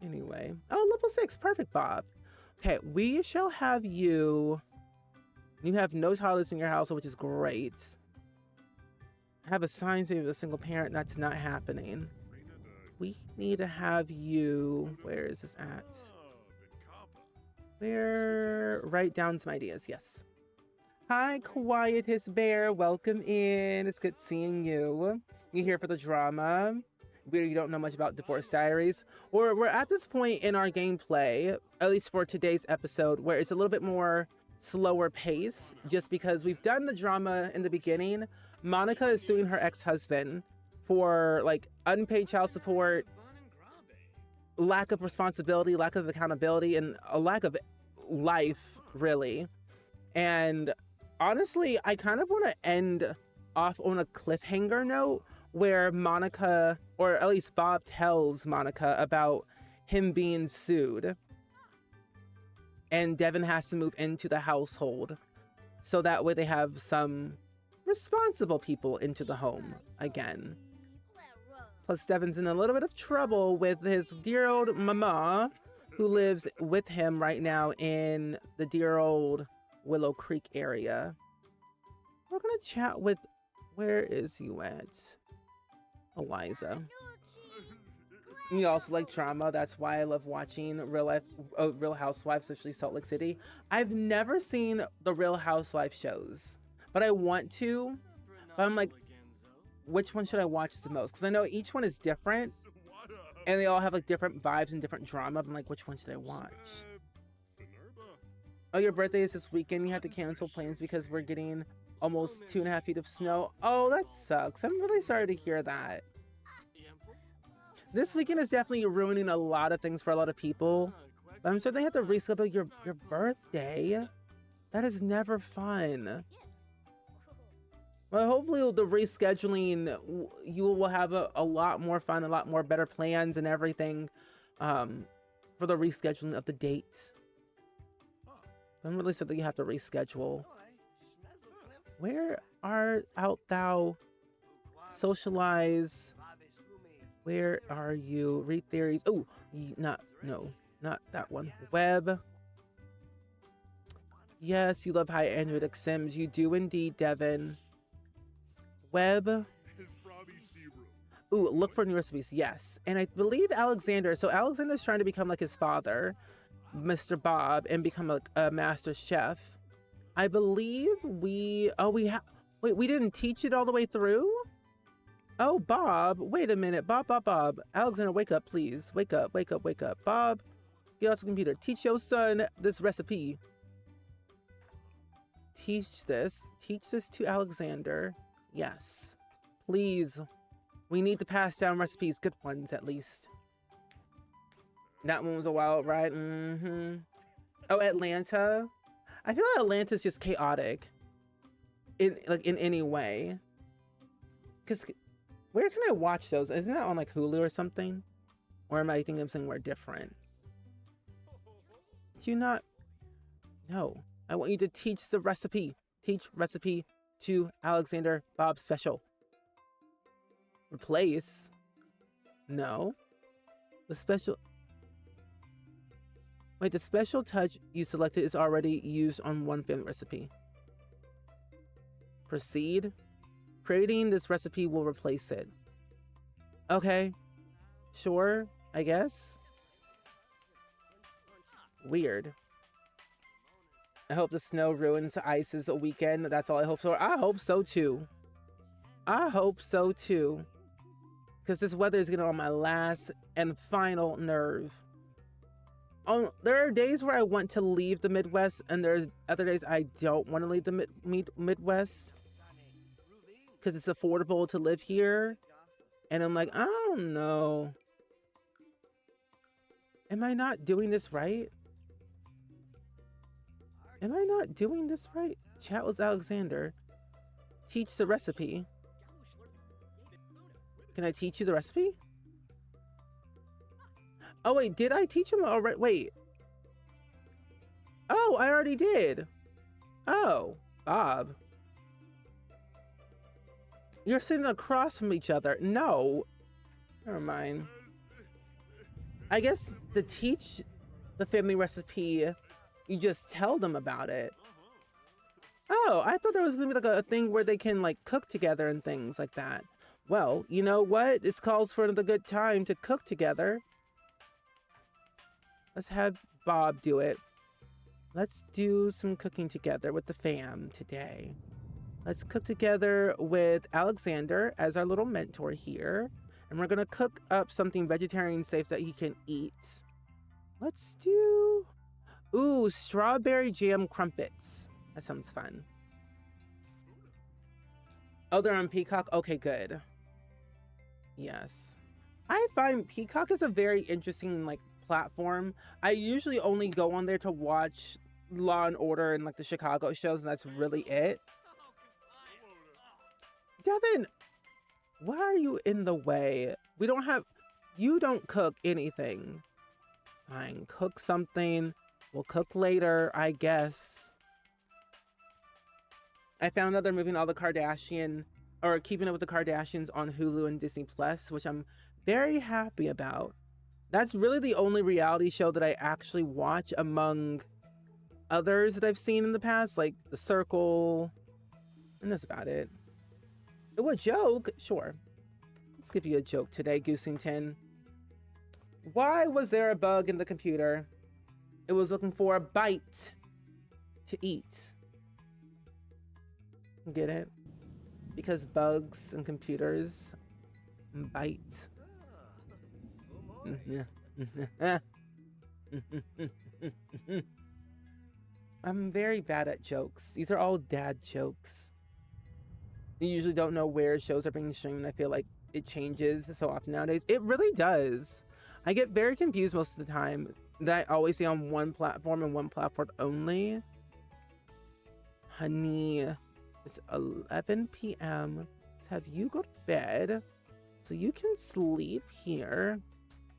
Anyway. Oh, level 6. Perfect, Bob. Okay, we shall have you. You have no toddlers in your household, which is great. Have a science baby with a single parent. That's not happening. We need to have you. Where is this at? Where? Write down some ideas. Yes. Hi, Quietest Bear. Welcome in. It's good seeing you. You're here for the drama. You don't know much about Divorce Diaries. We're at this point in our gameplay, at least for today's episode, where it's a little bit more slower pace, just because we've done the drama in the beginning. Monica is suing her ex-husband for like unpaid child support lack of responsibility, lack of accountability, and a lack of life, really. And honestly, I kind of want to end off on a cliffhanger note where Monica, or at least Bob, tells Monica about him being sued. And Devin has to move into the household. So that way they have some responsible people into the home again. Plus, Devin's in a little bit of trouble with his dear old mama, who lives with him right now in the dear old Willow Creek area. We're gonna chat with, where is you at? Eliza. You also like drama. That's why I love watching Real Housewives, especially Salt Lake City. I've never seen the Real Housewives shows, but I want to. But I'm like, which one should I watch the most? Because I know each one is different, and they all have like different vibes and different drama. I'm like, which one should I watch? Oh, your birthday is this weekend. You have to cancel plans because we're getting almost 2.5 feet of snow. Oh, that sucks. I'm really sorry to hear that. This weekend is definitely ruining a lot of things for a lot of people. But I'm sure they have to reschedule your birthday. That is never fun. Well, hopefully the rescheduling, you will have a lot more fun, a lot more better plans and everything for the rescheduling of the date. I'm really sad that you have to reschedule. Where art thou? Socialize. Where are you? Read theories. Oh, not that one. Web. Yes, you love high analytic sims. You do indeed, Devin. Web. Ooh, look for new recipes. Yes. And I believe Alexander. So Alexander's trying to become like his father, Mr. Bob, and become a master chef. I believe wait, we didn't teach it all the way through? Oh, Bob, wait a minute. Bob. Alexander, wake up, please. Wake up. Bob, get off the computer. Teach your son this recipe. Teach this to Alexander. Yes, please. We need to pass down recipes, good ones at least. That one was a wild ride. Oh, Atlanta. I feel like Atlanta's just chaotic in any way. Cause where can I watch those? Isn't that on like Hulu or something? Or am I thinking of somewhere different? Do you not? No. I want you to teach the recipe. Teach recipe to Alexander Bob Special. Replace? No. The special... Wait, the special touch you selected is already used on one family recipe. Proceed. Creating this recipe will replace it. Okay. Sure, I guess. Weird. I hope the snow ruins Ice's weekend. That's all I hope for. I hope so too. Because this weather is getting on my last and final nerve. There are days where I want to leave the Midwest, and there's other days I don't want to leave the Midwest. Because it's affordable to live here. And I'm like, I don't know. Am I not doing this right? Chat with Alexander. Teach the recipe. Can I teach you the recipe? Oh, wait, did I teach him already? Wait. Oh, I already did. Oh, Bob. You're sitting across from each other. No. Never mind. I guess to teach the family recipe, you just tell them about it. Oh, I thought there was gonna be like a thing where they can like cook together and things like that. Well, you know what? This calls for another good time to cook together. Let's have Bob do it. Let's do some cooking together with the fam today. Let's cook together with Alexander as our little mentor here. And we're gonna cook up something vegetarian safe that he can eat. Let's do... Ooh, strawberry jam crumpets. That sounds fun. Oh, they're on Peacock? Okay, good. Yes. I find Peacock is a very interesting like platform. I usually only go on there to watch Law and Order and like the Chicago shows, and that's really it. Devin, why are you in the way? We don't have, you don't cook anything. Fine, cook something. We'll cook later, I guess. I found out they're moving all the Kardashian, or Keeping Up with the Kardashians on Hulu and Disney Plus, which I'm very happy about. That's really the only reality show that I actually watch among others that I've seen in the past, like The Circle, and that's about it. Oh, a joke? Sure. Let's give you a joke today, Goosington. Why was there a bug in the computer? It was looking for a bite to eat. Get it? Because bugs and computers bite. I'm very bad at jokes. These are all dad jokes. You usually don't know where shows are being streamed. I feel like it changes so often nowadays. It really does. I get very confused most of the time that I always see on one platform and one platform only. Honey, it's 11 p.m. Let's have you go to bed so you can sleep here.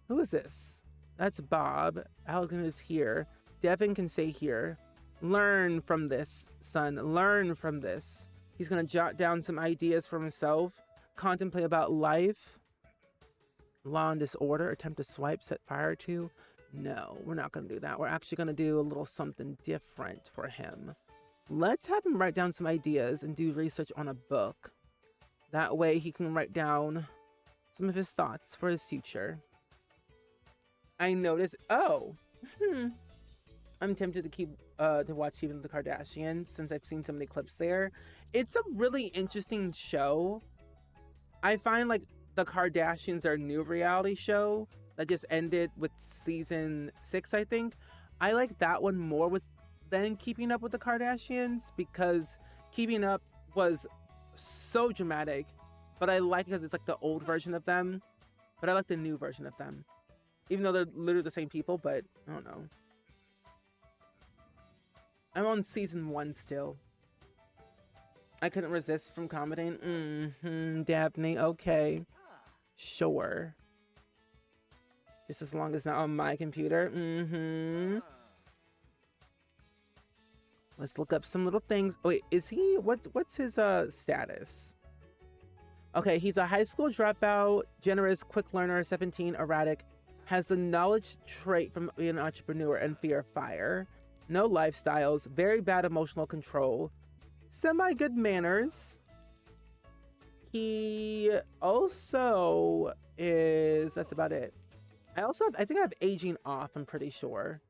Who is this? That's Bob. Alexander's here. Devin can stay here. Learn from this, son. Learn from this. He's gonna jot down some ideas for himself, contemplate about life. Law and Disorder, attempt to swipe, set fire to. No, we're not gonna do that. We're actually gonna do a little something different for him. Let's have him write down some ideas and do research on a book. That way he can write down some of his thoughts for his future. I noticed, I'm tempted to keep to watch even the Kardashians since I've seen so many clips there. It's a really interesting show. I find like the Kardashians are a new reality show that just ended with season 6, I think. I like that one more than Keeping Up with the Kardashians because Keeping Up was so dramatic, but I like it because it's like the old version of them, but I like the new version of them. Even though they're literally the same people, but I don't know. I'm on season 1 still. I couldn't resist from commenting. Daphne, okay. Sure. Just as long as it's not on my computer. Let's look up some little things. Oh, wait, is he, what's his status? Okay, he's a high school dropout, generous, quick learner, 17, erratic, has the knowledge trait from being an entrepreneur and fear of fire. No lifestyles, very bad emotional control, semi-good manners. He also is, that's about it. I think I have aging off, I'm pretty sure.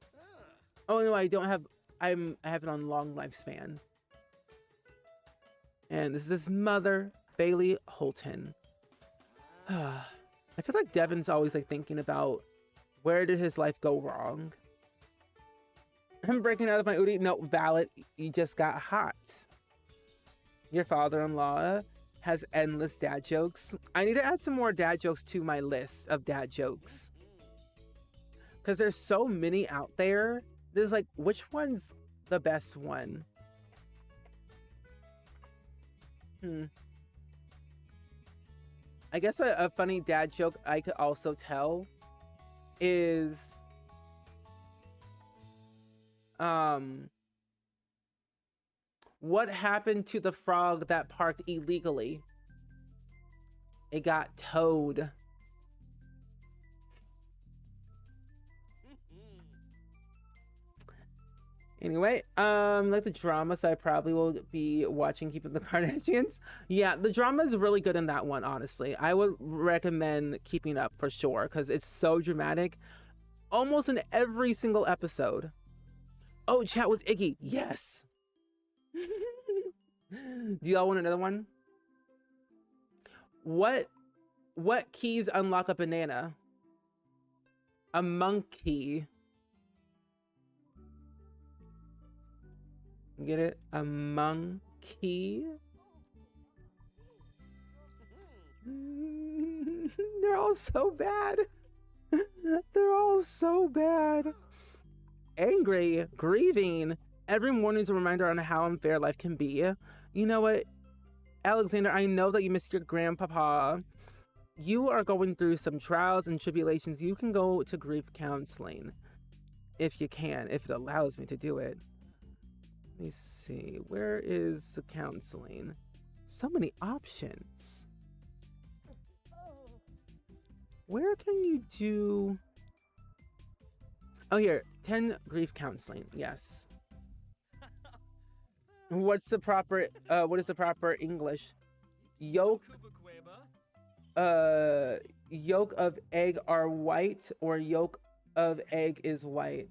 Oh no, I don't have, I have it on long lifespan. And this is his mother, Bailey Holton. I feel like Devin's always like thinking about where did his life go wrong? I'm breaking out of my Udi. No, valid. You just got hot. Your father-in-law has endless dad jokes. I need to add some more dad jokes to my list of dad jokes. Because there's so many out there. There's like, which one's the best one? I guess a funny dad joke I could also tell is what happened to the frog that parked illegally? It got towed. Anyway, like the drama, so I probably will be watching Keeping the Kardashians. Yeah, the drama is really good in that one, honestly. I would recommend Keeping Up for sure, because it's so dramatic. Almost in every single episode. Oh, chat with Iggy. Yes. Do y'all want another one? What keys unlock a banana? A monkey. Get it? A monkey. They're all so bad. They're all so bad. Angry, grieving. Every morning's a reminder on how unfair life can be. You know what, Alexander, I know that you miss your grandpapa. You are going through some trials and tribulations. You can go to grief counseling if you can, if it allows me to do it. Let me see. Where is the counseling? So many options. Where can you do... Oh, here. 10 grief counseling. Yes. What's the proper... what is the proper English? Yolk of egg are white, or yolk of egg is white?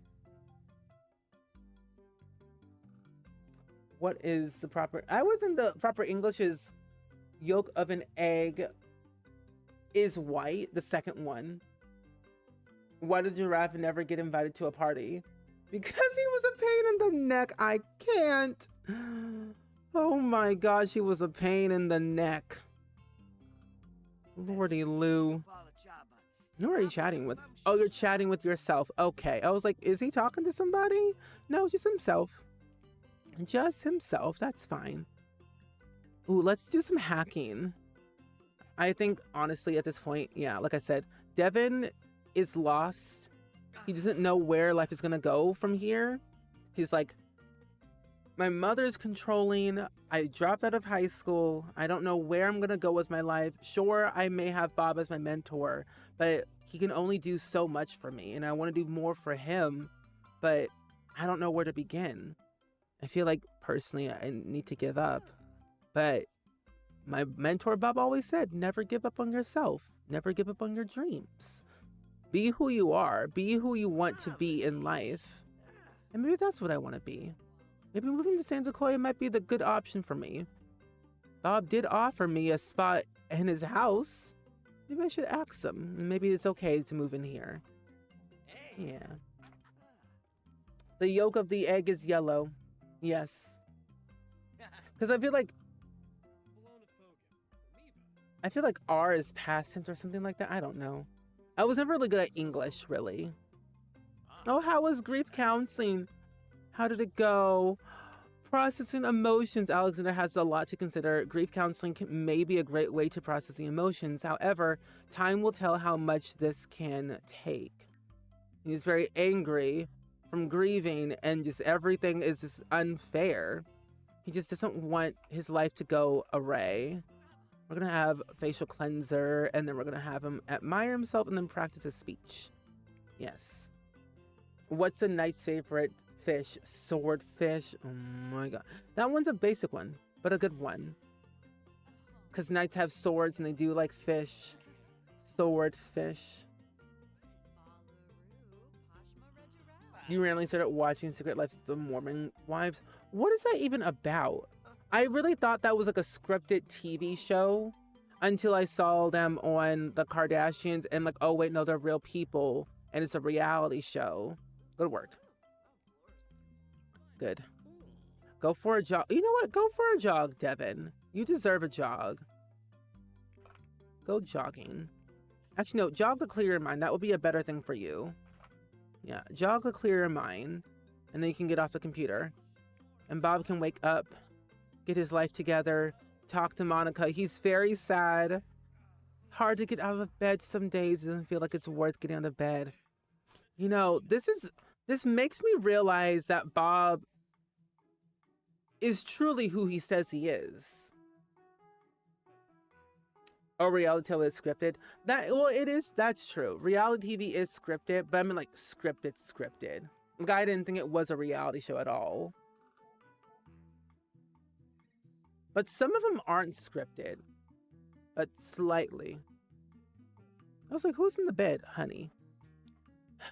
What is the proper... I wasn't the proper English is yolk of an egg is white, the second one. Why did giraffe never get invited to a party? Because he was a pain in the neck. I can't. Oh my gosh, he was a pain in the neck. Lordy Lou. Who are you chatting with? Oh, you're chatting with yourself. Okay. I was like, is he talking to somebody? No, just himself. Just himself. That's fine. Ooh, let's do some hacking. I think, honestly, at this point, yeah, like I said, Devin is lost. He doesn't know where life is going to go from here. He's like, my mother's controlling. I dropped out of high school. I don't know where I'm going to go with my life. Sure, I may have Bob as my mentor, but he can only do so much for me. And I want to do more for him, but I don't know where to begin. I feel like, personally, I need to give up. But my mentor, Bob, always said, never give up on yourself. Never give up on your dreams. Be who you are. Be who you want to be in life. And maybe that's what I want to be. Maybe moving to San Sequoia might be the good option for me. Bob did offer me a spot in his house. Maybe I should ask him. Maybe it's okay to move in here. Yeah. The yolk of the egg is yellow. Yes. Because I feel like R is past tense or something like that. I don't know. I was never really good at English, really. Oh, how was grief counseling? How did it go? Processing emotions. Alexander has a lot to consider. Grief counseling may be a great way to processing emotions. However, time will tell how much this can take. He's very angry from grieving, and just everything is just unfair. He just doesn't want his life to go awry. We're going to have facial cleanser, and then we're going to have him admire himself and then practice his speech. Yes. What's a knight's favorite fish? Swordfish. Oh my god. That one's a basic one, but a good one. Because knights have swords and they do like fish. Swordfish. You randomly started watching Secret Lives of the Mormon Wives. What is that even about? I really thought that was like a scripted TV show until I saw them on the Kardashians and like, oh wait, no, they're real people and it's a reality show. Good work. Good. Go for a jog. You know what? Go for a jog, Devin. You deserve a jog. Go jogging. Actually, no, jog to clear your mind. That would be a better thing for you. Yeah, jog to clear your mind. And then you can get off the computer. And Bob can wake up, get his life together, talk to Monica. He's very sad. Hard to get out of bed some days. Doesn't feel like it's worth getting out of bed. You know, this makes me realize that Bob is truly who he says he is. Oh, reality TV is scripted. That's true. Reality TV is scripted, but I mean like scripted. Like, I didn't think it was a reality show at all. But some of them aren't scripted, but slightly. I was like, who's in the bed, honey?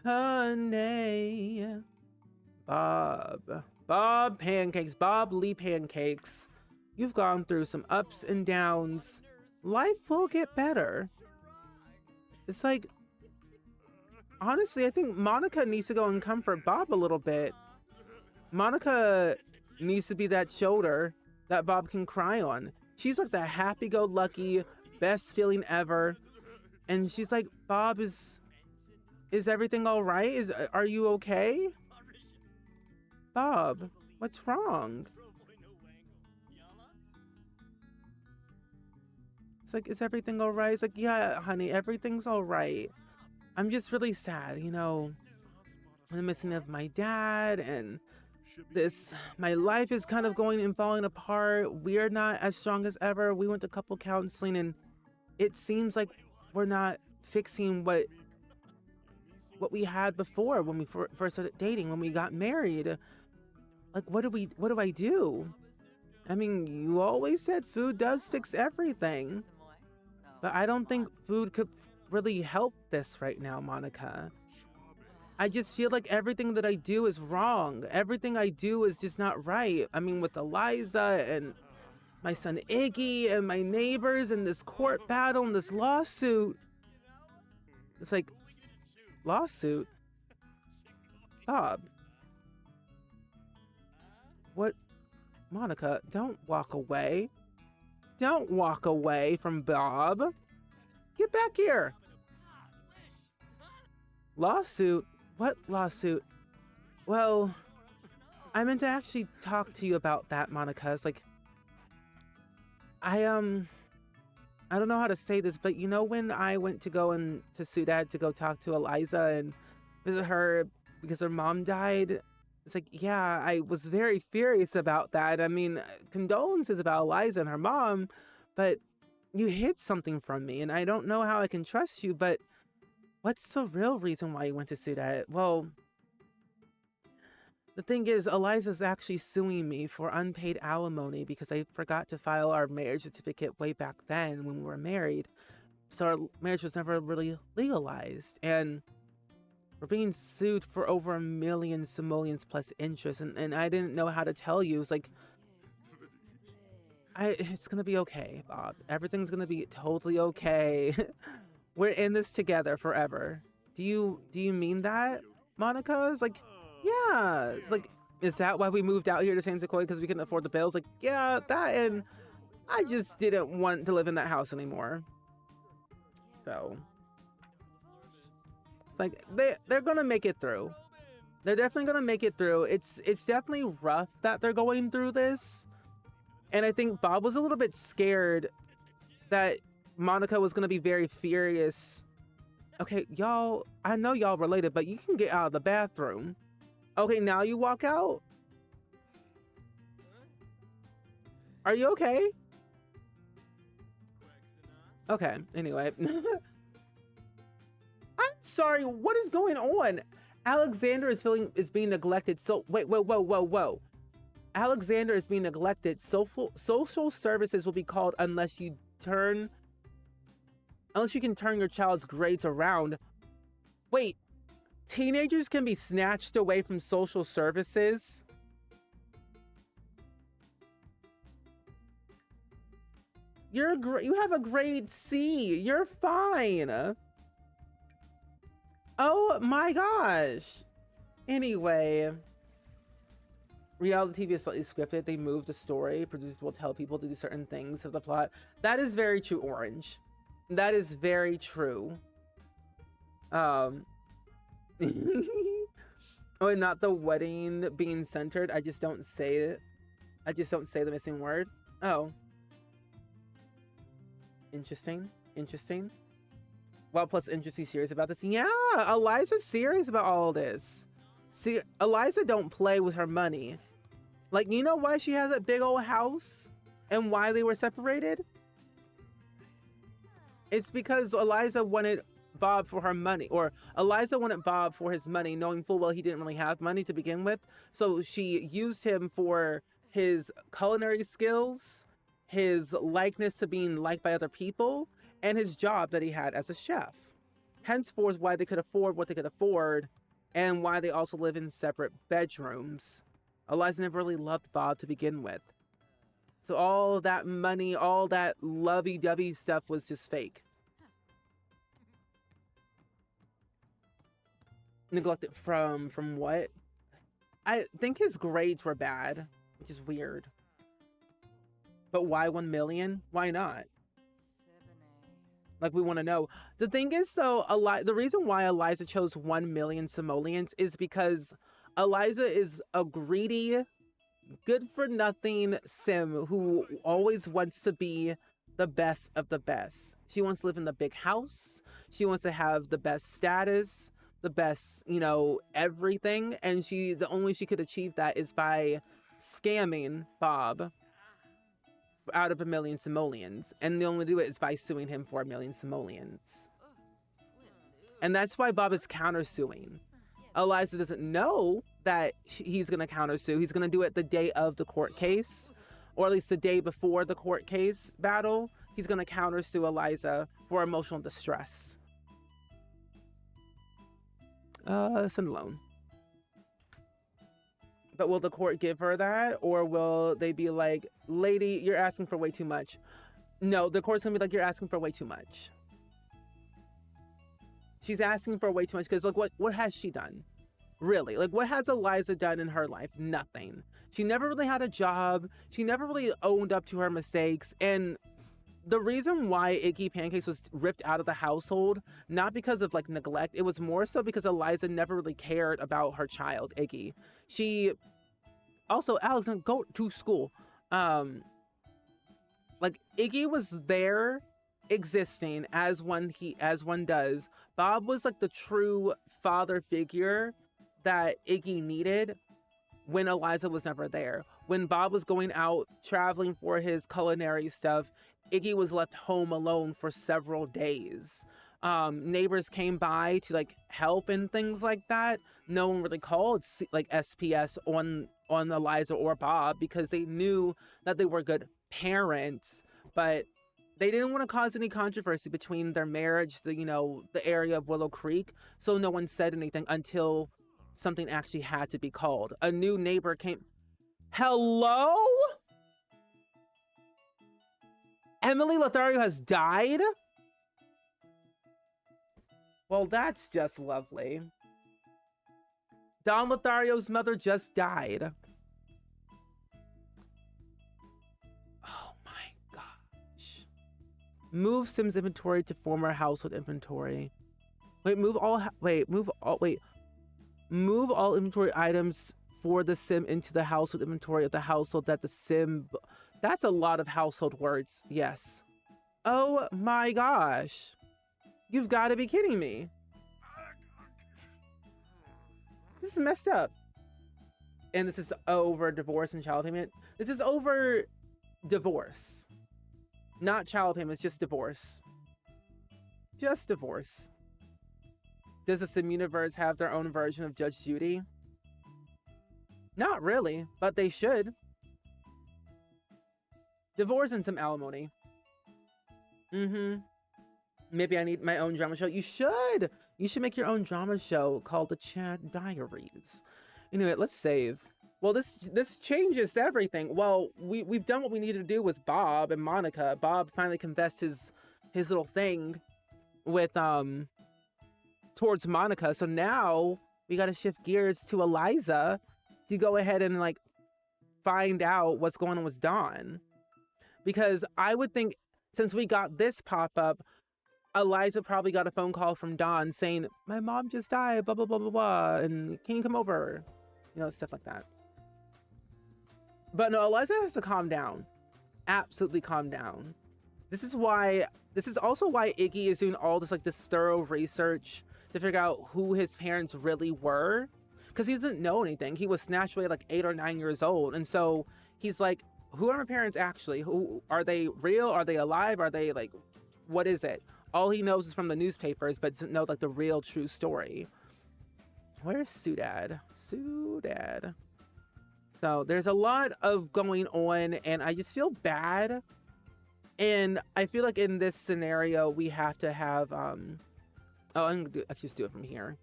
Honey. Bob Pancakes. Bob Lee Pancakes. You've gone through some ups and downs. Life will get better. It's like, honestly, I think Monica needs to go and comfort Bob a little bit. Monica needs to be that shoulder that Bob can cry on. She's like the happy-go-lucky, best feeling ever. And she's like, Bob, is everything all right? Are you okay? Bob, what's wrong? It's like, is everything all right? It's like, yeah, honey, everything's all right. I'm just really sad, you know, the missing of my dad, and my life is kind of going and falling apart. We're not as strong as ever. We went to couple counseling, and it seems like we're not fixing what we had before when we first started dating, when we got married. Like, what do I do? I mean, you always said food does fix everything, but I don't think food could really help this right now, Monica. I just feel like everything that I do is wrong. Everything I do is just not right. I mean, with Eliza and my son Iggy and my neighbors and this court battle and this lawsuit. It's like, lawsuit? Bob. What? Monica, don't walk away. Don't walk away from Bob. Get back here. Lawsuit? What lawsuit? Well, I meant to actually talk to you about that, Monica. It's like, I don't know how to say this, but you know when I went to go to Sudad to go talk to Eliza and visit her because her mom died? It's like, yeah, I was very furious about that. I mean, condolences about Eliza and her mom, but you hid something from me, and I don't know how I can trust you, but what's the real reason why you went to Sudad? Well, the thing is, Eliza's actually suing me for unpaid alimony because I forgot to file our marriage certificate way back then when we were married. So our marriage was never really legalized. And we're being sued for over $1 million simoleons plus interest. And I didn't know how to tell you. It's like, it's going to be okay, Bob. Everything's going to be totally okay. We're in this together forever. Do you mean that, Monica? It's like, yeah. It's like, is that why we moved out here to San Sequoia? Because we couldn't afford the bills? Like, yeah, that, and I just didn't want to live in that house anymore. So it's like, they're gonna make it through. They're definitely gonna make it through. It's definitely rough that they're going through this. And I think Bob was a little bit scared that Monica was gonna be very furious. Okay, y'all, I know y'all related, but you can get out of the bathroom. Okay, now you walk out? Are you okay? Okay, anyway. I'm sorry, what is going on? Alexander is being neglected. So, wait, whoa. Alexander is being neglected. Social services will be called unless you can turn your child's grades around. Wait. Teenagers can be snatched away from social services? You have a grade C. You're fine. Oh my gosh. Anyway, reality TV is slightly scripted. They move the story. Producers will tell people to do certain things of the plot. That is very true, Orange. That is very true. Oh, and not the wedding being centered. I just don't say it. I just don't say the missing word. Oh. Interesting. Well, plus interesting, serious about this. Yeah, Eliza's serious about all this. See, Eliza don't play with her money. Like, you know why she has that big old house? And why they were separated? It's because Eliza wanted Bob for her money, or Eliza wanted Bob for his money, knowing full well he didn't really have money to begin with. So she used him for his culinary skills, his likeness to being liked by other people, and his job that he had as a chef. Henceforth, why they could afford what they could afford, and why they also live in separate bedrooms. Eliza never really loved Bob to begin with. So all that money, all that lovey-dovey stuff was just fake. Neglected from what? I think his grades were bad, which is weird. But why 1 million? Why not? Like, we want to know. The thing is, though, the reason why Eliza chose 1 million simoleons is because Eliza is a greedy, good-for-nothing sim who always wants to be the best of the best. She wants to live in the big house. She wants to have the best status, the best, you know, everything. And the only she could achieve that is by scamming Bob out of 1 million simoleons. And the only do it is by suing him for 1 million simoleons. And that's why Bob is countersuing. Eliza doesn't know that he's going to countersue. He's going to do it the day of the court case, or at least the day before the court case battle. He's going to countersue Eliza for emotional distress. Send a loan. But will the court give her that? Or will they be like, lady, you're asking for way too much? No, the court's going to be like, you're asking for way too much. She's asking for way too much because, like, what has she done? Really? Like, what has Eliza done in her life? Nothing. She never really had a job. She never really owned up to her mistakes. And the reason why Iggy Pancakes was ripped out of the household, not because of, like, neglect. It was more so because Eliza never really cared about her child, Iggy. She... Also, Alex, go to school. Like, Iggy was there existing as one does. Bob was like the true father figure that Iggy needed when Eliza was never there. When Bob was going out traveling for his culinary stuff, Iggy was left home alone for several days. Neighbors came by to like help and things like that. No one really called like SPS on Eliza or Bob because they knew that they were good parents, but they didn't want to cause any controversy between their marriage, the area of Willow Creek. So no one said anything until something actually had to be called. A new neighbor came. Hello? Emily Lothario has died? Well, that's just lovely. Don Lothario's mother just died. Oh my gosh. Move Sims inventory to former household inventory. Move all inventory items for the sim into the household inventory of the household that the sim... That's a lot of household words. Yes. Oh my gosh. You've got to be kidding me. This is messed up. And this is over divorce and child payment. This is over divorce. Not child payment, it's just divorce. Just divorce. Does the sim universe have their own version of Judge Judy? Not really, but they should. Divorce and some alimony. Maybe I need my own drama show. You should make your own drama show called the Chad Diaries. Anyway, let's save. Well, this changes everything. Well, we've done what we needed to do with Bob and Monica. Bob finally confessed his little thing with towards Monica. So now we got to shift gears to Eliza to go ahead and like find out what's going on with Dawn. Because I would think since we got this pop-up, Eliza probably got a phone call from Dawn saying, my mom just died, blah, blah, blah, blah, blah, and can you come over? Stuff like that. But no, Eliza has to calm down. Absolutely calm down. This is also why Iggy is doing all this thorough research to figure out who his parents really were. Because he doesn't know anything. He was snatched away at 8 or 9 years old. And so he's like, who are my parents actually? Who are they real? Are they alive? Are they what is it? All he knows is from the newspapers, but doesn't know the real true story. Where's Sudad? Sudad. So there's a lot of going on and I just feel bad. And I feel like in this scenario, we have to have, I'm gonna just do it from here.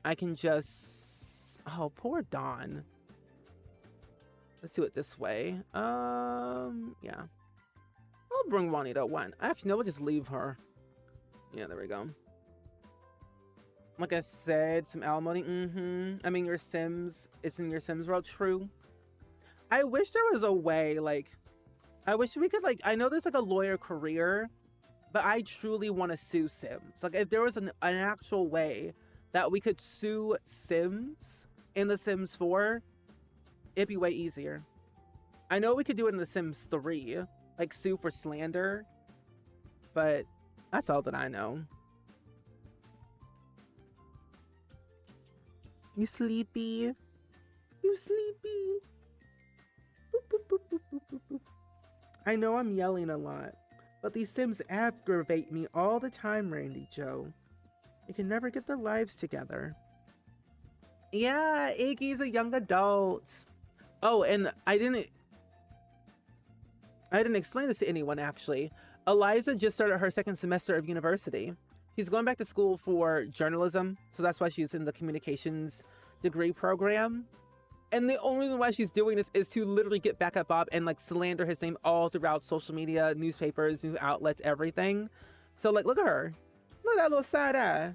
I can just, oh, poor Dawn. Let's do it this way. Yeah. I'll bring Juanita one. Actually, no, we'll just leave her. Yeah, there we go. Like I said, some alimony. I mean, your Sims, it's in your Sims world. True. I wish there was a way, I wish we could, I know there's a lawyer career, but I truly want to sue Sims. Like, if there was an actual way that we could sue Sims in The Sims 4, it'd be way easier. I know we could do it in The Sims 3, like sue for slander, but that's all that I know. You sleepy? You sleepy? Boop, boop, boop, boop, boop, boop, boop. I know I'm yelling a lot, but these Sims aggravate me all the time, Randy Joe. They can never get their lives together. Yeah, Iggy's a young adult. Oh, and I didn't explain this to anyone, actually. Eliza just started her second semester of university. She's going back to school for journalism, so that's why she's in the communications degree program. And the only reason why she's doing this is to literally get back at Bob and like slander his name all throughout social media, newspapers, news outlets, everything. So like, look at her. Look at that little side eye.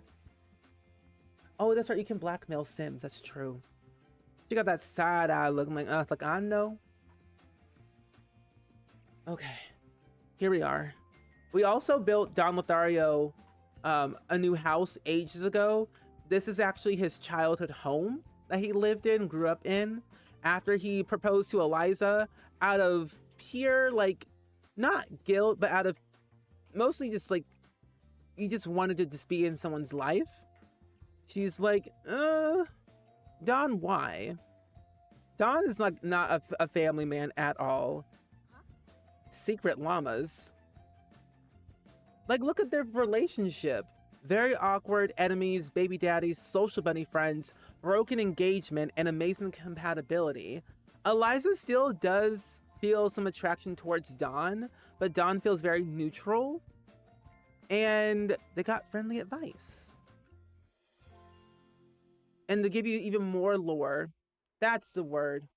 Oh, that's right, you can blackmail Sims, that's true. She got that side eye looking like I know. Okay, here we are. We also built Don Lothario a new house ages ago. This is actually his childhood home that he lived in, grew up in, after he proposed to Eliza out of pure, like, not guilt, but out of mostly just like, he just wanted to just be in someone's life. She's like, Don, why? Don is like not a family man at all. Secret llamas. Like, look at their relationship. Very awkward, enemies, baby daddies, social bunny friends, broken engagement, and amazing compatibility. Eliza still does feel some attraction towards Don, but Don feels very neutral. And they got friendly advice. And to give you even more lore, that's the word.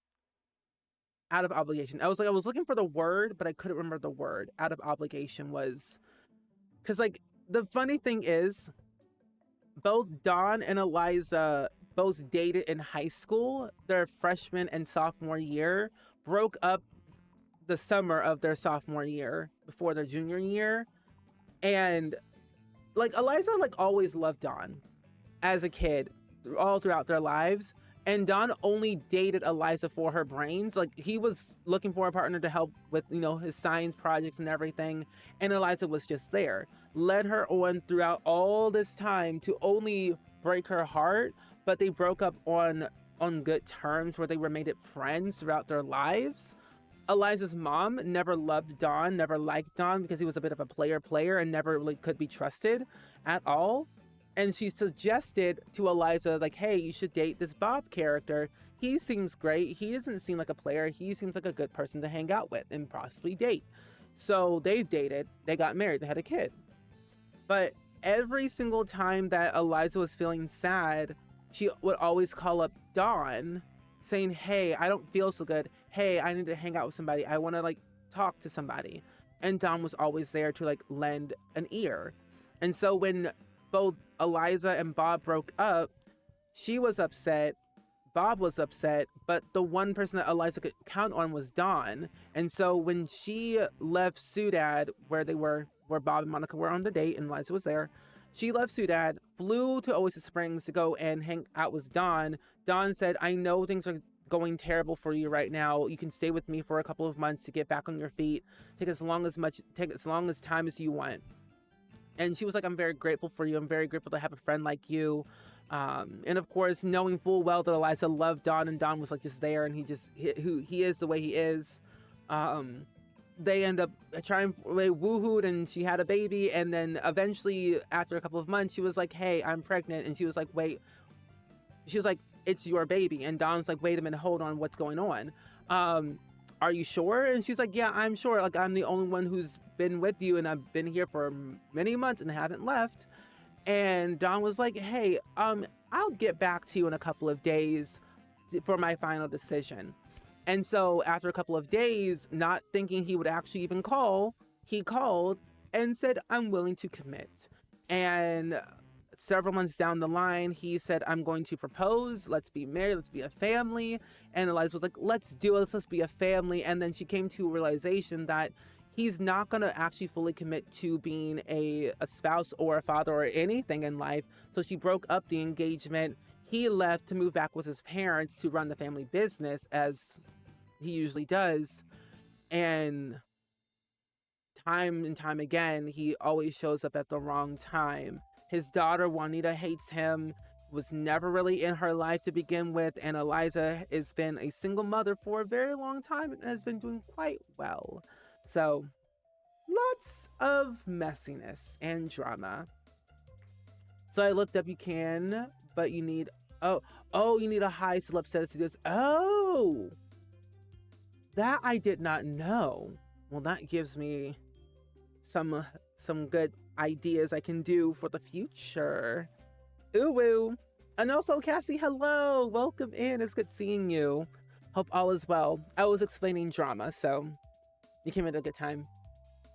Out of obligation. I was looking for the word, but I couldn't remember the word. Out of obligation was, because like, the funny thing is, both Don and Eliza both dated in high school. Their freshman and sophomore year, broke up the summer of their sophomore year before their junior year. And like, Eliza like always loved Don as a kid all throughout their lives. And Don only dated Eliza for her brains. Like, he was looking for a partner to help with, you know, his science projects and everything. And Eliza was just there. Led her on throughout all this time to only break her heart. But they broke up on good terms where they remained friends throughout their lives. Eliza's mom never loved Don, never liked Don because he was a bit of a player and never really could be trusted at all. And she suggested to Eliza, like, hey, you should date this Bob character. He seems great. He doesn't seem like a player. He seems like a good person to hang out with and possibly date. So they've dated. They got married. They had a kid. But every single time that Eliza was feeling sad, she would always call up Don saying, hey, I don't feel so good. Hey, I need to hang out with somebody. I want to, like, talk to somebody. And Don was always there to, like, lend an ear. And so when both Eliza and Bob broke up, she was upset, Bob was upset, but the one person that Eliza could count on was Don. And so when she left Soodad, where Bob and Monica were on the date and Eliza was there, she left Soodad, flew to Oasis Springs to go and hang out with Don. Don said, I know things are going terrible for you right now. You can stay with me for a couple of months to get back on your feet. Take as long as time as you want. And she was like, I'm very grateful for you. I'm very grateful to have a friend like you. And of course, knowing full well that Eliza loved Don and Don was like just there and who he is the way he is. They end up trying, they woohooed and she had a baby. And then eventually after a couple of months, she was like, hey, I'm pregnant. And she was like, wait, she was like, it's your baby. And Don's like, wait a minute, hold on, what's going on? Are you sure? And she's like, yeah, I'm sure. Like, I'm the only one who's been with you and I've been here for many months and haven't left. And Don was like, hey, I'll get back to you in a couple of days for my final decision. And so after a couple of days, not thinking he would actually even call, he called and said, I'm willing to commit. And several months down the line, he said, I'm going to propose. Let's be married. Let's be a family. And Eliza was like, let's do it. Let's be a family. And then she came to a realization that he's not going to actually fully commit to being a spouse or a father or anything in life. So she broke up the engagement. He left to move back with his parents to run the family business, as he usually does. And time and time again, he always shows up at the wrong time. His daughter, Juanita, hates him, was never really in her life to begin with, and Eliza has been a single mother for a very long time and has been doing quite well. So, lots of messiness and drama. So I looked up, you can, but you need, you need a high celeb status to do this. Oh, that I did not know. Well, that gives me some good ideas I can do for the future. Ooh woo. And also, Cassie, hello, welcome in. It's good seeing you. Hope all is well. I was explaining drama, so you came at a good time.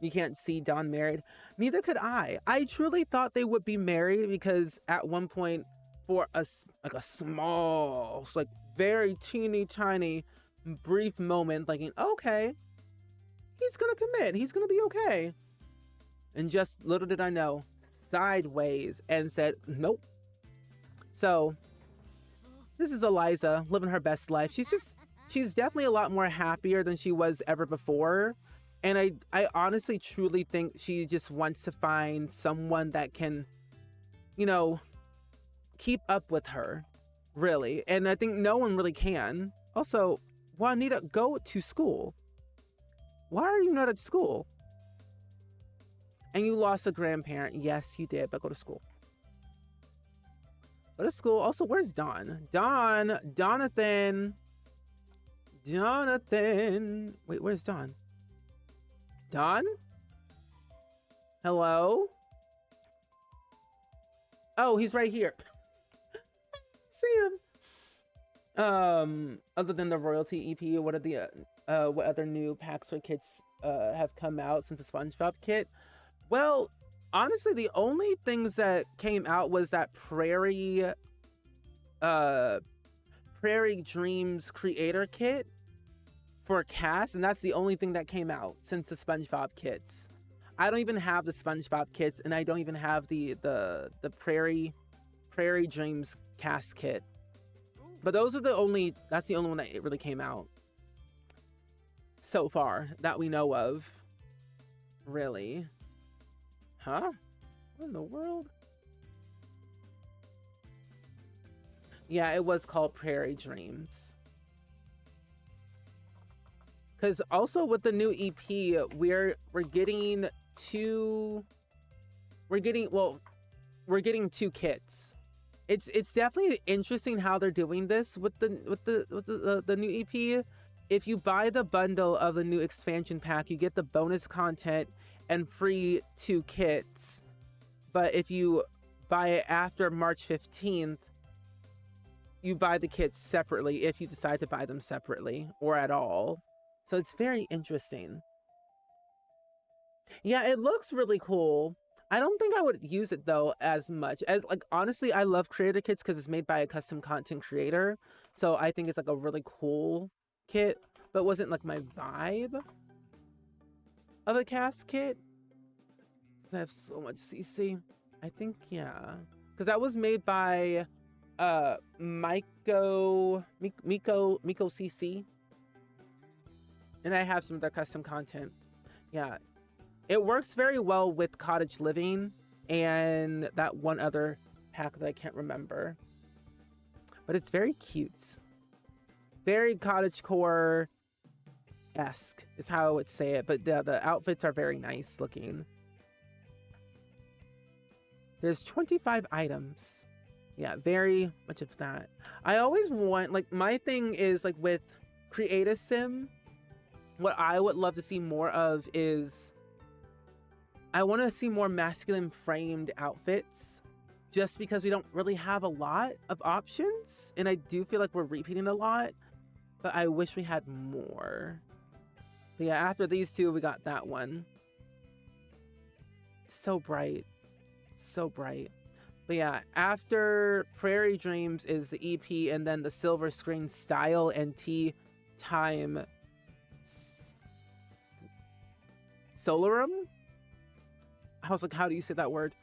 You can't see Dawn married. Neither could I. I truly thought they would be married because at one point, for a small, like very teeny tiny, brief moment, thinking, okay, he's gonna commit. He's gonna be okay. And just little did I know, sideways, and said, nope. So this is Eliza living her best life. She's definitely a lot more happier than she was ever before. And I honestly, truly think she just wants to find someone that can, keep up with her, really. And I think no one really can. Also, Juanita, go to school. Why are you not at school? And you lost a grandparent. Yes, you did, but go to school. Go to school. Also, where's Dawn? Jonathan. Wait, where's Dawn? Dawn? Hello? Oh, he's right here. See him. Other than the royalty EP, what other new packs for kids have come out since the SpongeBob kit? Well, honestly, the only things that came out was that Prairie Dreams creator kit for Cass, and that's the only thing that came out since the SpongeBob kits. I don't even have the SpongeBob kits, and I don't even have the Prairie Dreams Cass kit. But that's the only one that really came out so far that we know of. Really? Huh? What in the world? Yeah, it was called Prairie Dreams. Because also with the new EP, we're getting two kits. It's definitely interesting how they're doing this with the new EP. If you buy the bundle of the new expansion pack, you get the bonus content and free 2 kits. But if you buy it after March 15th, you buy the kits separately if you decide to buy them separately or at all. So it's very interesting. Yeah, it looks really cool. I don't think I would use it though as much as, like, honestly, I love creator kits because it's made by a custom content creator. So I think it's like a really cool kit, but wasn't like my vibe of a cast kit. I have so much CC. I think, yeah, because that was made by Miko CC, and I have some of their custom content. Yeah, it works very well with Cottage Living and that one other pack that I can't remember, but it's very cute, very cottagecore esque is how I would say it. But the outfits are very nice looking. There's 25 items. Yeah, very much of that. I always want, like, my thing is, like, with Create a Sim, what I would love to see more of is, I want to see more masculine framed outfits, just because we don't really have a lot of options. And I do feel like we're repeating a lot, but I wish we had more. But yeah, after these two, we got that one. So bright. So bright. But yeah, after Prairie Dreams is the EP, and then the silver screen Style and Tea Time Solarum. I was like, how do you say that word?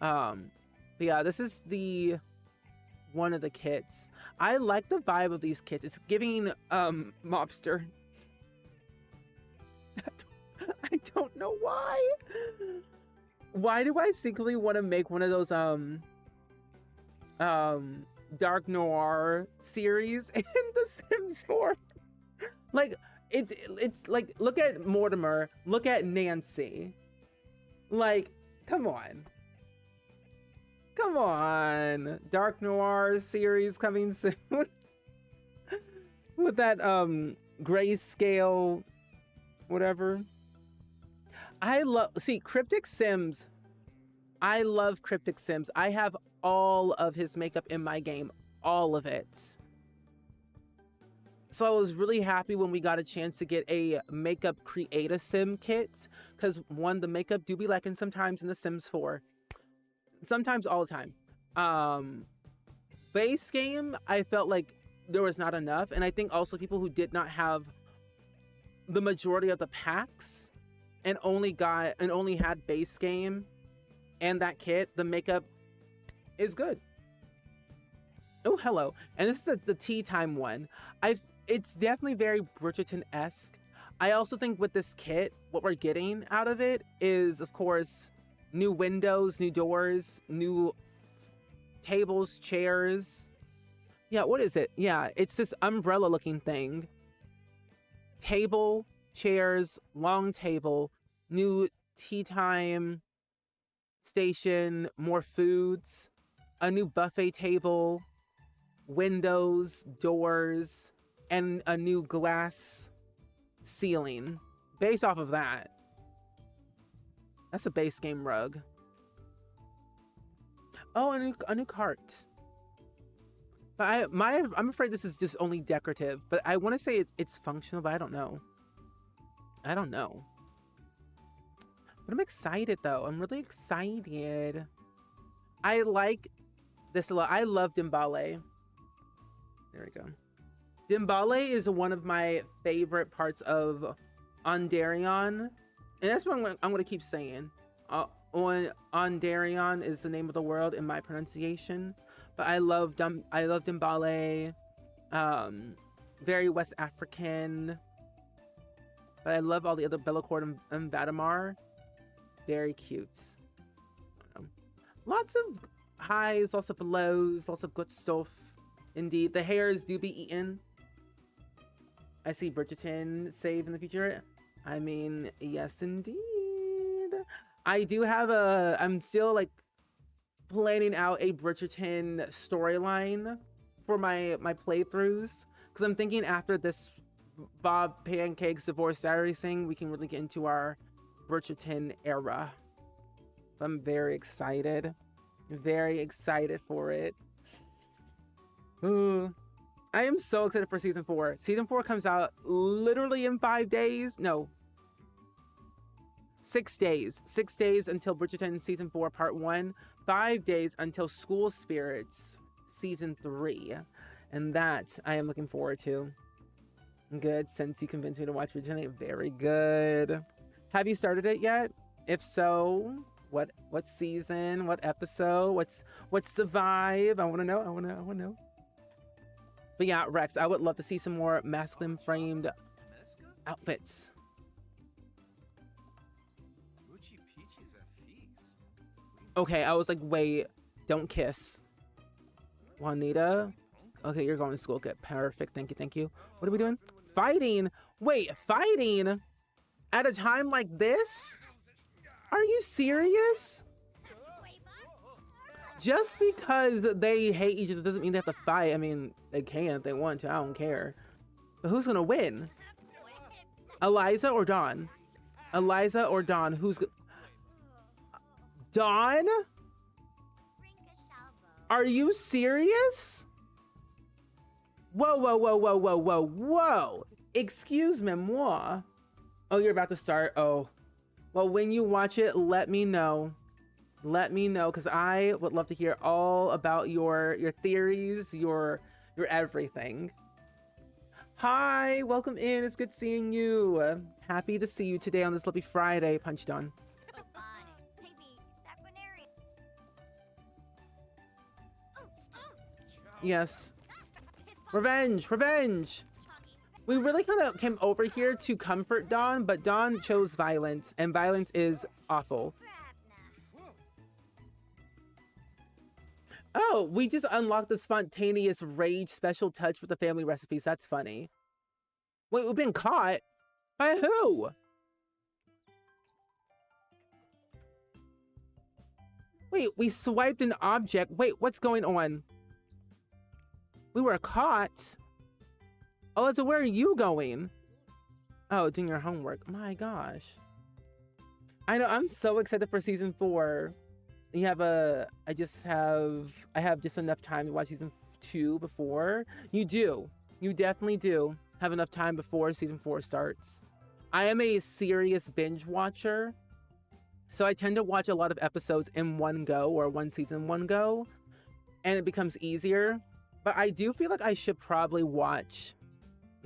But yeah, this is the one of the kits. I like the vibe of these kits. It's giving mobster. I don't know why. Why do I secretly want to make one of those dark noir series in The Sims 4? Like it's like, look at Mortimer, look at Nancy. Like, come on. Come on. Dark noir series coming soon. With that grayscale whatever. I love, see, Cryptic Sims. I love Cryptic Sims. I have all of his makeup in my game, all of it. So I was really happy when we got a chance to get a makeup create a sim kit, because one, the makeup do be lacking sometimes in The Sims 4. Sometimes, all the time. Base game, I felt like there was not enough, and I think also people who did not have the majority of the packs and only had base game and that kit, the makeup is good. Oh, hello. And this is the tea time one. It's definitely very Bridgerton-esque. I also think with this kit, what we're getting out of it is, of course, new windows, new doors, new tables, chairs. Yeah, what is it? Yeah, it's this umbrella looking thing. Table, chairs, long table, new tea time station, more foods, a new buffet table, windows, doors, and a new glass ceiling based off of that. That's a base game rug. Oh, a new cart. But I'm afraid this is just only decorative, but I want to say it's functional, but I don't know. I don't know. But I'm excited though. I'm really excited. I like this a lot. I love Dimbale. There we go. Dimbale is one of my favorite parts of Ondarion. And that's what I'm going to keep saying. Ondarion is the name of the world in my pronunciation. But I love Dimbale. Very West African. But I love all the other Bellacourt and Vadamar. Very cute. Lots of highs, lots of lows, lots of good stuff. Indeed. The hairs do be eaten. I see Bridgerton save in the future. I mean, yes, indeed. I do have I'm still like planning out a Bridgerton storyline for my playthroughs. Because I'm thinking after this Bob Pancake's Divorce Diaries thing, we can really get into our Bridgerton era. I'm very excited. Very excited for it. Ooh. I am so excited for season 4. Season 4 comes out literally in 5 days. No. 6 days. 6 days until Bridgerton season 4 part 1. 5 days until School Spirits season 3. And that I am looking forward to. Good, since you convinced me to watch Bridgerton. Very good. Have you started it yet? If so, what season? What episode? What's the vibe? I want to know. I want to know. But yeah, Rex, I would love to see some more masculine framed outfits. Okay, I was like, wait, don't kiss. Juanita? Okay, you're going to school. Good, perfect. Thank you, thank you. What are we doing? Fighting? Wait, fighting? At a time like this? Are you serious? Just because they hate each other doesn't mean they have to fight. I mean, they can if they want to. I don't care. But who's gonna win? Eliza or Dawn? Eliza or Dawn? Who's Dawn? Are you serious? Whoa, whoa, whoa, whoa, whoa, whoa, whoa. Excuse me, moi. Oh, you're about to start? Oh. Well, when you watch it, let me know. Let me know, because I would love to hear all about your theories, your everything. Hi, welcome in. It's good seeing you. Happy to see you today on this lovely Friday, Punch Don. Yes. Revenge! Revenge! We really kind of came over here to comfort Dawn, but Dawn chose violence, and violence is awful. Oh, we just unlocked the spontaneous rage special touch with the family recipes. That's funny. Wait, we've been caught? By who? Wait, we swiped an object. Wait, what's going on? We were caught? Alyssa, where are you going? Oh, doing your homework. My gosh. I know, I'm so excited for season 4. I have just enough time to watch season 2 before. You do. You definitely do have enough time before season 4 starts. I am a serious binge watcher, so I tend to watch a lot of episodes in one go, or one season in one go, and it becomes easier. But I do feel like I should probably watch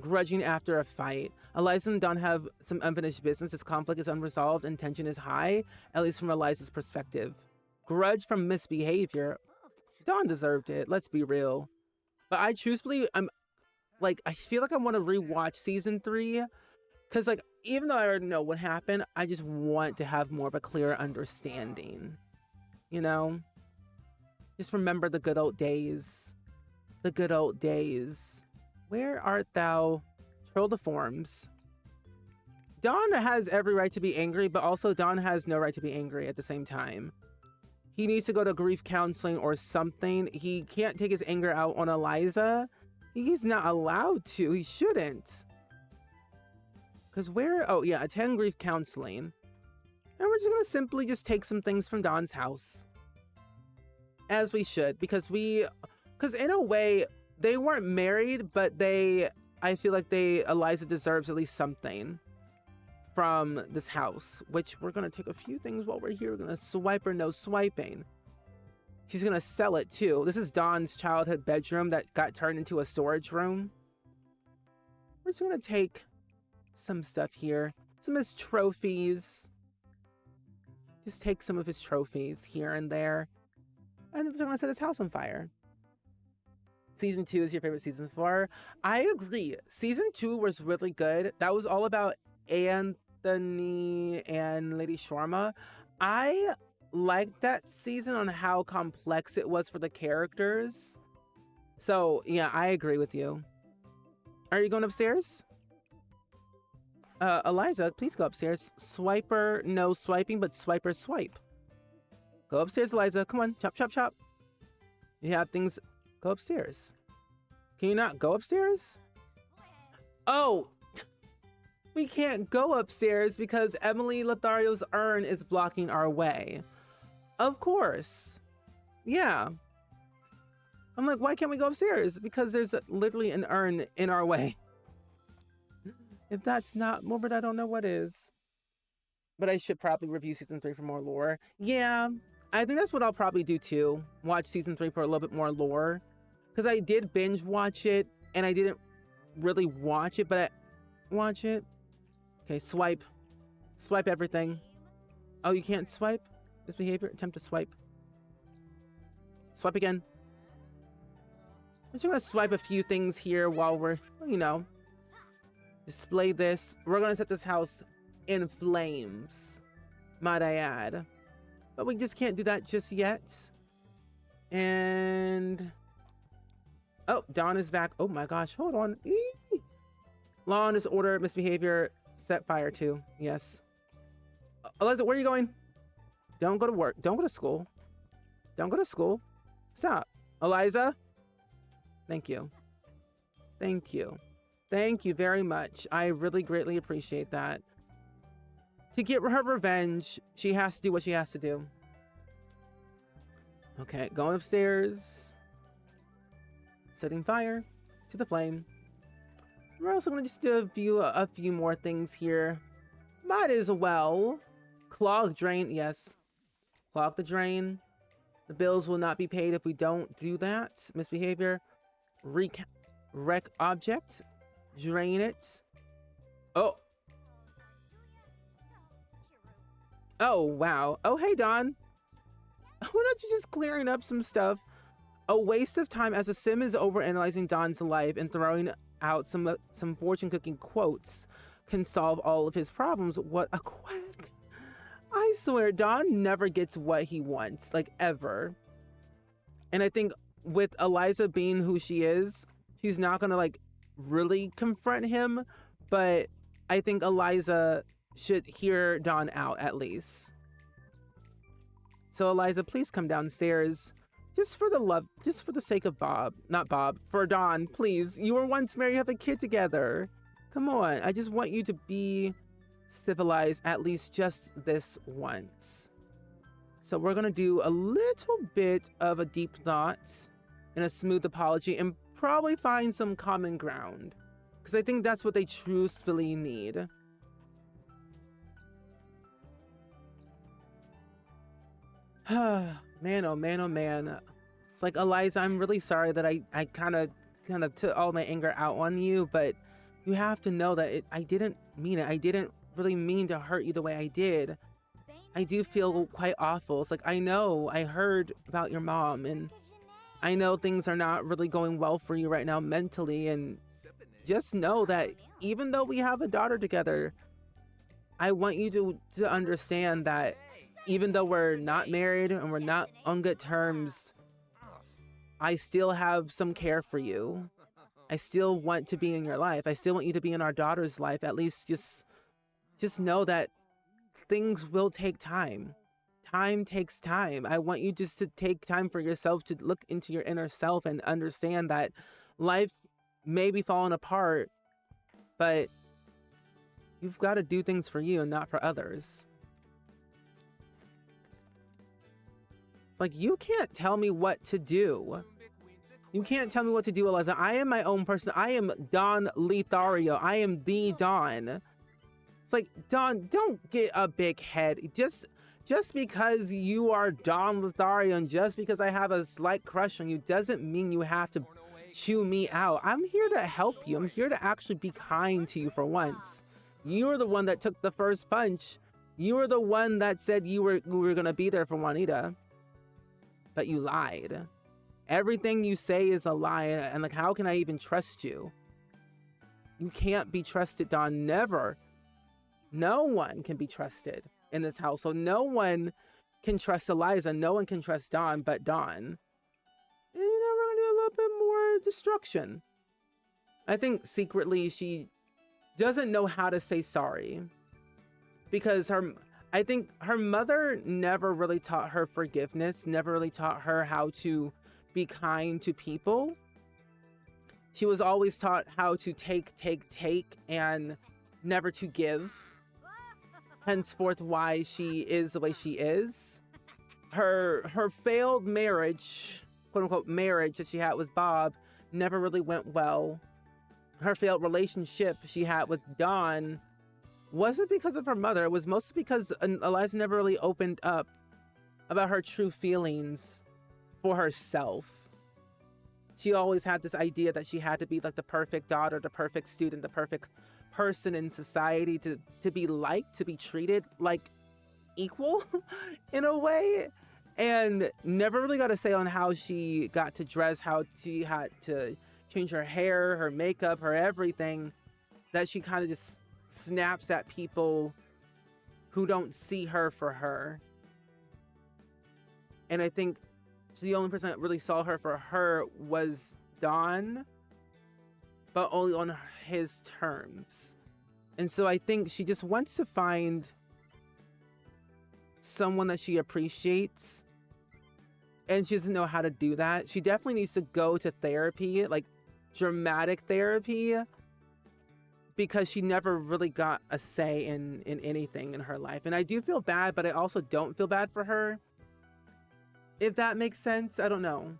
Grudging after a fight. Eliza and Dawn have some unfinished business. This conflict is unresolved and tension is high, at least from Eliza's perspective. Grudge from misbehavior. Dawn deserved it, let's be real. But I truthfully, I feel like I want to rewatch season 3. Because, like, even though I already know what happened, I just want to have more of a clear understanding. You know? Just remember the good old days. The good old days. Where art thou? Troll the forms. Dawn has every right to be angry, but also Dawn has no right to be angry at the same time. He needs to go to grief counseling or something. He can't take his anger out on Eliza. He's not allowed to. He shouldn't. Because oh yeah, attend grief counseling. And we're just going to simply just take some things from Dawn's house. As we should. Because in a way, they weren't married, but I feel like Eliza deserves at least something from this house, which we're going to take a few things while we're here. We're going to swipe or no swiping. She's going to sell it too. This is Dawn's childhood bedroom that got turned into a storage room. We're just going to take some stuff here. Some of his trophies. Just take some of his trophies here and there. And we're going to set his house on fire. Season 2 is your favorite season so far. I agree. Season 2 was really good. That was all about Anthony and Lady Sharma. I liked that season on how complex it was for the characters. So, yeah, I agree with you. Are you going upstairs? Eliza, please go upstairs. Swiper, no swiping, but swiper, swipe. Go upstairs, Eliza. Come on, chop, chop, chop. You have things... Go upstairs. Can you not go upstairs? Oh, we can't go upstairs because Emily Lothario's urn is blocking our way. Of course. Yeah. I'm like, why can't we go upstairs? Because there's literally an urn in our way. If that's not morbid, I don't know what is. But I should probably review season 3 for more lore. Yeah. I think that's what I'll probably do too. Watch season 3 for a little bit more lore. Because I did binge watch it, and I didn't really watch it, but I watch it. Okay, swipe. Swipe everything. Oh, you can't swipe? Misbehavior? Attempt to swipe. Swipe again. I'm just going to swipe a few things here while we're, you know, display this. We're going to set this house in flames, might I add. But we just can't do that just yet. And... oh, Dawn is back. Oh my gosh, hold on. Eee! Law and disorder, misbehavior, set fire to. Yes. Eliza, where are you going? Don't go to work. Don't go to school. Don't go to school. Stop. Eliza? Thank you. Thank you. Thank you very much. I really greatly appreciate that. To get her revenge, she has to do what she has to do. Okay, going upstairs. Setting fire to the flame. We're also going to just do a few more things here. Might as well. Clog drain, yes. Clog the drain. The bills will not be paid if we don't do that. Misbehavior. Wreck object. Drain it. Oh. Oh, wow. Oh, hey, Dawn. Why not you just clearing up some stuff? A waste of time as a sim is overanalyzing Don's life and throwing out some fortune cooking quotes can solve all of his problems. What a quack. I swear, Don never gets what he wants, like ever. And I think with Eliza being who she is, she's not gonna like really confront him, but I think Eliza should hear Don out at least. So Eliza, please come downstairs. Just for the sake of Bob, not Bob, for Don, please. You were once married, you have a kid together. Come on, I just want you to be civilized at least just this once. So we're gonna do a little bit of a deep thought and a smooth apology and probably find some common ground. Because I think that's what they truthfully need. Man, oh man, oh man. It's like, Eliza, I'm really sorry that I kind of took all my anger out on you, but you have to know that I didn't mean it. I didn't really mean to hurt you the way I did. I do feel quite awful. It's like, I know I heard about your mom, and I know things are not really going well for you right now mentally, and just know that even though we have a daughter together, I want you to understand that even though we're not married and we're not on good terms, I still have some care for you. I still want to be in your life. I still want you to be in our daughter's life. At least just know that things will take time. Time takes time. I want you just to take time for yourself to look into your inner self and understand that life may be falling apart, but you've got to do things for you and not for others. It's like, you can't tell me what to do. You can't tell me what to do, Eliza. I am my own person. I am Don Lothario. I am the Don. It's like, Don, don't get a big head. Just because you are Don Lothario and just because I have a slight crush on you doesn't mean you have to chew me out. I'm here to help you. I'm here to actually be kind to you for once. You're the one that took the first punch. You were the one that said we were going to be there for Juanita. But you lied. Everything you say is a lie, and like, how can I even trust you? You can't be trusted, Don. Never. No one can be trusted in this household. No one can trust Eliza. No one can trust Don but Don. And you know, we're gonna do a little bit more destruction. I think secretly she doesn't know how to say sorry, because I think her mother never really taught her forgiveness, never really taught her how to be kind to people. She was always taught how to take, and never to give. Henceforth, why she is the way she is. Her failed marriage, quote unquote marriage that she had with Bob, never really went well. Her failed relationship she had with Don wasn't because of her mother. It was mostly because Eliza never really opened up about her true feelings for herself. She always had this idea that she had to be like the perfect daughter, the perfect student, the perfect person in society to be liked, to be treated like equal in a way, and never really got a say on how she got to dress, how she had to change her hair, her makeup, her everything. That she kind of just snaps at people who don't see her for her. And I think the only person that really saw her for her was Don, but only on his terms. And so I think she just wants to find someone that she appreciates, and she doesn't know how to do that. She definitely needs to go to therapy, like dramatic therapy, because she never really got a say in anything in her life. And I do feel bad, but I also don't feel bad for her, if that makes sense. I don't know.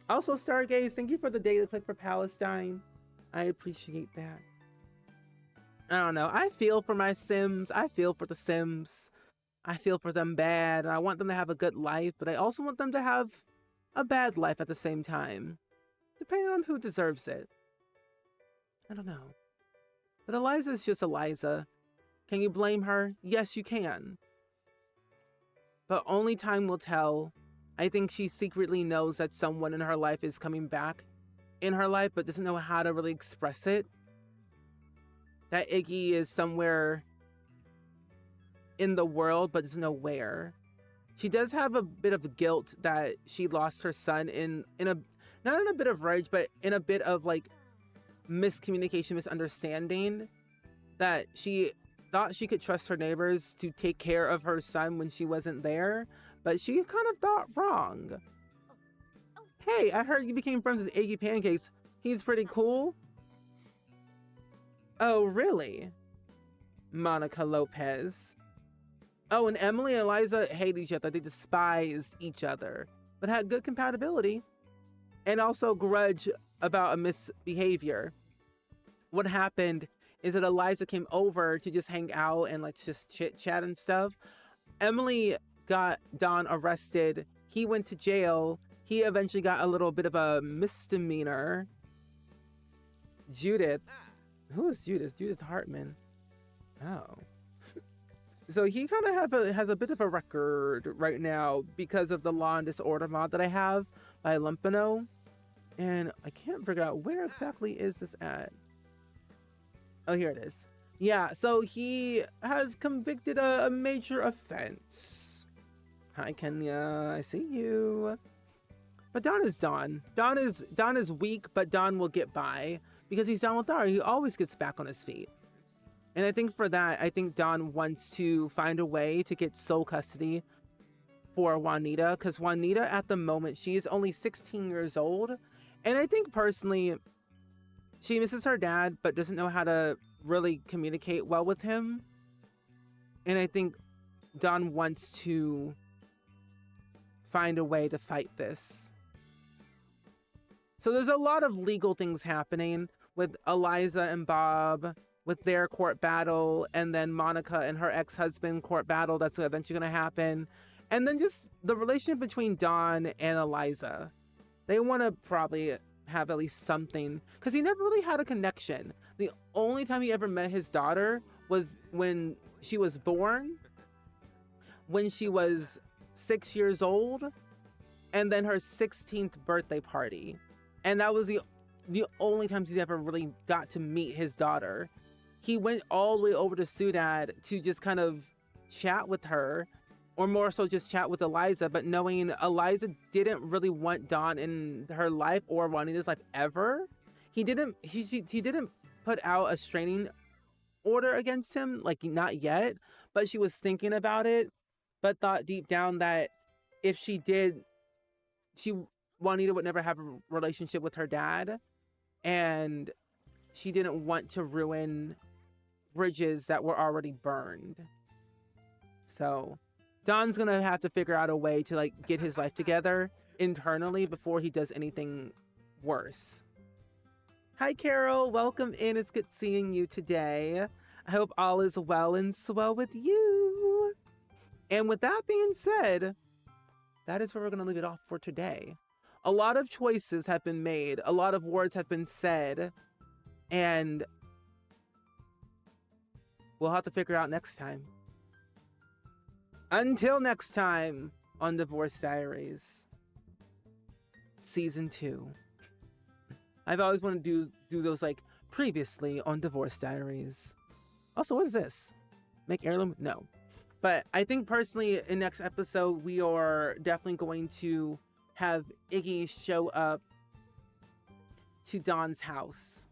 Also, Stargaze, thank you for the daily click for Palestine. I appreciate that. I don't know. I feel for my Sims. I feel for the Sims. I feel for them bad. I want them to have a good life, but I also want them to have a bad life at the same time, depending on who deserves it. I don't know. But Eliza's just Eliza. Can you blame her? Yes, you can. But only time will tell. I think she secretly knows that someone in her life is coming back in her life, but doesn't know how to really express it. That Iggy is somewhere in the world, but doesn't know where. She does have a bit of guilt that she lost her son in a, not in a bit of rage, but in a bit of like miscommunication, misunderstanding, that she thought she could trust her neighbors to take care of her son when she wasn't there, but she kind of thought wrong. Hey, I heard you became friends with Iggy Pancakes. He's pretty cool. Oh, really? Monica Lopez. Oh, and Emily and Eliza hate each other. They despised each other, but had good compatibility and also grudge about a misbehavior. What happened is that Eliza came over to just hang out and like just chit chat and stuff. Emily got Don arrested. He went to jail. He eventually got a little bit of a misdemeanor. Judith. Who is Judith? Judith Hartman. Oh. So he kind of has a bit of a record right now because of the Law and Disorder mod that I have by Lumpino. And I can't figure out where exactly is this at. Oh, here it is. Yeah, so he has convicted a major offense. Hi, Kenya. I see you. But Don is Don. Don is weak, but Don will get by because he's down with Dara. He always gets back on his feet. And I think for that, I think Don wants to find a way to get sole custody for Juanita, because Juanita at the moment, she is only 16 years old. And I think personally, she misses her dad, but doesn't know how to really communicate well with him. And I think Don wants to find a way to fight this. So there's a lot of legal things happening with Eliza and Bob, with their court battle, and then Monica and her ex-husband court battle that's eventually going to happen. And then just the relationship between Don and Eliza. They want to probably have at least something, because he never really had a connection. The only time he ever met his daughter was when she was born, when she was 6 years old, and then her 16th birthday party. And that was the only times he's ever really got to meet his daughter. He went all the way over to Ciudad to just kind of chat with her, or more so just chat with Eliza, but knowing Eliza didn't really want Don in her life or Juanita's life ever. He didn't put out a restraining order against him, like not yet, but she was thinking about it, but thought deep down that if she did, Juanita would never have a relationship with her dad, and she didn't want to ruin bridges that were already burned. So Don's gonna have to figure out a way to like get his life together internally before he does anything worse. Hi Carol, welcome in. It's good seeing you today. I hope all is well and swell with you. And with that being said, that is where we're gonna leave it off for today. A lot of choices have been made, a lot of words have been said, and we'll have to figure out next time. Until next time on Divorce Diaries, Season 2. I've always wanted to do those like previously on Divorce Diaries. Also, what is this? Make heirloom? No. But I think personally in next episode, we are definitely going to have Iggy show up to Don's house.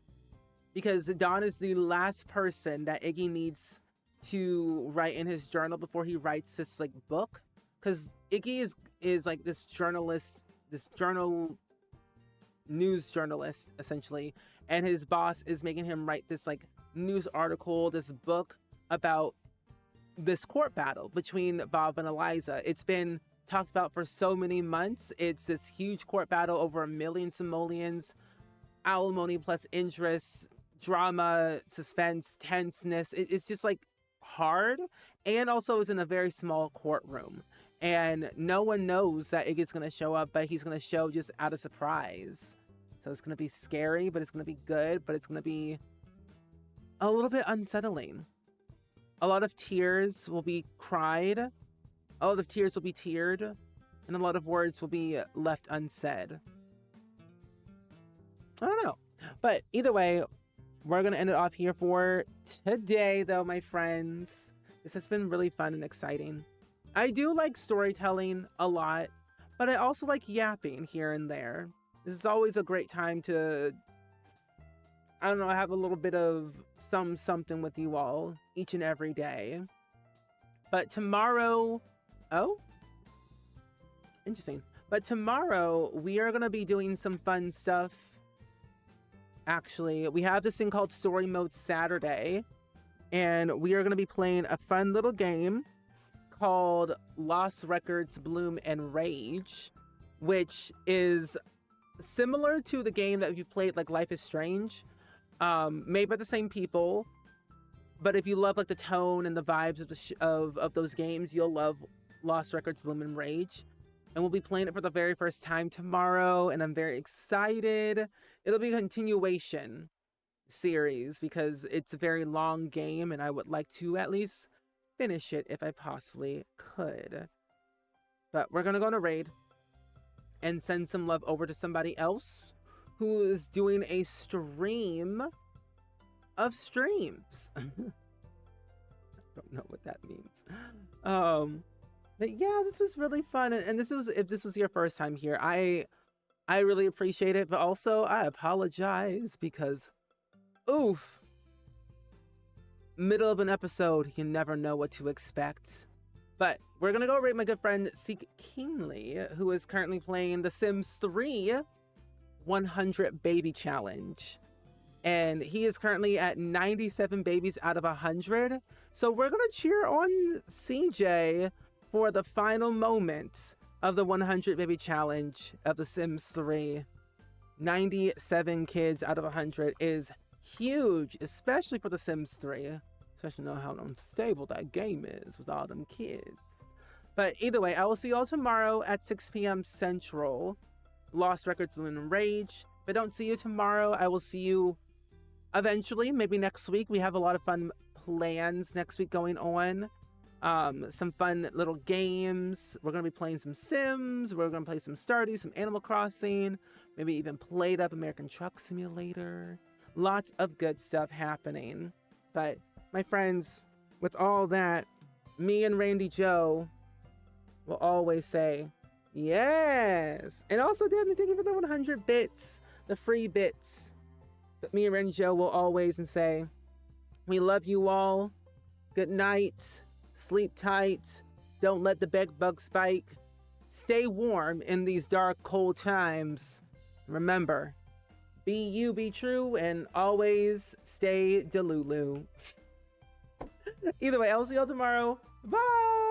Because Don is the last person that Iggy needs to write in his journal before he writes this like book. Because Iggy is like this journalist, news journalist essentially, and his boss is making him write this like news article, this book about this court battle between Bob and Eliza. It's been talked about for so many months. It's this huge court battle over 1 million simoleons, alimony plus interest, drama, suspense, tenseness. It's just like hard, and also is in a very small courtroom, and no one knows that Iggy's gonna show up, but he's gonna show just out of surprise. So it's gonna be scary, but it's gonna be good, but it's gonna be a little bit unsettling. A lot of tears will be cried, a lot of tears will be teared, and a lot of words will be left unsaid. I don't know. But either way, we're going to end it off here for today, though, my friends. This has been really fun and exciting. I do like storytelling a lot, but I also like yapping here and there. This is always a great time to, I don't know, have a little bit of something with you all each and every day. But tomorrow, oh, interesting. But tomorrow we are going to be doing some fun stuff. Actually, we have this thing called Story Mode Saturday, and we are going to be playing a fun little game called Lost Records, Bloom, and Rage, which is similar to the game that you played, like Life is Strange, made by the same people. But if you love like the tone and the vibes of those games, you'll love Lost Records, Bloom, and Rage. And we'll be playing it for the very first time tomorrow, and I'm very excited. It'll be a continuation series because it's a very long game, and I would like to at least finish it if I possibly could. But we're gonna go on a raid and send some love over to somebody else who is doing a stream of streams. I don't know what that means. But yeah, this was really fun, and this was, if this was your first time here, I really appreciate it, but also I apologize because, oof, middle of an episode, you never know what to expect. But we're gonna go rate my good friend Seek Keenly, who is currently playing The Sims 3 100 Baby Challenge. And he is currently at 97 babies out of 100. So we're gonna cheer on CJ for the final moment of the 100 Baby Challenge of The Sims 3. 97 kids out of 100 is huge, especially for The Sims 3. Especially knowing how unstable that game is with all them kids. But either way, I will see y'all tomorrow at 6 p.m. Central. Lost Records, Bloom, and Rage. If I don't see you tomorrow, I will see you eventually, maybe next week. We have a lot of fun plans next week going on. Some fun little games. We're going to be playing some Sims. We're going to play some Stardew, some Animal Crossing. Maybe even played up American Truck Simulator. Lots of good stuff happening. But my friends, with all that, me and Randy Joe will always say, yes. And also, Daphne, thank you for the 100 bits, the free bits. But me and Randy Joe will always say, we love you all. Good night. Sleep tight. Don't let the bed bug spike. Stay warm in these dark, cold times. Remember, be you, be true, and always stay Delulu. Either way, I'll see y'all tomorrow. Bye!